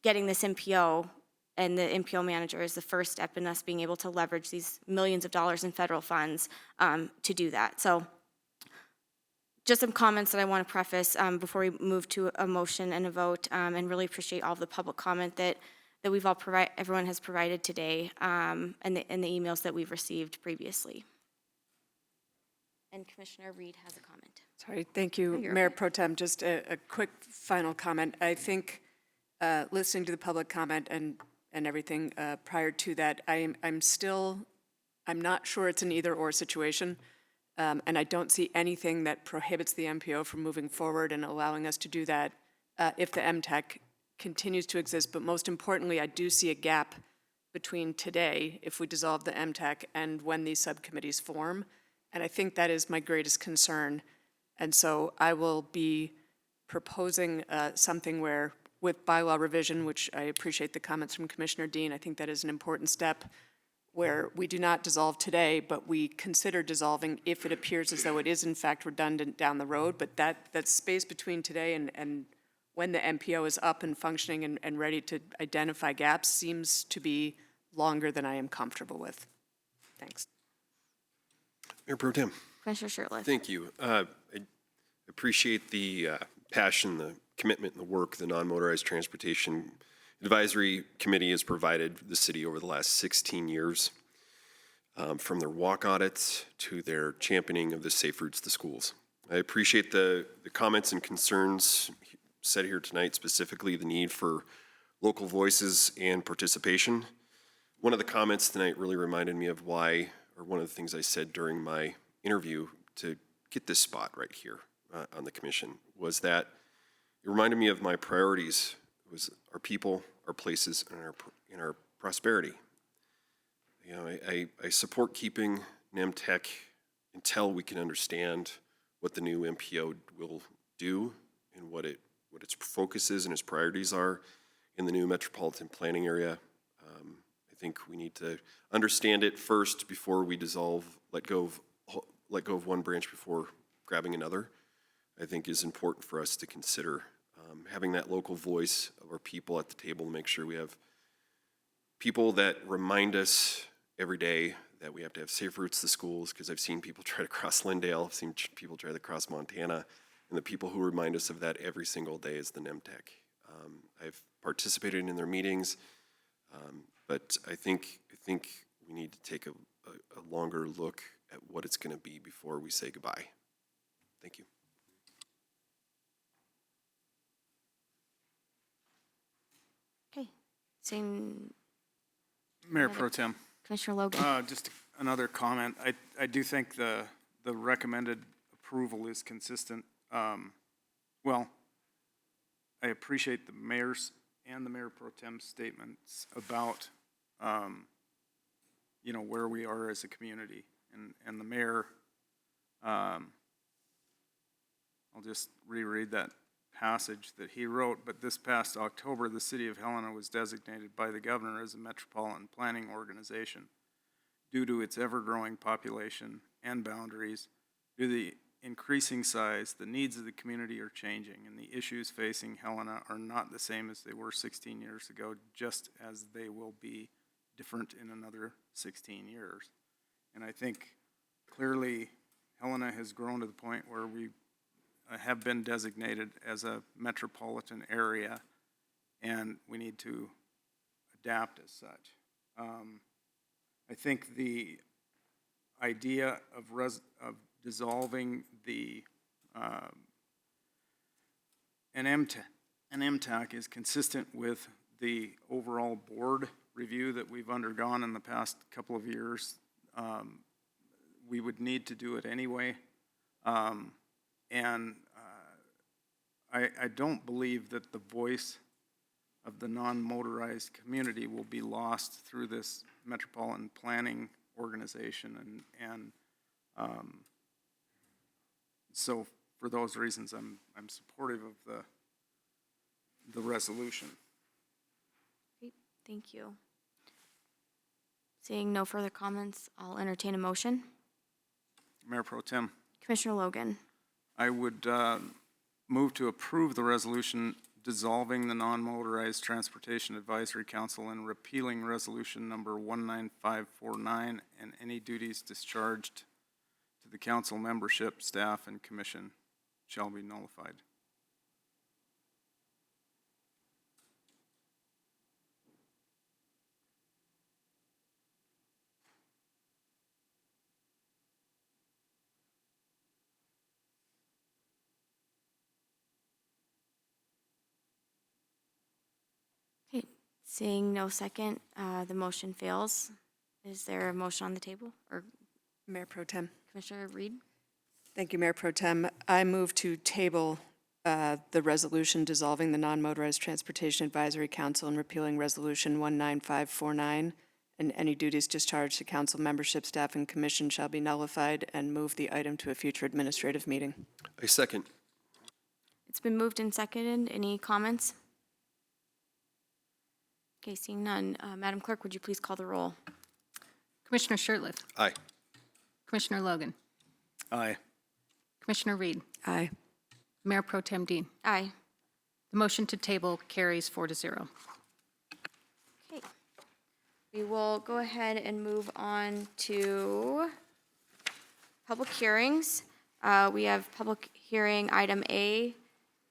getting this MPO and the MPO manager is the first step in us being able to leverage these millions of dollars in federal funds to do that. So just some comments that I want to preface before we move to a motion and a vote, and really appreciate all of the public comment that we've all everyone has provided today, and the emails that we've received previously. And Commissioner Reed has a comment. Sorry, thank you, Mayor Pro Tem. Just a quick final comment. I think listening to the public comment and everything prior to that, I'm not sure it's an either-or situation. And I don't see anything that prohibits the MPO from moving forward and allowing us to do that if the MTEC continues to exist. But most importantly, I do see a gap between today, if we dissolve the MTEC, and when these subcommittees form. And I think that is my greatest concern. And so I will be proposing something where, with bylaw revision, which I appreciate the comments from Commissioner Dean, I think that is an important step, where we do not dissolve today, but we consider dissolving if it appears as though it is in fact redundant down the road. But that space between today and when the MPO is up and functioning and ready to identify gaps seems to be longer than I am comfortable with. Thanks. Mayor Pro Tem. Commissioner Shurtleff. Thank you. I appreciate the passion, the commitment, and the work the Non-Motorized Transportation Advisory Committee has provided the city over the last 16 years, from their walk audits to their championing of the safe routes to schools. I appreciate the comments and concerns said here tonight, specifically the need for local voices and participation. One of the comments tonight really reminded me of why, or one of the things I said during my interview to get this spot right here. on the commission, was that it reminded me of my priorities. It was our people, our places, and our prosperity. You know, I support keeping NEMTech until we can understand what the new MPO will do and what its focus is and its priorities are in the new metropolitan planning area. I think we need to understand it first before we let go of one branch before grabbing another. I think is important for us to consider having that local voice of our people at the table to make sure we have people that remind us every day that we have to have safe routes to schools, because I've seen people try to cross Lindale, I've seen people try to cross Montana, and the people who remind us of that every single day is the NEMTech. I've participated in their meetings, but I think we need to take a longer look at what it's going to be before we say goodbye. Thank you. Okay. Seeing Mayor Pro Tem. Commissioner Logan. Just another comment. I do think the recommended approval is consistent. Well, I appreciate the mayor's and the Mayor Pro Tem's statements about, where we are as a community. And the mayor, I'll just reread that passage that he wrote, but this past October, the city of Helena was designated by the governor as a metropolitan planning organization due to its ever-growing population and boundaries. Due to the increasing size, the needs of the community are changing, and the issues facing Helena are not the same as they were 16 years ago, just as they will be different in another 16 years. And I think clearly Helena has grown to the point where we have been designated as a metropolitan area, and we need to adapt as such. I think the idea of dissolving an MTAC is consistent with the overall board review that we've undergone in the past couple of years. We would need to do it anyway. And I don't believe that the voice of the non-motorized community will be lost through this metropolitan planning organization. And so for those reasons, I'm supportive of the resolution. Great, thank you. Seeing no further comments, I'll entertain a motion. Mayor Pro Tem. Commissioner Logan. I would move to approve the resolution dissolving the Non-Motorized Transportation Advisory Council and repealing resolution number 19549 and any duties discharged to the council membership, staff, and commission shall be nullified. Okay, seeing no second, the motion fails. Is there a motion on the table? Or Mayor Pro Tem. Commissioner Reed? Thank you, Mayor Pro Tem. I move to table the resolution dissolving the Non-Motorized Transportation Advisory Council and repealing Resolution 19549, and any duties discharged to council membership, staff, and commission shall be nullified, and move the item to a future administrative meeting. I second. It's been moved and seconded. Any comments? Okay, seeing none. Madam Clerk, would you please call the roll? Commissioner Shertliff. Aye. Commissioner Logan. Aye. Commissioner Reed. Aye. Mayor Pro Tem Dean. Aye. The motion to table carries 4-0. Okay. We will go ahead and move on to public hearings. We have public hearing item A.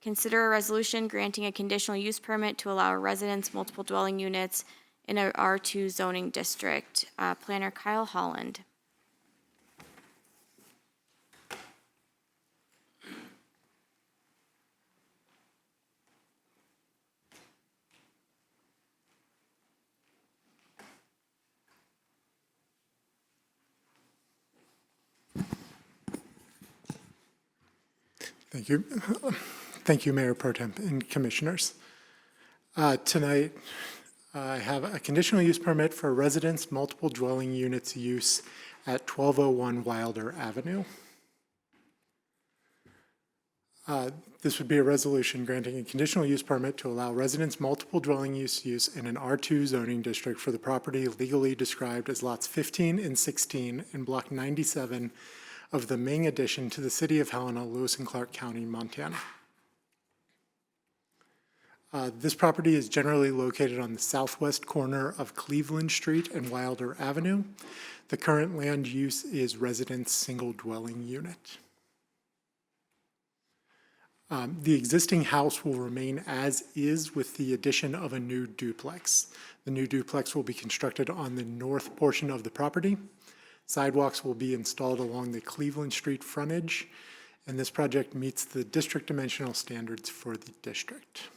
Consider a resolution granting a conditional use permit to allow residents multiple dwelling units in a R2 zoning district. Planner Kyle Holland. Thank you. Thank you, Mayor Pro Tem and Commissioners. Tonight, I have a conditional use permit for residence multiple dwelling units use at 1201 Wilder Avenue. This would be a resolution granting a conditional use permit to allow residents multiple dwelling use in an R2 zoning district for the property legally described as lots 15 and 16 in block 97 of the Ming addition to the city of Helena, Lewis and Clark County, Montana. This property is generally located on the southwest corner of Cleveland Street and Wilder Avenue. The current land use is residence single dwelling unit. The existing house will remain as is with the addition of a new duplex. The new duplex will be constructed on the north portion of the property. Sidewalks will be installed along the Cleveland Street frontage, and this project meets the district dimensional standards for the district.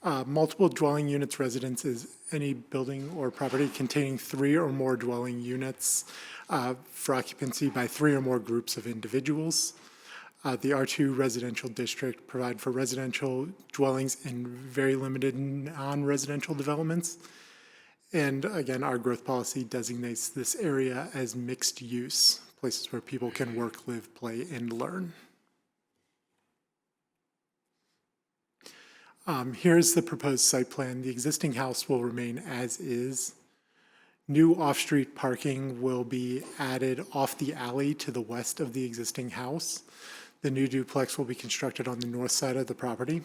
Multiple dwelling units residence is any building or property containing 3 or more dwelling units for occupancy by 3 or more groups of individuals. The R2 residential district provide for residential dwellings and very limited non-residential developments. And again, our growth policy designates this area as mixed use, places where people can work, live, play, and learn. Here's the proposed site plan. The existing house will remain as is. New off-street parking will be added off the alley to the west of the existing house. The new duplex will be constructed on the north side of the property.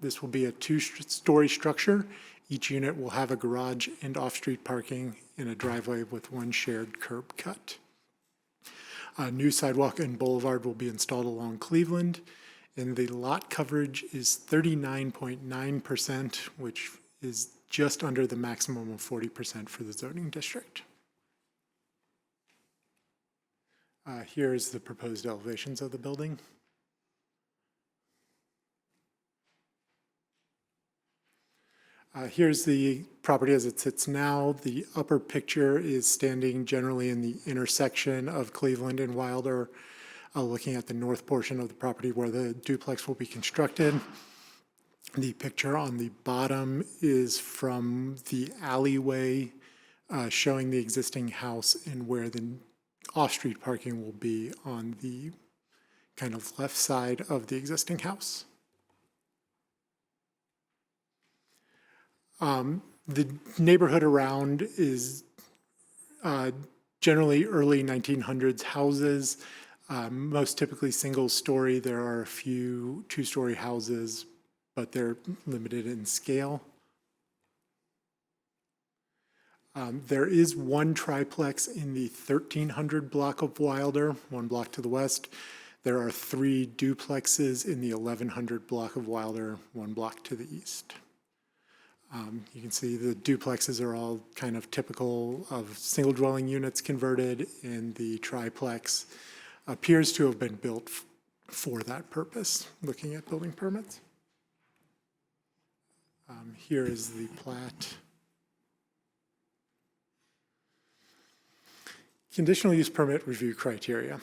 This will be a 2-story structure. Each unit will have a garage and off-street parking and a driveway with 1 shared curb cut. A new sidewalk and boulevard will be installed along Cleveland, and the lot coverage is 39.9%, which is just under the maximum of 40% for the zoning district. Here's the proposed elevations of the building. Here's the property as it sits now. The upper picture is standing generally in the intersection of Cleveland and Wilder, looking at the north portion of the property where the duplex will be constructed. The picture on the bottom is from the alleyway showing the existing house and where the off-street parking will be on the kind of left side of the existing house. The neighborhood around is generally early 1900s houses, most typically single story. There are a few 2-story houses, but they're limited in scale. There is 1 triplex in the 1300 block of Wilder, 1 block to the west. There are 3 duplexes in the 1100 block of Wilder, 1 block to the east. You can see the duplexes are all kind of typical of single dwelling units converted, and the triplex appears to have been built for that purpose, looking at building permits. Here is the plat. Conditional use permit review criteria.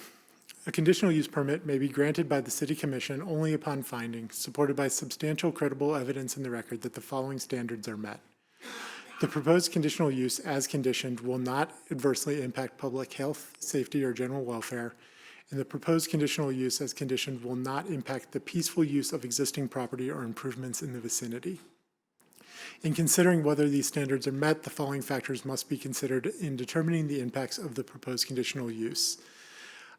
A conditional use permit may be granted by the City Commission only upon finding, supported by substantial credible evidence in the record, that the following standards are met. The proposed conditional use as conditioned will not adversely impact public health, safety, or general welfare, and the proposed conditional use as conditioned will not impact the peaceful use of existing property or improvements in the vicinity. In considering whether these standards are met, the following factors must be considered in determining the impacts of the proposed conditional use.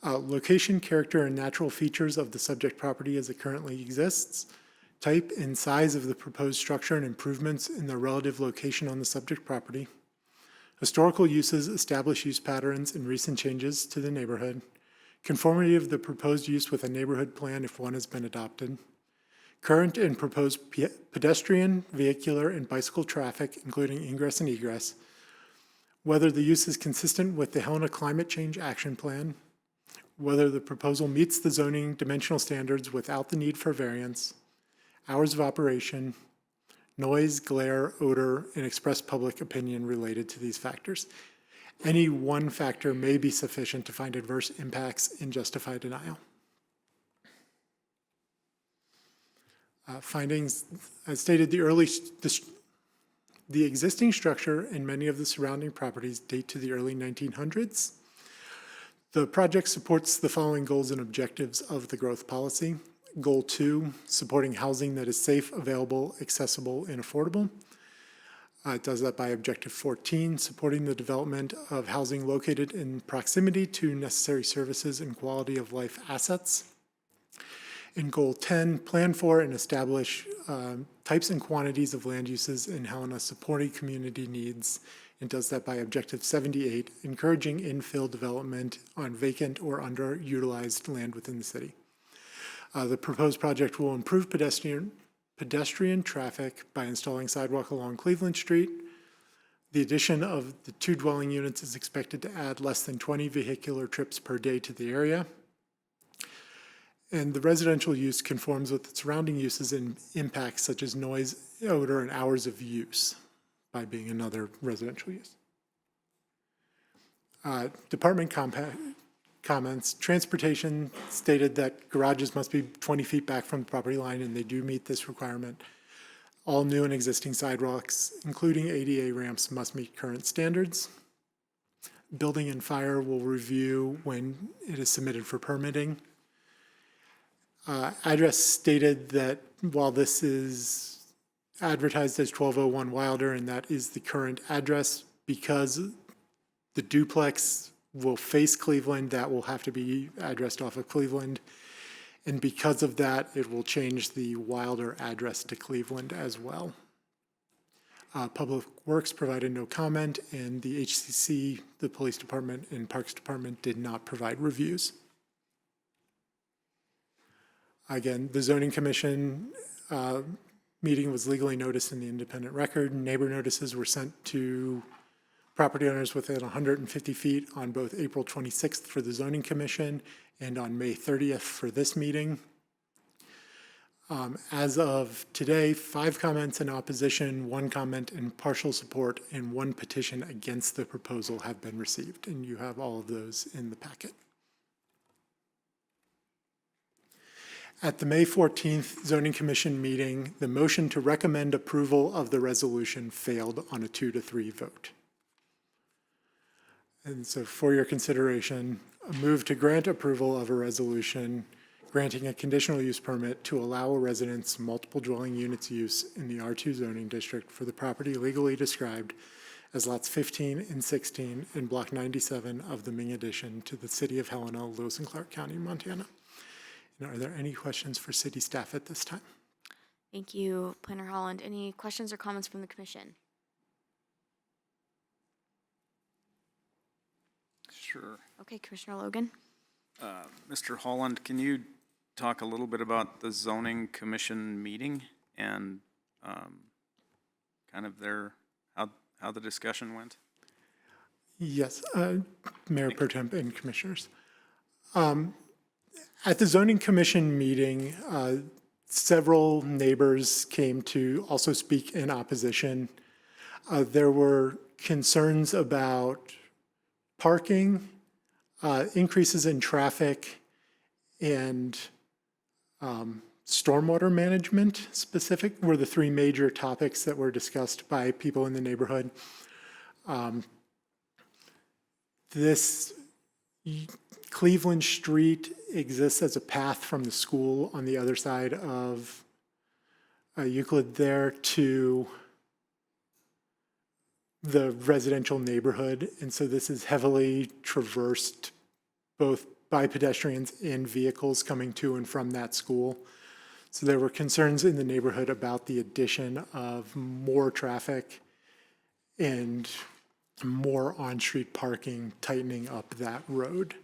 Location, character, and natural features of the subject property as it currently exists, type and size of the proposed structure and improvements in the relative location on the subject property, historical uses, established use patterns, and recent changes to the neighborhood, conformity of the proposed use with a neighborhood plan if one has been adopted, current and proposed pedestrian, vehicular, and bicycle traffic, including ingress and egress, whether the use is consistent with the Helena Climate Change Action Plan, whether the proposal meets the zoning dimensional standards without the need for variance, hours of operation, noise, glare, odor, and express public opinion related to these factors. Any one factor may be sufficient to find adverse impacts and justify denial. Findings, as stated, the existing structure and many of the surrounding properties date to the early 1900s. The project supports the following goals and objectives of the growth policy. Goal 2, supporting housing that is safe, available, accessible, and affordable. It does that by objective 14, supporting the development of housing located in proximity to necessary services and quality of life assets. In goal 10, plan for and establish types and quantities of land uses in Helena supporting community needs. It does that by objective 78, encouraging infill development on vacant or underutilized land within the city. The proposed project will improve pedestrian traffic by installing sidewalk along Cleveland Street. The addition of the 2 dwelling units is expected to add less than 20 vehicular trips per day to the area. And the residential use conforms with the surrounding uses and impacts such as noise, odor, and hours of use by being another residential use. Department comments. Transportation stated that garages must be 20 feet back from the property line, and they do meet this requirement. All new and existing sidewalks, including ADA ramps, must meet current standards. Building and fire will review when it is submitted for permitting. Address stated that while this is advertised as 1201 Wilder, and that is the current address, because the duplex will face Cleveland, that will have to be addressed off of Cleveland. And because of that, it will change the Wilder address to Cleveland as well. Public Works provided no comment, and the HCC, the Police Department, and Parks Department did not provide reviews. Again, the Zoning Commission meeting was legally noticed in the independent record. Neighbor notices were sent to property owners within 150 feet on both April 26th for the Zoning Commission and on May 30th for this meeting. As of today, 5 comments in opposition, 1 comment in partial support, and 1 petition against the proposal have been received, and you have all of those in the packet. At the May 14th Zoning Commission meeting, the motion to recommend approval of the resolution failed on a 2-3 vote. And so for your consideration, a move to grant approval of a resolution granting a conditional use permit to allow a residence multiple dwelling units use in the R2 zoning district for the property legally described as lots 15 and 16 in block 97 of the Ming addition to the city of Helena, Lewis and Clark County, Montana. And are there any questions for city staff at this time? Thank you, Planner Holland. Any questions or comments from the commission? Sure. Okay, Commissioner Logan. Mr. Holland, can you talk a little bit about the zoning commission meeting and kind of how the discussion went? Yes, Mayor Pro Tem and Commissioners. At the Zoning Commission meeting, several neighbors came to also speak in opposition. There were concerns about parking, increases in traffic, and stormwater management specific were the 3 major topics that were discussed by people in the neighborhood. This Cleveland Street exists as a path from the school on the other side of Euclid there to the residential neighborhood. And so this is heavily traversed both by pedestrians and vehicles coming to and from that school. So there were concerns in the neighborhood about the addition of more traffic and more on-street parking, tightening up that road.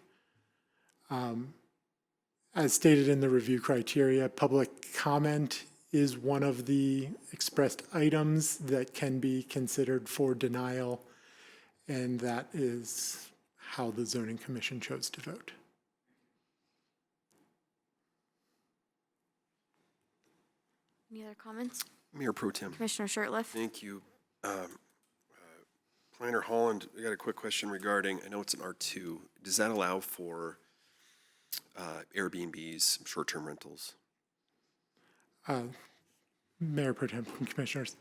As stated in the review criteria, public comment is one of the expressed items that can be considered for denial, and that is how the Zoning Commission chose to vote. Any other comments? Mayor Pro Tem. Commissioner Shurtleff. Thank you. Planner Holland, I got a quick question regarding, I know it's an R2. Does that allow for Airbnbs, short-term rentals? Mayor Pro Tem and Commissioners,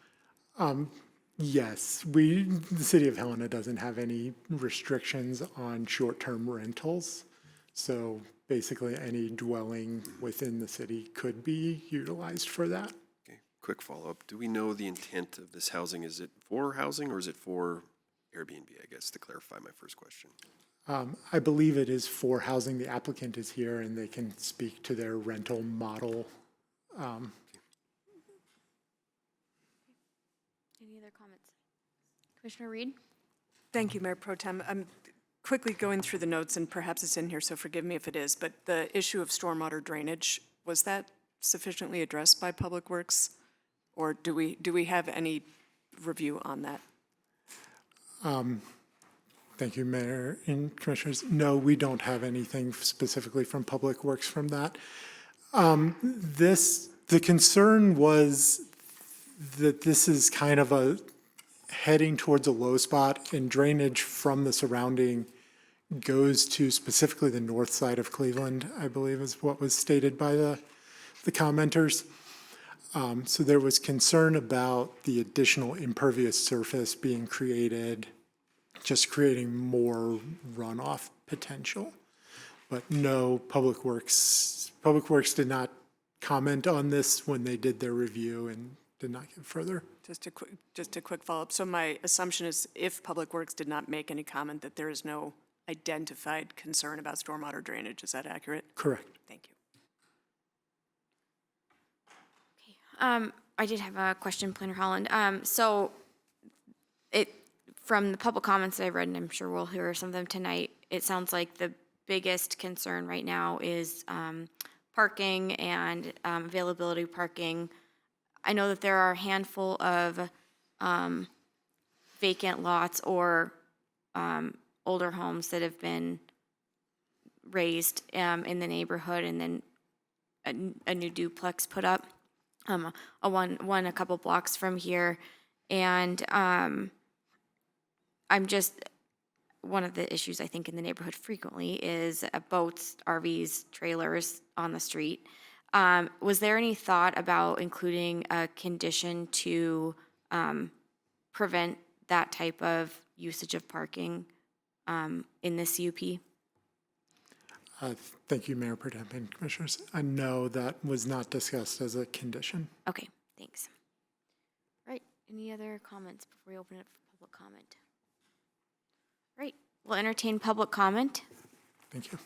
yes, the city of Helena doesn't have any restrictions on short-term rentals. So basically, any dwelling within the city could be utilized for that. Okay, quick follow-up. Do we know the intent of this housing? Is it for housing or is it for Airbnb, I guess, to clarify my first question? I believe it is for housing. The applicant is here and they can speak to their rental model. Any other comments? Commissioner Reed? Thank you, Mayor Pro Tem. I'm quickly going through the notes, and perhaps it's in here, so forgive me if it is, but the issue of stormwater drainage, was that sufficiently addressed by Public Works? Or do we have any review on that? Thank you, Mayor and Commissioners. No, we don't have anything specifically from Public Works from that. The concern was that this is kind of a heading towards a low spot, and drainage from the surrounding goes to specifically the north side of Cleveland, I believe is what was stated by the commenters. So there was concern about the additional impervious surface being created, just creating more runoff potential. But no, Public Works did not comment on this when they did their review and did not get further. Just a quick follow-up. So my assumption is if Public Works did not make any comment, that there is no identified concern about stormwater drainage. Is that accurate? Correct. Thank you. I did have a question, Planner Holland. So from the public comments that I read, and I'm sure we'll hear some of them tonight, it sounds like the biggest concern right now is parking and availability of parking. I know that there are a handful of vacant lots or older homes that have been raised in the neighborhood, and then a new duplex put up, one a couple blocks from here. And I'm just, one of the issues I think in the neighborhood frequently is boats, RVs, trailers on the street. Was there any thought about including a condition to prevent that type of usage of parking in the CUP? Thank you, Mayor Pro Tem and Commissioners. No, that was not discussed as a condition. Okay, thanks. All right, any other comments before we open it for public comment? All right, we'll entertain public comment. Thank you.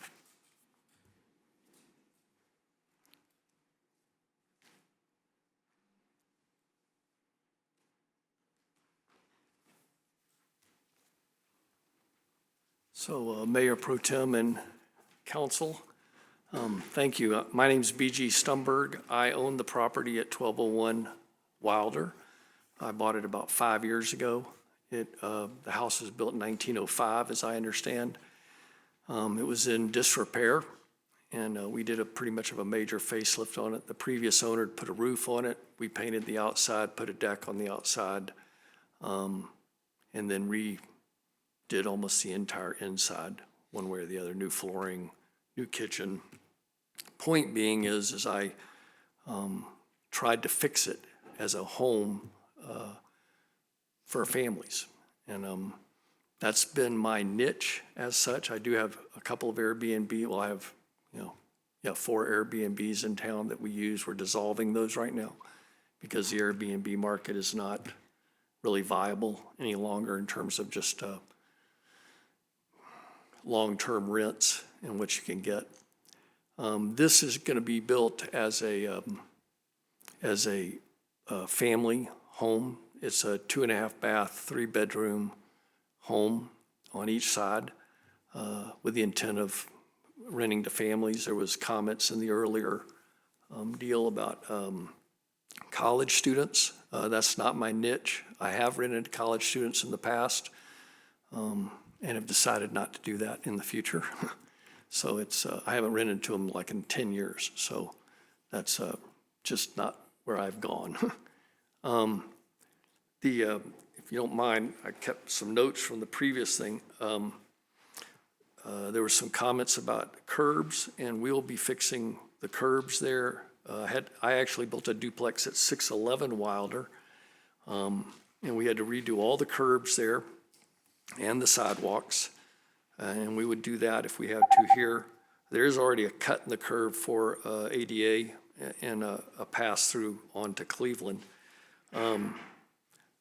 So, Mayor Pro Tem and Council, thank you. My name's B.G. Stumberg. I own the property at 1201 Wilder. I bought it about 5 years ago. The house was built in 1905, as I understand. It was in disrepair, and we did pretty much of a major facelift on it. The previous owner had put a roof on it. We painted the outside, put a deck on the outside, and then redid almost the entire inside, one way or the other, new flooring, new kitchen. Point being is I tried to fix it as a home for families. And that's been my niche as such. I do have a couple of Airbnb. Well, I have, 4 Airbnbs in town that we use. We're dissolving those right now because the Airbnb market is not really viable any longer in terms of just long-term rents and what you can get. This is going to be built as a family home. It's a 2.5 bath, 3-bedroom home on each side with the intent of renting to families. There was comments in the earlier deal about college students. That's not my niche. I have rented to college students in the past and have decided not to do that in the future. So I haven't rented to them like in 10 years. So that's just not where I've gone. If if you don't mind, I kept some notes from the previous thing. There were some comments about curbs, and we'll be fixing the curbs there. I actually built a duplex at 611 Wilder, and we had to redo all the curbs there and the sidewalks, and we would do that if we had to here. There is already a cut in the curb for ADA and a pass-through onto Cleveland.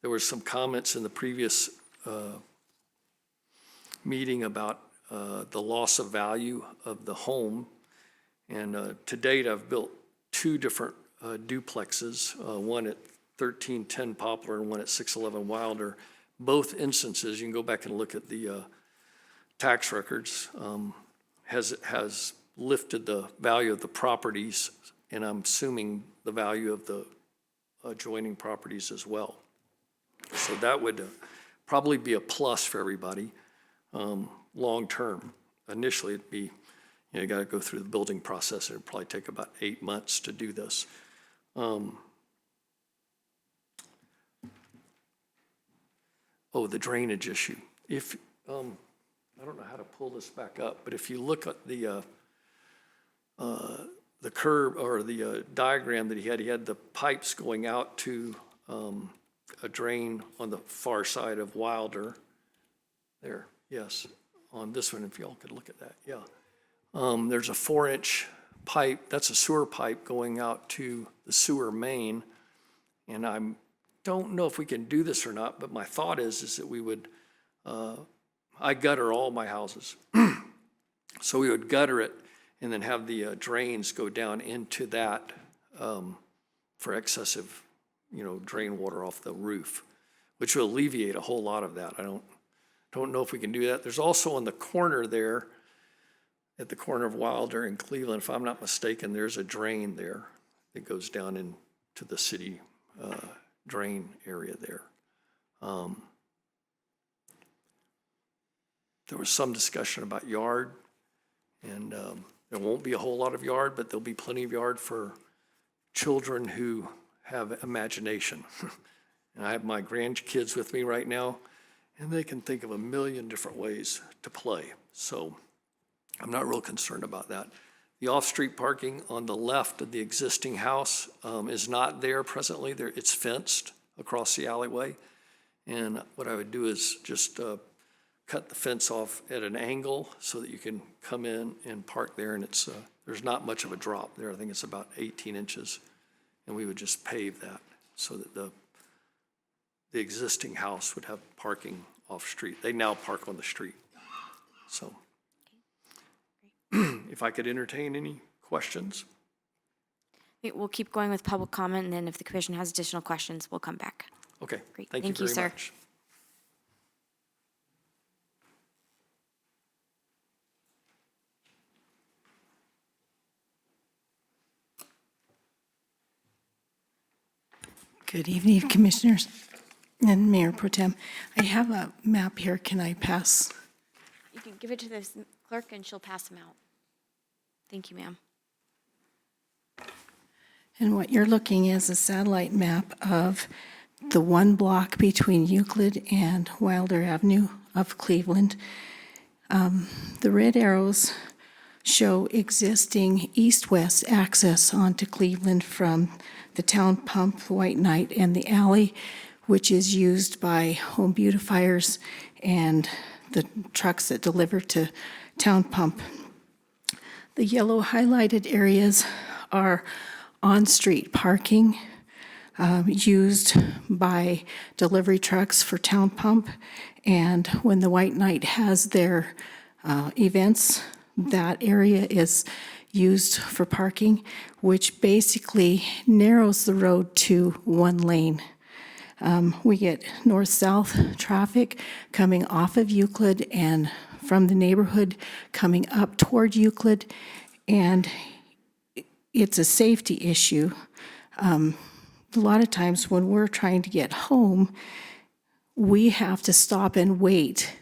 There were some comments in the previous meeting about the loss of value of the home. And to date, I've built 2 different duplexes, one at 1310 Poplar and one at 611 Wilder. Both instances, you can go back and look at the tax records, has lifted the value of the properties, and I'm assuming the value of the adjoining properties as well. So that would probably be a plus for everybody long term. Initially, it'd be, you got to go through the building process. It'd probably take about 8 months to do this. The drainage issue. If I don't know how to pull this back up, but if you look at the curb or the diagram that he had the pipes going out to a drain on the far side of Wilder. There, yes, on this one, if y'all could look at that, yeah. There's a 4-inch pipe, that's a sewer pipe going out to the sewer main, and I don't know if we can do this or not, but my thought is that we would, I gutter all my houses. So we would gutter it and then have the drains go down into that for excessive, drain water off the roof, which will alleviate a whole lot of that. I don't know if we can do that. There's also on the corner there, at the corner of Wilder and Cleveland, if I'm not mistaken, there's a drain there that goes down into the city drain area there. There was some discussion about yard, and there won't be a whole lot of yard, but there'll be plenty of yard for children who have imagination. And I have my grandkids with me right now, and they can think of a million different ways to play. So I'm not real concerned about that. The off-street parking on the left of the existing house is not there presently. It's fenced across the alleyway. And what I would do is just cut the fence off at an angle so that you can come in and park there. And there's not much of a drop there. I think it's about 18 inches. And we would just pave that so that the existing house would have parking off-street. They now park on the street. So if I could entertain any questions. We'll keep going with public comment, and then if the commission has additional questions, we'll come back. Okay. Great. Thank you very sir. much. Good evening, Commissioners and Mayor Pro Tem. I have a map here. Can I pass? You can give it to the clerk, and she'll pass them out. Thank you, ma'am. And what you're looking is a satellite map of the one block between Euclid and Wilder Avenue of Cleveland. The red arrows show existing east-west access onto Cleveland from the town pump, White Knight, and the alley, which is used by home beautifiers and the trucks that deliver to town pump. The yellow highlighted areas are on-street parking used by delivery trucks for town pump. And when the White Knight has their events, that area is used for parking, which basically narrows the road to one lane. We get north-south traffic coming off of Euclid and from the neighborhood coming up toward Euclid, and it's a safety issue. A lot of times when we're trying to get home, we have to stop and wait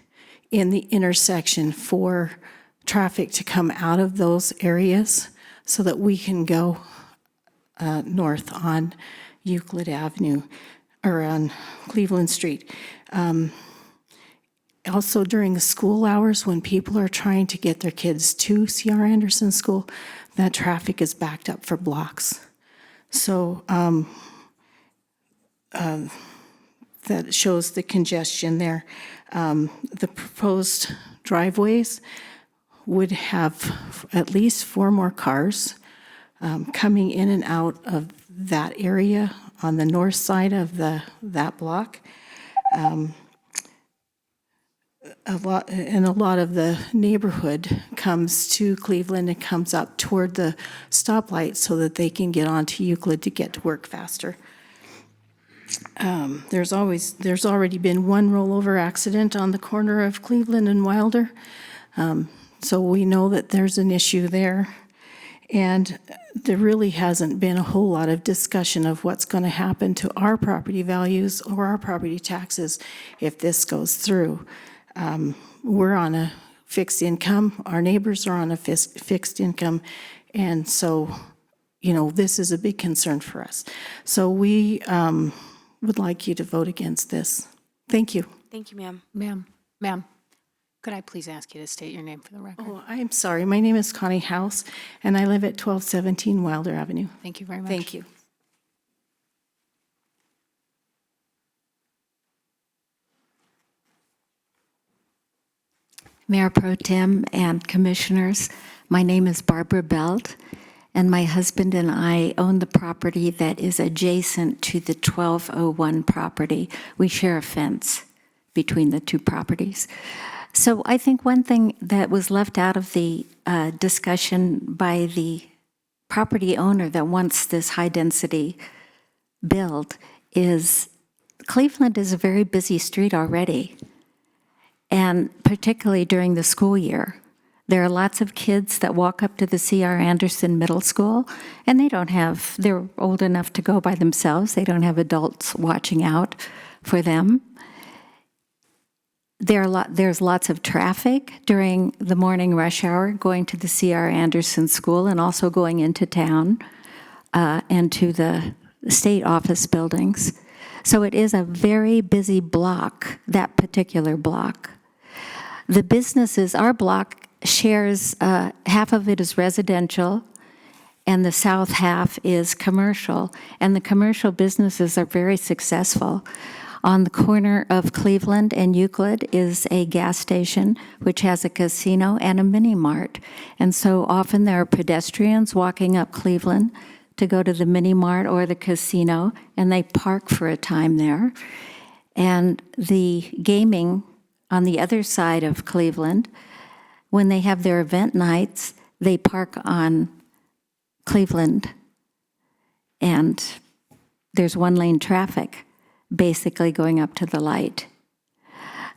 in the intersection for traffic to come out of those areas so that we can go north on Euclid Avenue. or on Cleveland Street. Also during the school hours, when people are trying to get their kids to C.R. Anderson School, that traffic is backed up for blocks. So that shows the congestion there. The proposed driveways would have at least 4 more cars coming in and out of that area on the north side of that block. A lot of the neighborhood comes to Cleveland and comes up toward the stoplight so that they can get onto Euclid to get to work faster. There's already been one rollover accident on the corner of Cleveland and Wilder, so we know that there's an issue there. And there really hasn't been a whole lot of discussion of what's going to happen to our property values or our property taxes if this goes through. We're on a fixed income, our neighbors are on a fixed income, and so, this is a big concern for us. So we would like you to vote against this. Thank you. Thank you, ma'am. Ma'am, could I please ask you to state your name for the record? Oh, I'm sorry. My name is Connie House, and I live at 1217 Wilder Avenue. Thank you very much. Thank you. Mayor Pro Tem and Commissioners, my name is Barbara Belt, and my husband and I own the property that is adjacent to the 1201 property. We share a fence between the two properties. So I think one thing that was left out of the discussion by the property owner that wants this high-density build is Cleveland is a very busy street already, and particularly during the school year. There are lots of kids that walk up to the C.R. Anderson Middle School, and they're old enough to go by themselves. They don't have adults watching out for them. There's lots of traffic during the morning rush hour going to the C.R. Anderson School and also going into town and to the state office buildings. So it is a very busy block, that particular block. The businesses, our block shares, half of it is residential and the south half is commercial. And the commercial businesses are very successful. On the corner of Cleveland and Euclid is a gas station, which has a casino and a mini mart. And so often there are pedestrians walking up Cleveland to go to the mini mart or the casino, and they park for a time there. And the gaming on the other side of Cleveland, when they have their event nights, they park on Cleveland, and there's one-lane traffic basically going up to the light.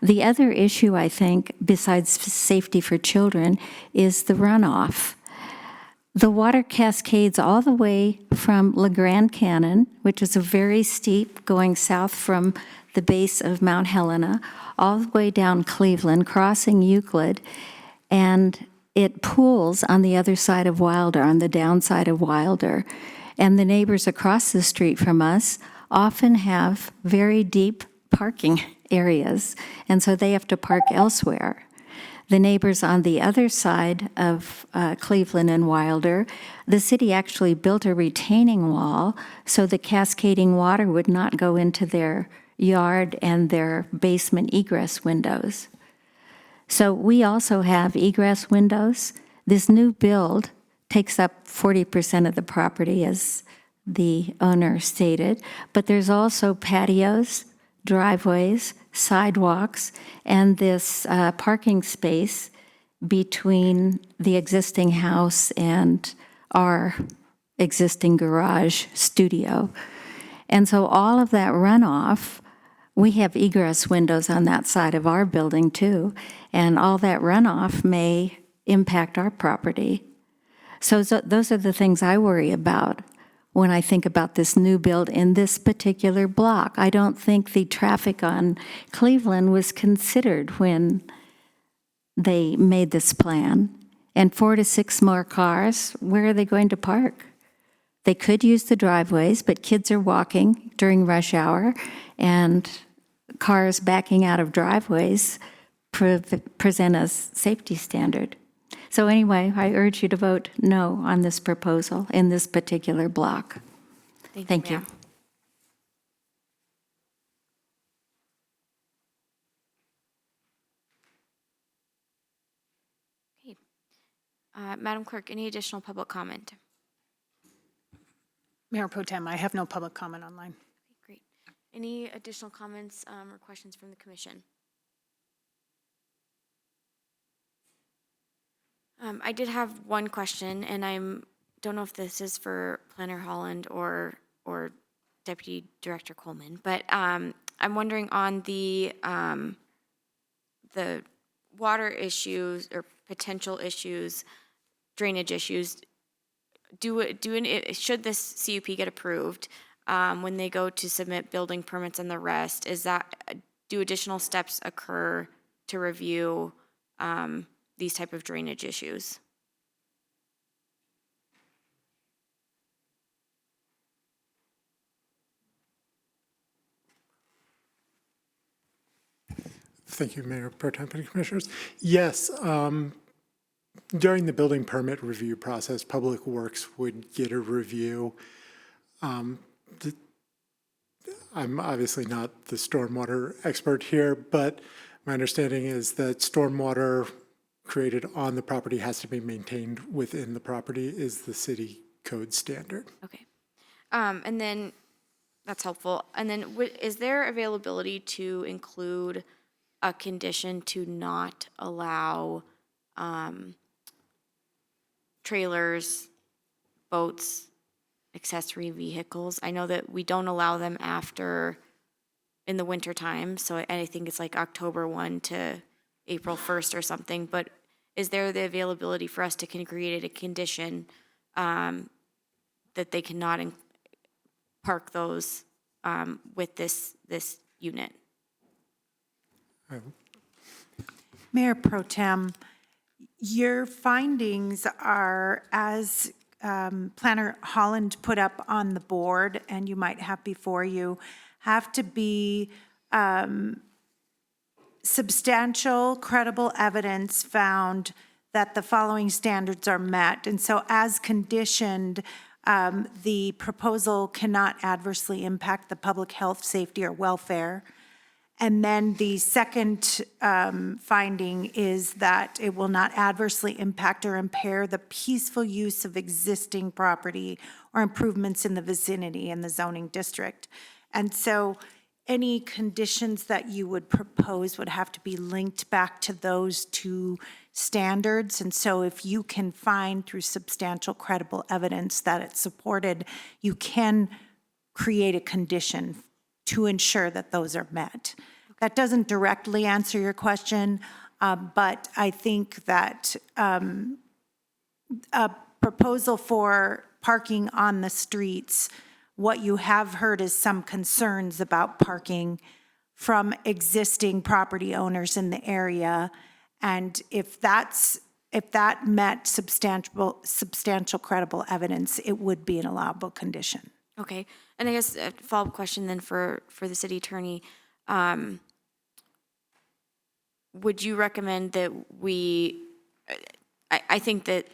The other issue, I think, besides safety for children, is the runoff. The water cascades all the way from La Grande Canyon, which is a very steep going south from the base of Mount Helena, all the way down Cleveland, crossing Euclid, and it pools on the other side of Wilder, on the downside of Wilder. And the neighbors across the street from us often have very deep parking areas, and so they have to park elsewhere. The neighbors on the other side of Cleveland and Wilder, the city actually built a retaining wall so the cascading water would not go into their yard and their basement egress windows. So we also have egress windows. This new build takes up 40% of the property, as the owner stated, but there's also patios, driveways, sidewalks, and this parking space between the existing house and our existing garage studio. And so all of that runoff, we have egress windows on that side of our building too, and all that runoff may impact our property. So those are the things I worry about when I think about this new build in this particular block. I don't think the traffic on Cleveland was considered when they made this plan. And 4 to 6 more cars, where are they going to park? They could use the driveways, but kids are walking during rush hour, and cars backing out of driveways present a safety standard. So anyway, I urge you to vote no on this proposal in this particular block. Thank you. ma'am. Okay. Madam Clerk, any additional public comment? Mayor Pro Tem, I have no public comment online. Great. Any additional comments or questions from the commission? I did have one question, and don't know if this is for Planner Holland or Deputy Director Coleman, but I'm wondering on the water issues or potential issues, drainage issues. Should this CUP get approved, when they go to submit building permits and the rest, do additional steps occur to review these type of drainage issues? Thank you, Mayor Pro Tem and Commissioners. Yes, during the building permit review process, Public Works would get a review. I'm obviously not the stormwater expert here, but my understanding is that stormwater created on the property has to be maintained within the property is the city code standard. Okay. And then that's helpful. And then is there availability to include a condition to not allow trailers, boats, accessory vehicles? I know that we don't allow them in the winter time, so I think it's like October 1 to April 1st or something, but is there the availability for us to create a condition that they cannot park those with this unit? Mayor Pro Tem, your findings are, as Planner Holland put up on the board, and you might have before you, have to be substantial, credible evidence found that the following standards are met. And so as conditioned, the proposal cannot adversely impact the public health, safety, or welfare. And then the second finding is that it will not adversely impact or impair the peaceful use of existing property or improvements in the vicinity in the zoning district. And so any conditions that you would propose would have to be linked back to those two standards. And so if you can find through substantial credible evidence that it's supported, you can create a condition to ensure that those are met. That doesn't directly answer your question, but I think that a proposal for parking on the streets, what you have heard is some concerns about parking from existing property owners in the area. And if that met substantial credible evidence, it would be an allowable condition. Okay, and I guess a follow-up question then for the city attorney. Would you recommend that I think that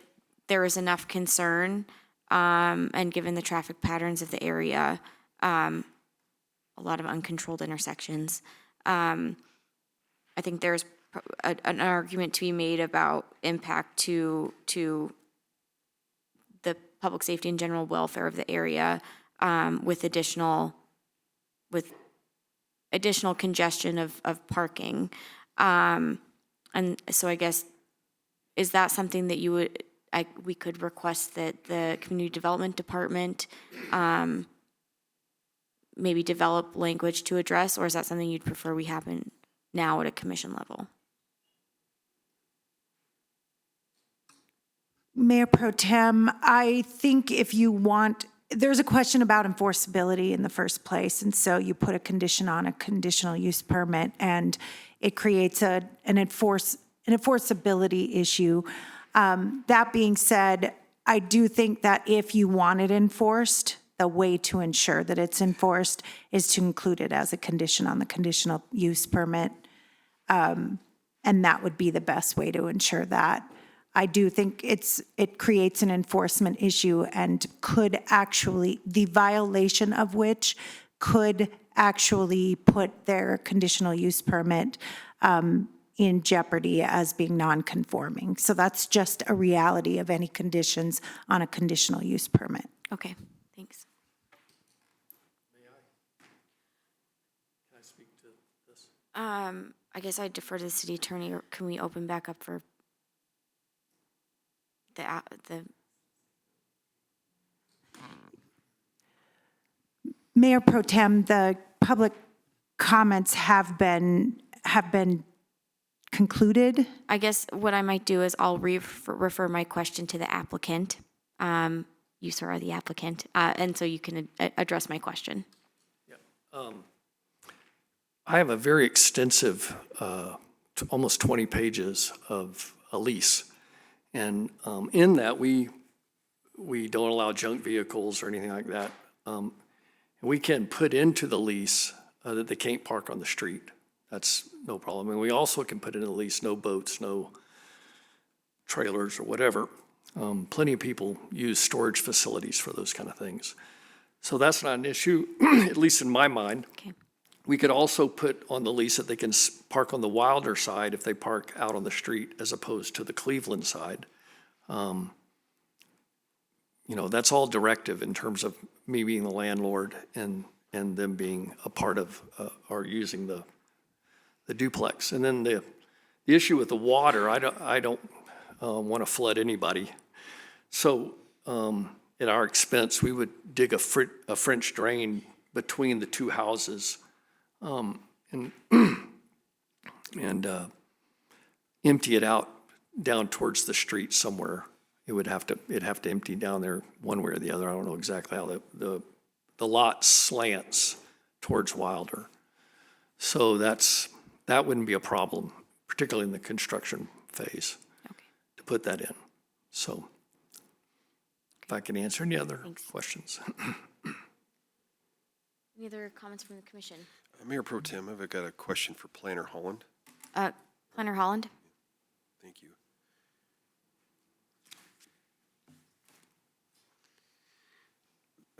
there is enough concern, and given the traffic patterns of the area, a lot of uncontrolled intersections, I think there's an argument to be made about impact to the public safety and general welfare of the area, with additional congestion of parking. And so I guess, is that something that we could request that the Community Development Department maybe develop language to address, or is that something you'd prefer we happen now at a commission level? Mayor Pro Tem, I think if you want, there's a question about enforceability in the first place, and so you put a condition on a conditional use permit, and it creates an enforceability issue. That being said, I do think that if you want it enforced, the way to ensure that it's enforced is to include it as a condition on the conditional use permit. And that would be the best way to ensure that. I do think it creates an enforcement issue and could actually, the violation of which could actually put their conditional use permit in jeopardy as being non-conforming. So that's just a reality of any conditions on a conditional use permit. Okay, thanks. Can I speak to this? I guess I defer to the city attorney, or can we open back up for the Mayor Pro Tem, the public comments have been concluded. I guess what I might do is I'll refer my question to the applicant. You, sir, are the applicant, and so you can address my question. I have a very extensive, almost 20 pages of a lease. And in that, we don't allow junk vehicles or anything like that. We can put into the lease that they can't park on the street. That's no problem. And we also can put in the lease no boats, no trailers or whatever. Plenty of people use storage facilities for those kind of things. So that's not an issue, at least in my mind. Okay. We could also put on the lease that they can park on the Wilder side if they park out on the street as opposed to the Cleveland side. You know, that's all directive in terms of me being the landlord and them being a part of or using the duplex. And then the issue with the water, I don't want to flood anybody. So at our expense, we would dig a French drain between the two houses and empty it out down towards the street somewhere. It'd have to empty down there one way or the other. I don't know exactly how the lot slants towards Wilder. So that wouldn't be a problem, particularly in the construction phase, to put that in. So if I can answer any other questions. Any other comments from the commission? Mayor Pro Tem, I've got a question for Planner Holland. Planner Holland? Thank you.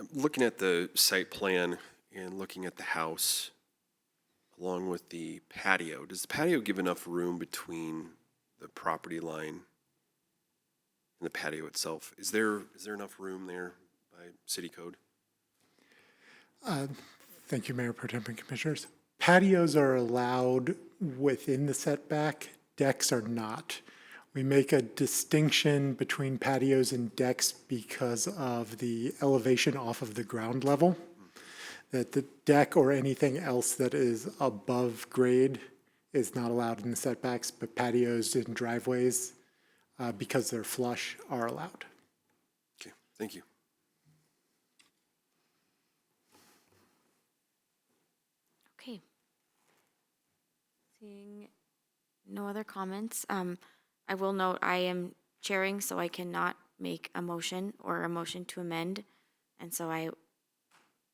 I'm looking at the site plan and looking at the house along with the patio. Does the patio give enough room between the property line and the patio itself? Is there enough room there by city code? Thank you, Mayor Pro Tem and Commissioners. Patios are allowed within the setback, decks are not. We make a distinction between patios and decks because of the elevation off of the ground level. That the deck or anything else that is above grade is not allowed in the setbacks, but patios and driveways, because they're flush, are allowed. Okay, thank you. Okay. Seeing no other comments, I will note I am chairing, so I cannot make a motion or a motion to amend. And so I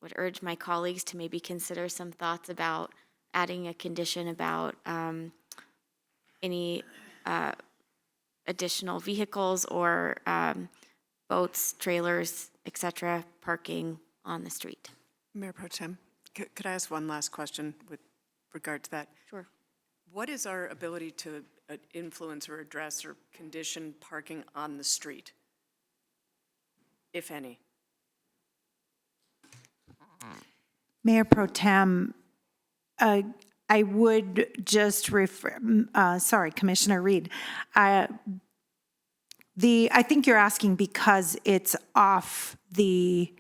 would urge my colleagues to maybe consider some thoughts about adding a condition about any additional vehicles or boats, trailers, etc., parking on the street. Mayor Pro Tem, could I ask one last question with regard to that? Sure. What is our ability to influence or address or condition parking on the street, if any? Mayor Pro Tem, I would just refer, Commissioner Reed. I think you're asking because it's off the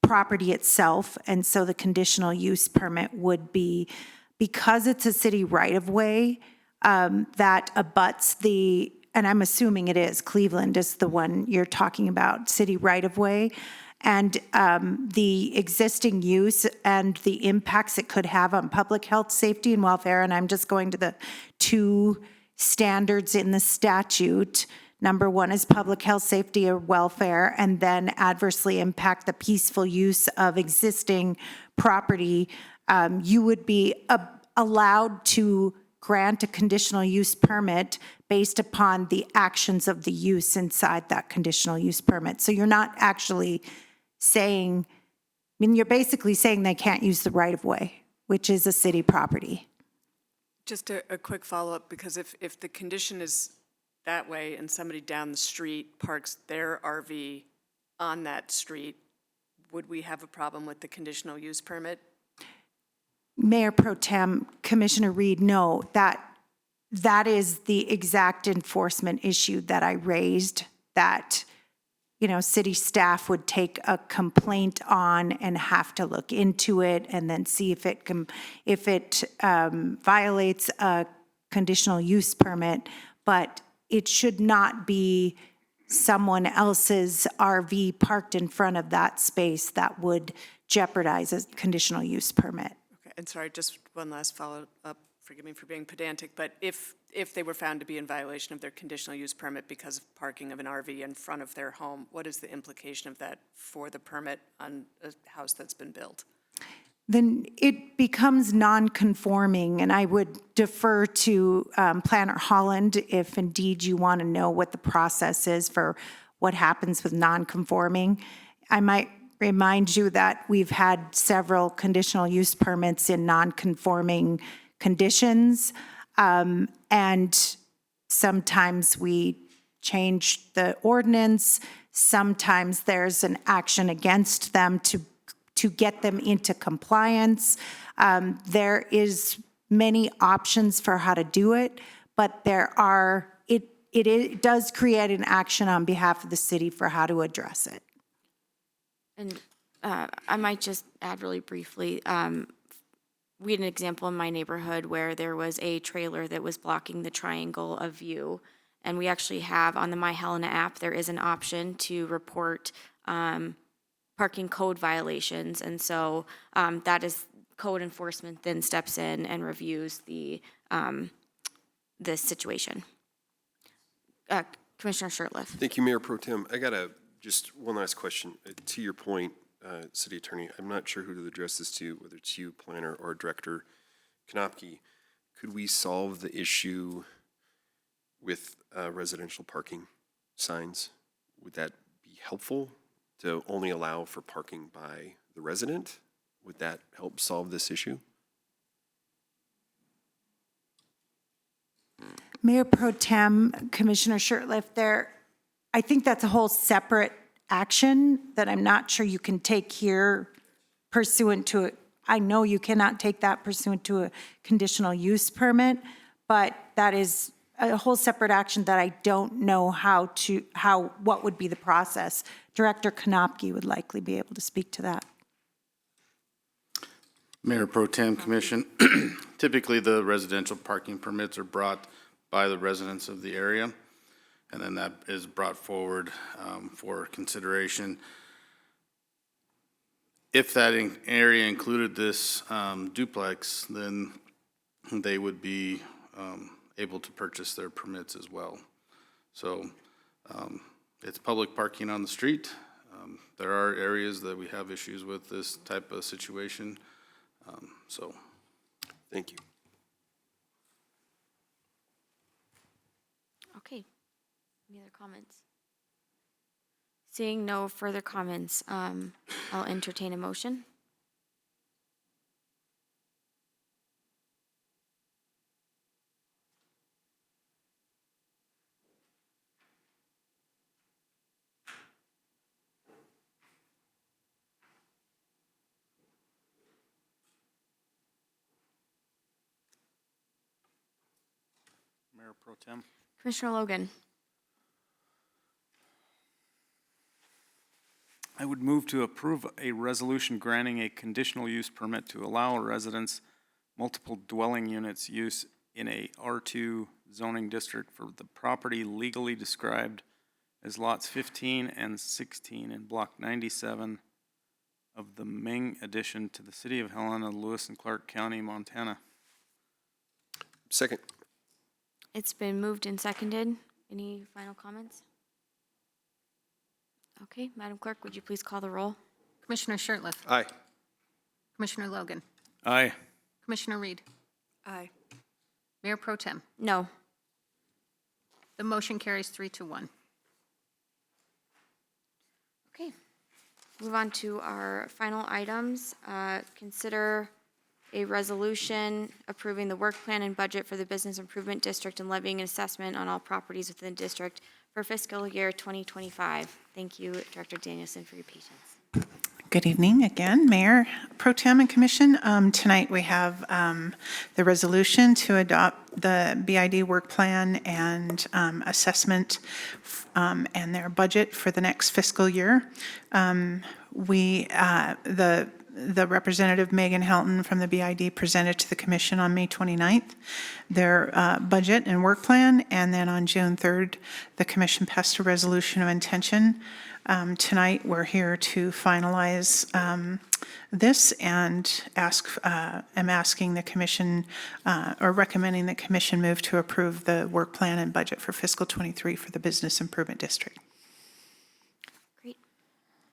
property itself, and so the conditional use permit would be, because it's a city right-of-way, that abuts the, and I'm assuming it is, Cleveland is the one you're talking about, city right-of-way, and the existing use and the impacts it could have on public health, safety, and welfare, and I'm just going to the two standards in the statute, Number one is public health, safety, or welfare, and then adversely impact the peaceful use of existing property, you would be allowed to grant a conditional use permit based upon the actions of the use inside that conditional use permit. So you're not actually saying, you're basically saying they can't use the right-of-way, which is a city property. Just a quick follow-up, because if the condition is that way and somebody down the street parks their RV on that street, would we have a problem with the conditional use permit? Mayor Pro Tem, Commissioner Reed, no, that is the exact enforcement issue that I raised, that, city staff would take a complaint on and have to look into it and then see if it violates a conditional use permit, but it should not be someone else's RV parked in front of that space that would jeopardize a conditional use permit. Okay, and sorry, just one last follow-up. Forgive me for being pedantic, but if they were found to be in violation of their conditional use permit because of parking of an RV in front of their home, what is the implication of that for the permit on a house that's been built? Then it becomes non-conforming, and I would defer to Planner Holland if indeed you want to know what the process is for what happens with non-conforming. I might remind you that we've had several conditional use permits in non-conforming conditions, and sometimes we change the ordinance, sometimes there's an action against them to get them into compliance. There is many options for how to do it, but it does create an action on behalf of the city for how to address it. And I might just add really briefly, we had an example in my neighborhood where there was a trailer that was blocking the triangle of view. And we actually have on the My Helena app, there is an option to report parking code violations. And so that is code enforcement then steps in and reviews the situation. Commissioner Shurtleff. Thank you, Mayor Pro Tem. I got just one last question. To your point, City Attorney, I'm not sure who to address this to, whether it's you, Planner, or Director Konopke. Could we solve the issue with residential parking signs? Would that be helpful to only allow for parking by the resident? Would that help solve this issue? Mayor Pro Tem, Commissioner Shurtleff, I think that's a whole separate action that I'm not sure you can take here pursuant to it. I know you cannot take that pursuant to a conditional use permit, but that is a whole separate action that I don't know what would be the process. Director Konopke would likely be able to speak to that. Mayor Pro Tem Commission, typically the residential parking permits are brought by the residents of the area, and then that is brought forward for consideration. If that area included this duplex, then they would be able to purchase their permits as well. So it's public parking on the street. There are areas that we have issues with this type of situation. Thank you. Okay. Any other comments? Seeing no further comments, I'll entertain a motion. Mayor Pro Tem. Commissioner Logan. I would move to approve a resolution granting a conditional use permit to allow residents multiple dwelling units use in a R2 zoning district for the property legally described as lots 15 and 16 in block 97 of the Ming addition to the city of Helena, Lewis and Clark County, Montana. Second. It's been moved and seconded. Any final comments? Okay, Madam Clerk, would you please call the roll? Commissioner Shertliff. Aye. Commissioner Logan. Aye. Commissioner Reed. Aye. Mayor Pro Tem. No. The motion carries 3-1. Okay. Move on to our final items. Consider a resolution approving the work plan and budget for the Business Improvement District and levying an assessment on all properties within the district for fiscal year 2025. Thank you, Director Danielson, for your patience. Good evening again, Mayor Pro Tem and Commission. Tonight we have the resolution to adopt the BID work plan and assessment and their budget for the next fiscal year. The representative Megan Helton from the BID presented to the Commission on May 29th their budget and work plan, and then on June 3rd, the Commission passed a resolution of intention. Tonight, we're here to finalize this and I'm asking the Commission, or recommending the Commission move to approve the work plan and budget for fiscal 23 for the Business Improvement District. Great.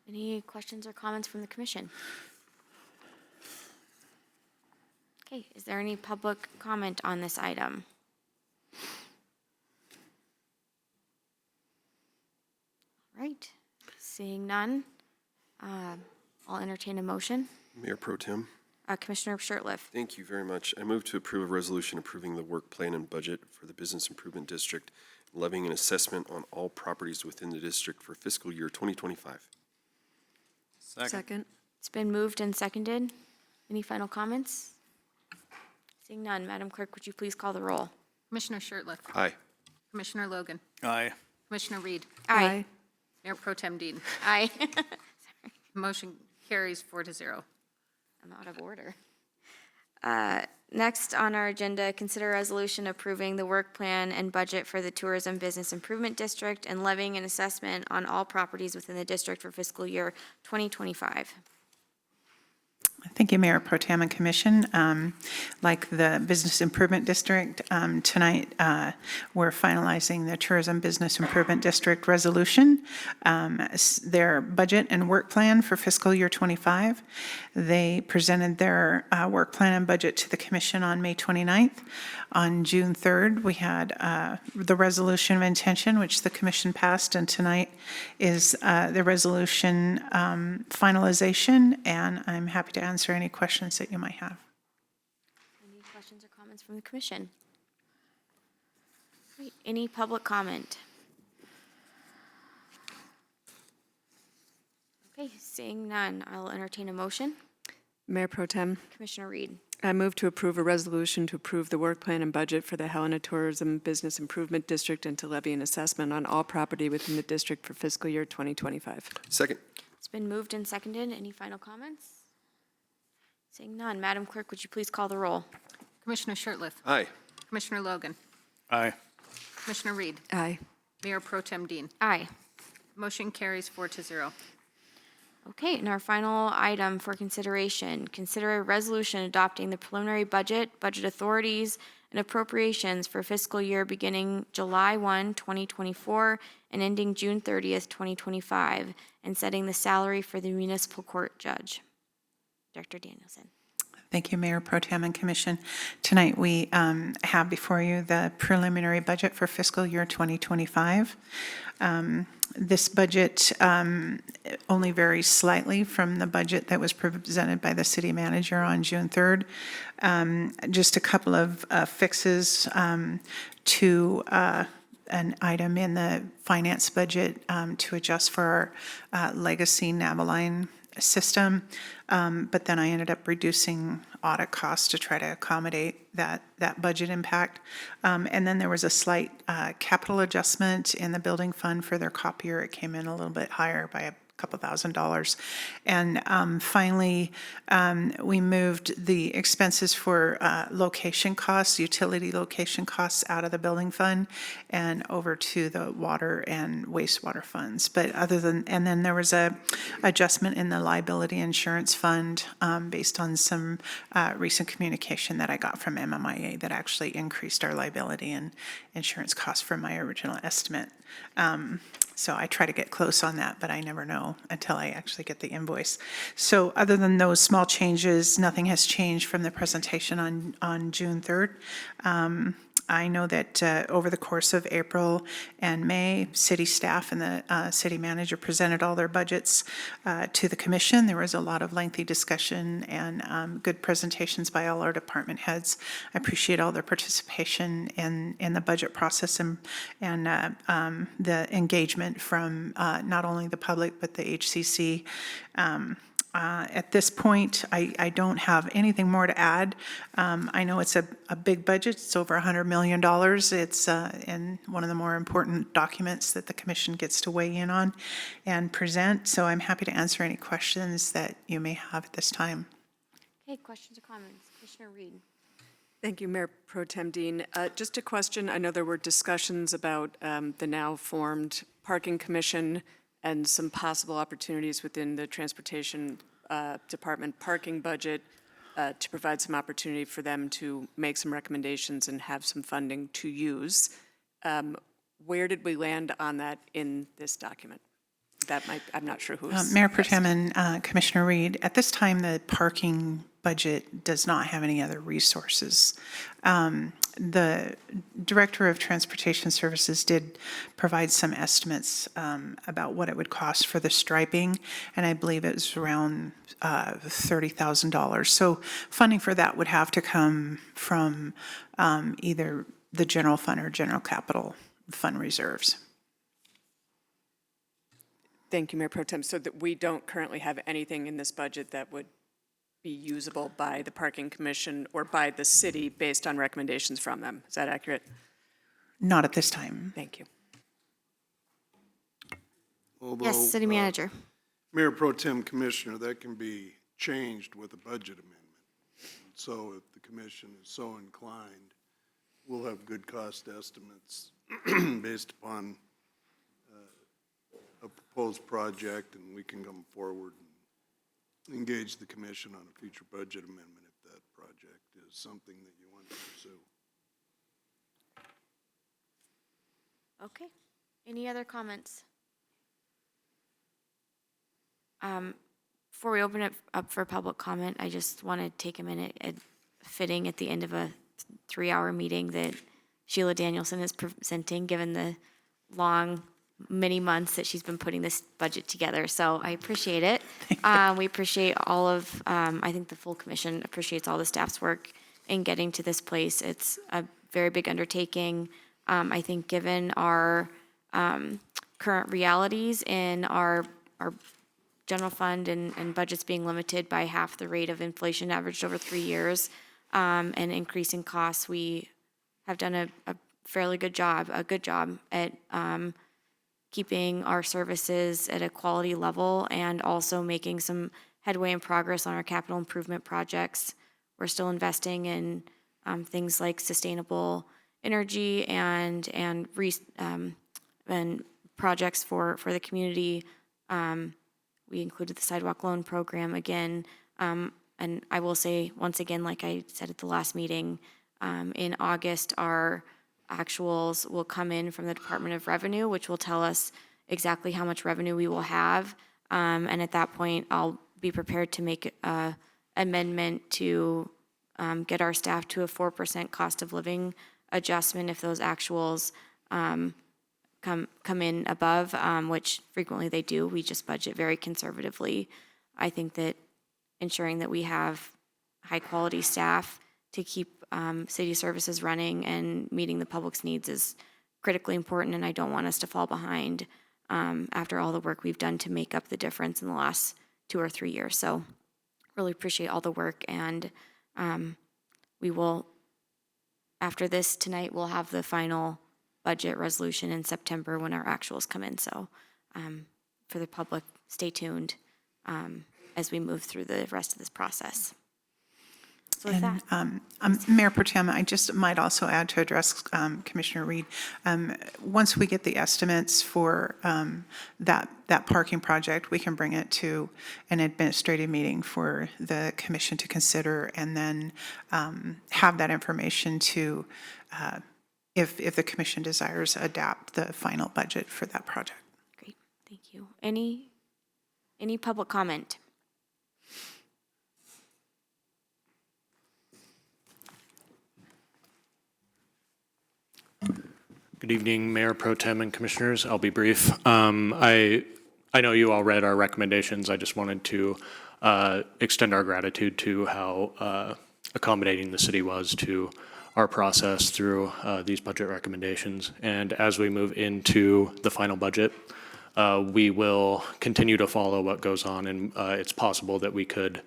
Any questions or comments from the Commission? Okay, is there any public comment on this item? All right, seeing none, I'll entertain a motion. Mayor Pro Tem. Commissioner Shertliff. Thank you very much. I move to approve a resolution approving the work plan and budget for the Business Improvement District, levying an assessment on all properties within the district for fiscal year 2025. Second. It's been moved and seconded. Any final comments? Seeing none, Madam Clerk, would you please call the roll? Commissioner Shertliff. Aye. Commissioner Logan. Aye. Commissioner Reed. Aye. Mayor Pro Tem Dean. Aye. Motion carries 4-0. I'm out of order. Next on our agenda, consider a resolution approving the work plan and budget for the Tourism Business Improvement District and levying an assessment on all properties within the district for fiscal year 2025. Thank you, Mayor Pro Tem and Commission. Like the Business Improvement District, tonight we're finalizing the Tourism Business Improvement District resolution, their budget and work plan for fiscal year 25. They presented their work plan and budget to the Commission on May 29th. On June 3rd, we had the resolution of intention, which the Commission passed, and tonight is the resolution finalization, and I'm happy to answer any questions that you might have. Any questions or comments from the Commission? Great. Any public comment? Okay, seeing none, I'll entertain a motion. Mayor Pro Tem, Commissioner Reed. I move to approve a resolution to approve the work plan and budget for the Helena Tourism Business Improvement District and to levy an assessment on all property within the district for fiscal year 2025. Second. It's been moved and seconded. Any final comments? Seeing none, Madam Clerk, would you please call the roll? Commissioner Shertliff. Aye. Commissioner Logan. Aye. Commissioner Reed. Aye. Mayor Pro Tem Dean. Aye. Motion carries 4-0. Okay, and our final item for consideration, consider a resolution adopting the preliminary budget, budget authorities, and appropriations for fiscal year beginning July 1, 2024, and ending June 30th, 2025, and setting the salary for the municipal court judge. Director Danielson. Thank you, Mayor Pro Tem and Commission. Tonight we have before you the preliminary budget for fiscal year 2025. This budget only varies slightly from the budget that was presented by the city manager on June 3rd. Just a couple of fixes to an item in the finance budget to adjust for our legacy Naviline system, but then I ended up reducing audit costs to try to accommodate that budget impact. And then there was a slight capital adjustment in the building fund for their copier. It came in a little bit higher by a couple $1,000s. And finally, we moved the expenses for location costs, utility location costs out of the building fund and over to the water and wastewater funds. But and then there was a adjustment in the liability insurance fund based on some recent communication that I got from MMIA that actually increased our liability and insurance costs from my original estimate. So I try to get close on that, but I never know until I actually get the invoice. So other than those small changes, nothing has changed from the presentation on June 3rd. I know that over the course of April and May, city staff and the city manager presented all their budgets to the commission. There was a lot of lengthy discussion and good presentations by all our department heads. I appreciate all their participation in the budget process and the engagement from not only the public but the HCC. At this point, I don't have anything more to add. I know it's a big budget. It's over $100 million. It's in one of the more important documents that the commission gets to weigh in on and present. So I'm happy to answer any questions that you may have at this time. Okay, questions or comments? Commissioner Reed. Thank you, Mayor Pro Tem Dean. Just a question. I know there were discussions about the now formed Parking Commission and some possible opportunities within the Transportation Department parking budget to provide some opportunity for them to make some recommendations and have some funding to use. Where did we land on that in this document? I'm not sure who's. Mayor Pro Tem and Commissioner Reed, at this time, the parking budget does not have any other resources. The Director of Transportation Services did provide some estimates about what it would cost for the striping, and I believe it was around $30,000. So funding for that would have to come from either the general fund or general capital fund reserves. Thank you, Mayor Pro Tem. So that we don't currently have anything in this budget that would be usable by the Parking Commission or by the city based on recommendations from them. Is that accurate? Not at this time. Thank you. Although, Yes, City Manager. Mayor Pro Tem Commissioner, that can be changed with a budget amendment. So if the commission is so inclined, we'll have good cost estimates based upon a proposed project, and we can come forward and engage the commission on a future budget amendment if that project is something that you want to pursue. Okay. Any other comments? Before we open it up for public comment, I just want to take a minute, fitting at the end of a 3-hour meeting that Sheila Danielson is presenting, given the long many months that she's been putting this budget together. So I appreciate it. We appreciate all of, I think the full commission appreciates all the staff's work in getting to this place. It's a very big undertaking. I think given our current realities in our general fund and budgets being limited by half the rate of inflation averaged over 3 years, and increasing costs, we have done a fairly good job, at keeping our services at a quality level and also making some headway and progress on our capital improvement projects. We're still investing in things like sustainable energy and projects for the community. We included the sidewalk loan program again. And I will say, once again, like I said at the last meeting, in August, our actuals will come in from the Department of Revenue, which will tell us exactly how much revenue we will have. And at that point, I'll be prepared to make an amendment to get our staff to a 4% cost of living adjustment if those actuals come in above, which frequently they do. We just budget very conservatively. I think that ensuring that we have high-quality staff to keep city services running and meeting the public's needs is critically important, and I don't want us to fall behind after all the work we've done to make up the difference in the last 2 or 3 years. So really appreciate all the work, and we will, after this tonight, we'll have the final budget resolution in September when our actuals come in. So for the public, stay tuned as we move through the rest of this process. So with that. Mayor Pro Tem, I just might also add to address Commissioner Reed. Once we get the estimates for that parking project, we can bring it to an administrative meeting for the commission to consider, and then have that information to, if the commission desires, adapt the final budget for that project. Great, thank you. Any public comment? Good evening, Mayor Pro Tem and Commissioners. I'll be brief. I know you all read our recommendations. I just wanted to extend our gratitude to how accommodating the city was to our process through these budget recommendations. And as we move into the final budget, we will continue to follow what goes on, and it's possible that we could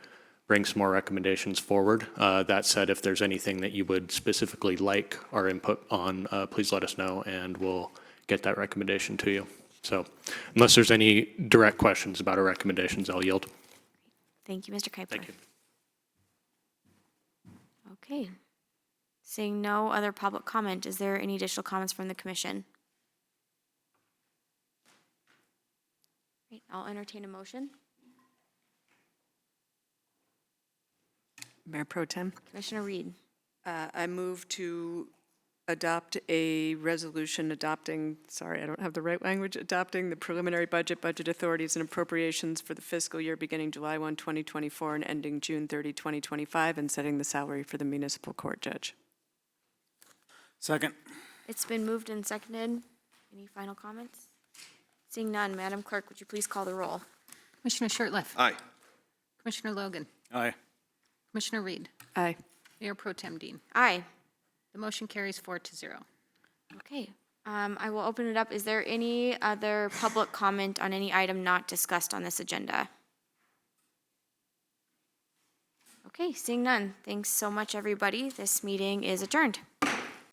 bring some more recommendations forward. That said, if there's anything that you would specifically like our input on, please let us know, and we'll get that recommendation to you. So unless there's any direct questions about our recommendations, I'll yield. Thank you, Mr. Kuiper. Thank you. Okay. Seeing no other public comment, is there any additional comments from the commission? Great, I'll entertain a motion. Mayor Pro Tem, Commissioner Reed. I move to adopt a resolution adopting, sorry, I don't have the right language, adopting the preliminary budget authorities and appropriations for the fiscal year beginning July 1, 2024 and ending June 30, 2025, and setting the salary for the municipal court judge. Second. It's been moved and seconded. Any final comments? Seeing none, Madam Clerk, would you please call the roll? Commissioner Shertliff. Aye. Commissioner Logan. Aye. Commissioner Reed. Aye. Mayor Pro Tem Dean. Aye. The motion carries 4-0. Okay, I will open it up. Is there any other public comment on any item not discussed on this agenda? Okay, seeing none. Thanks so much, everybody. This meeting is adjourned.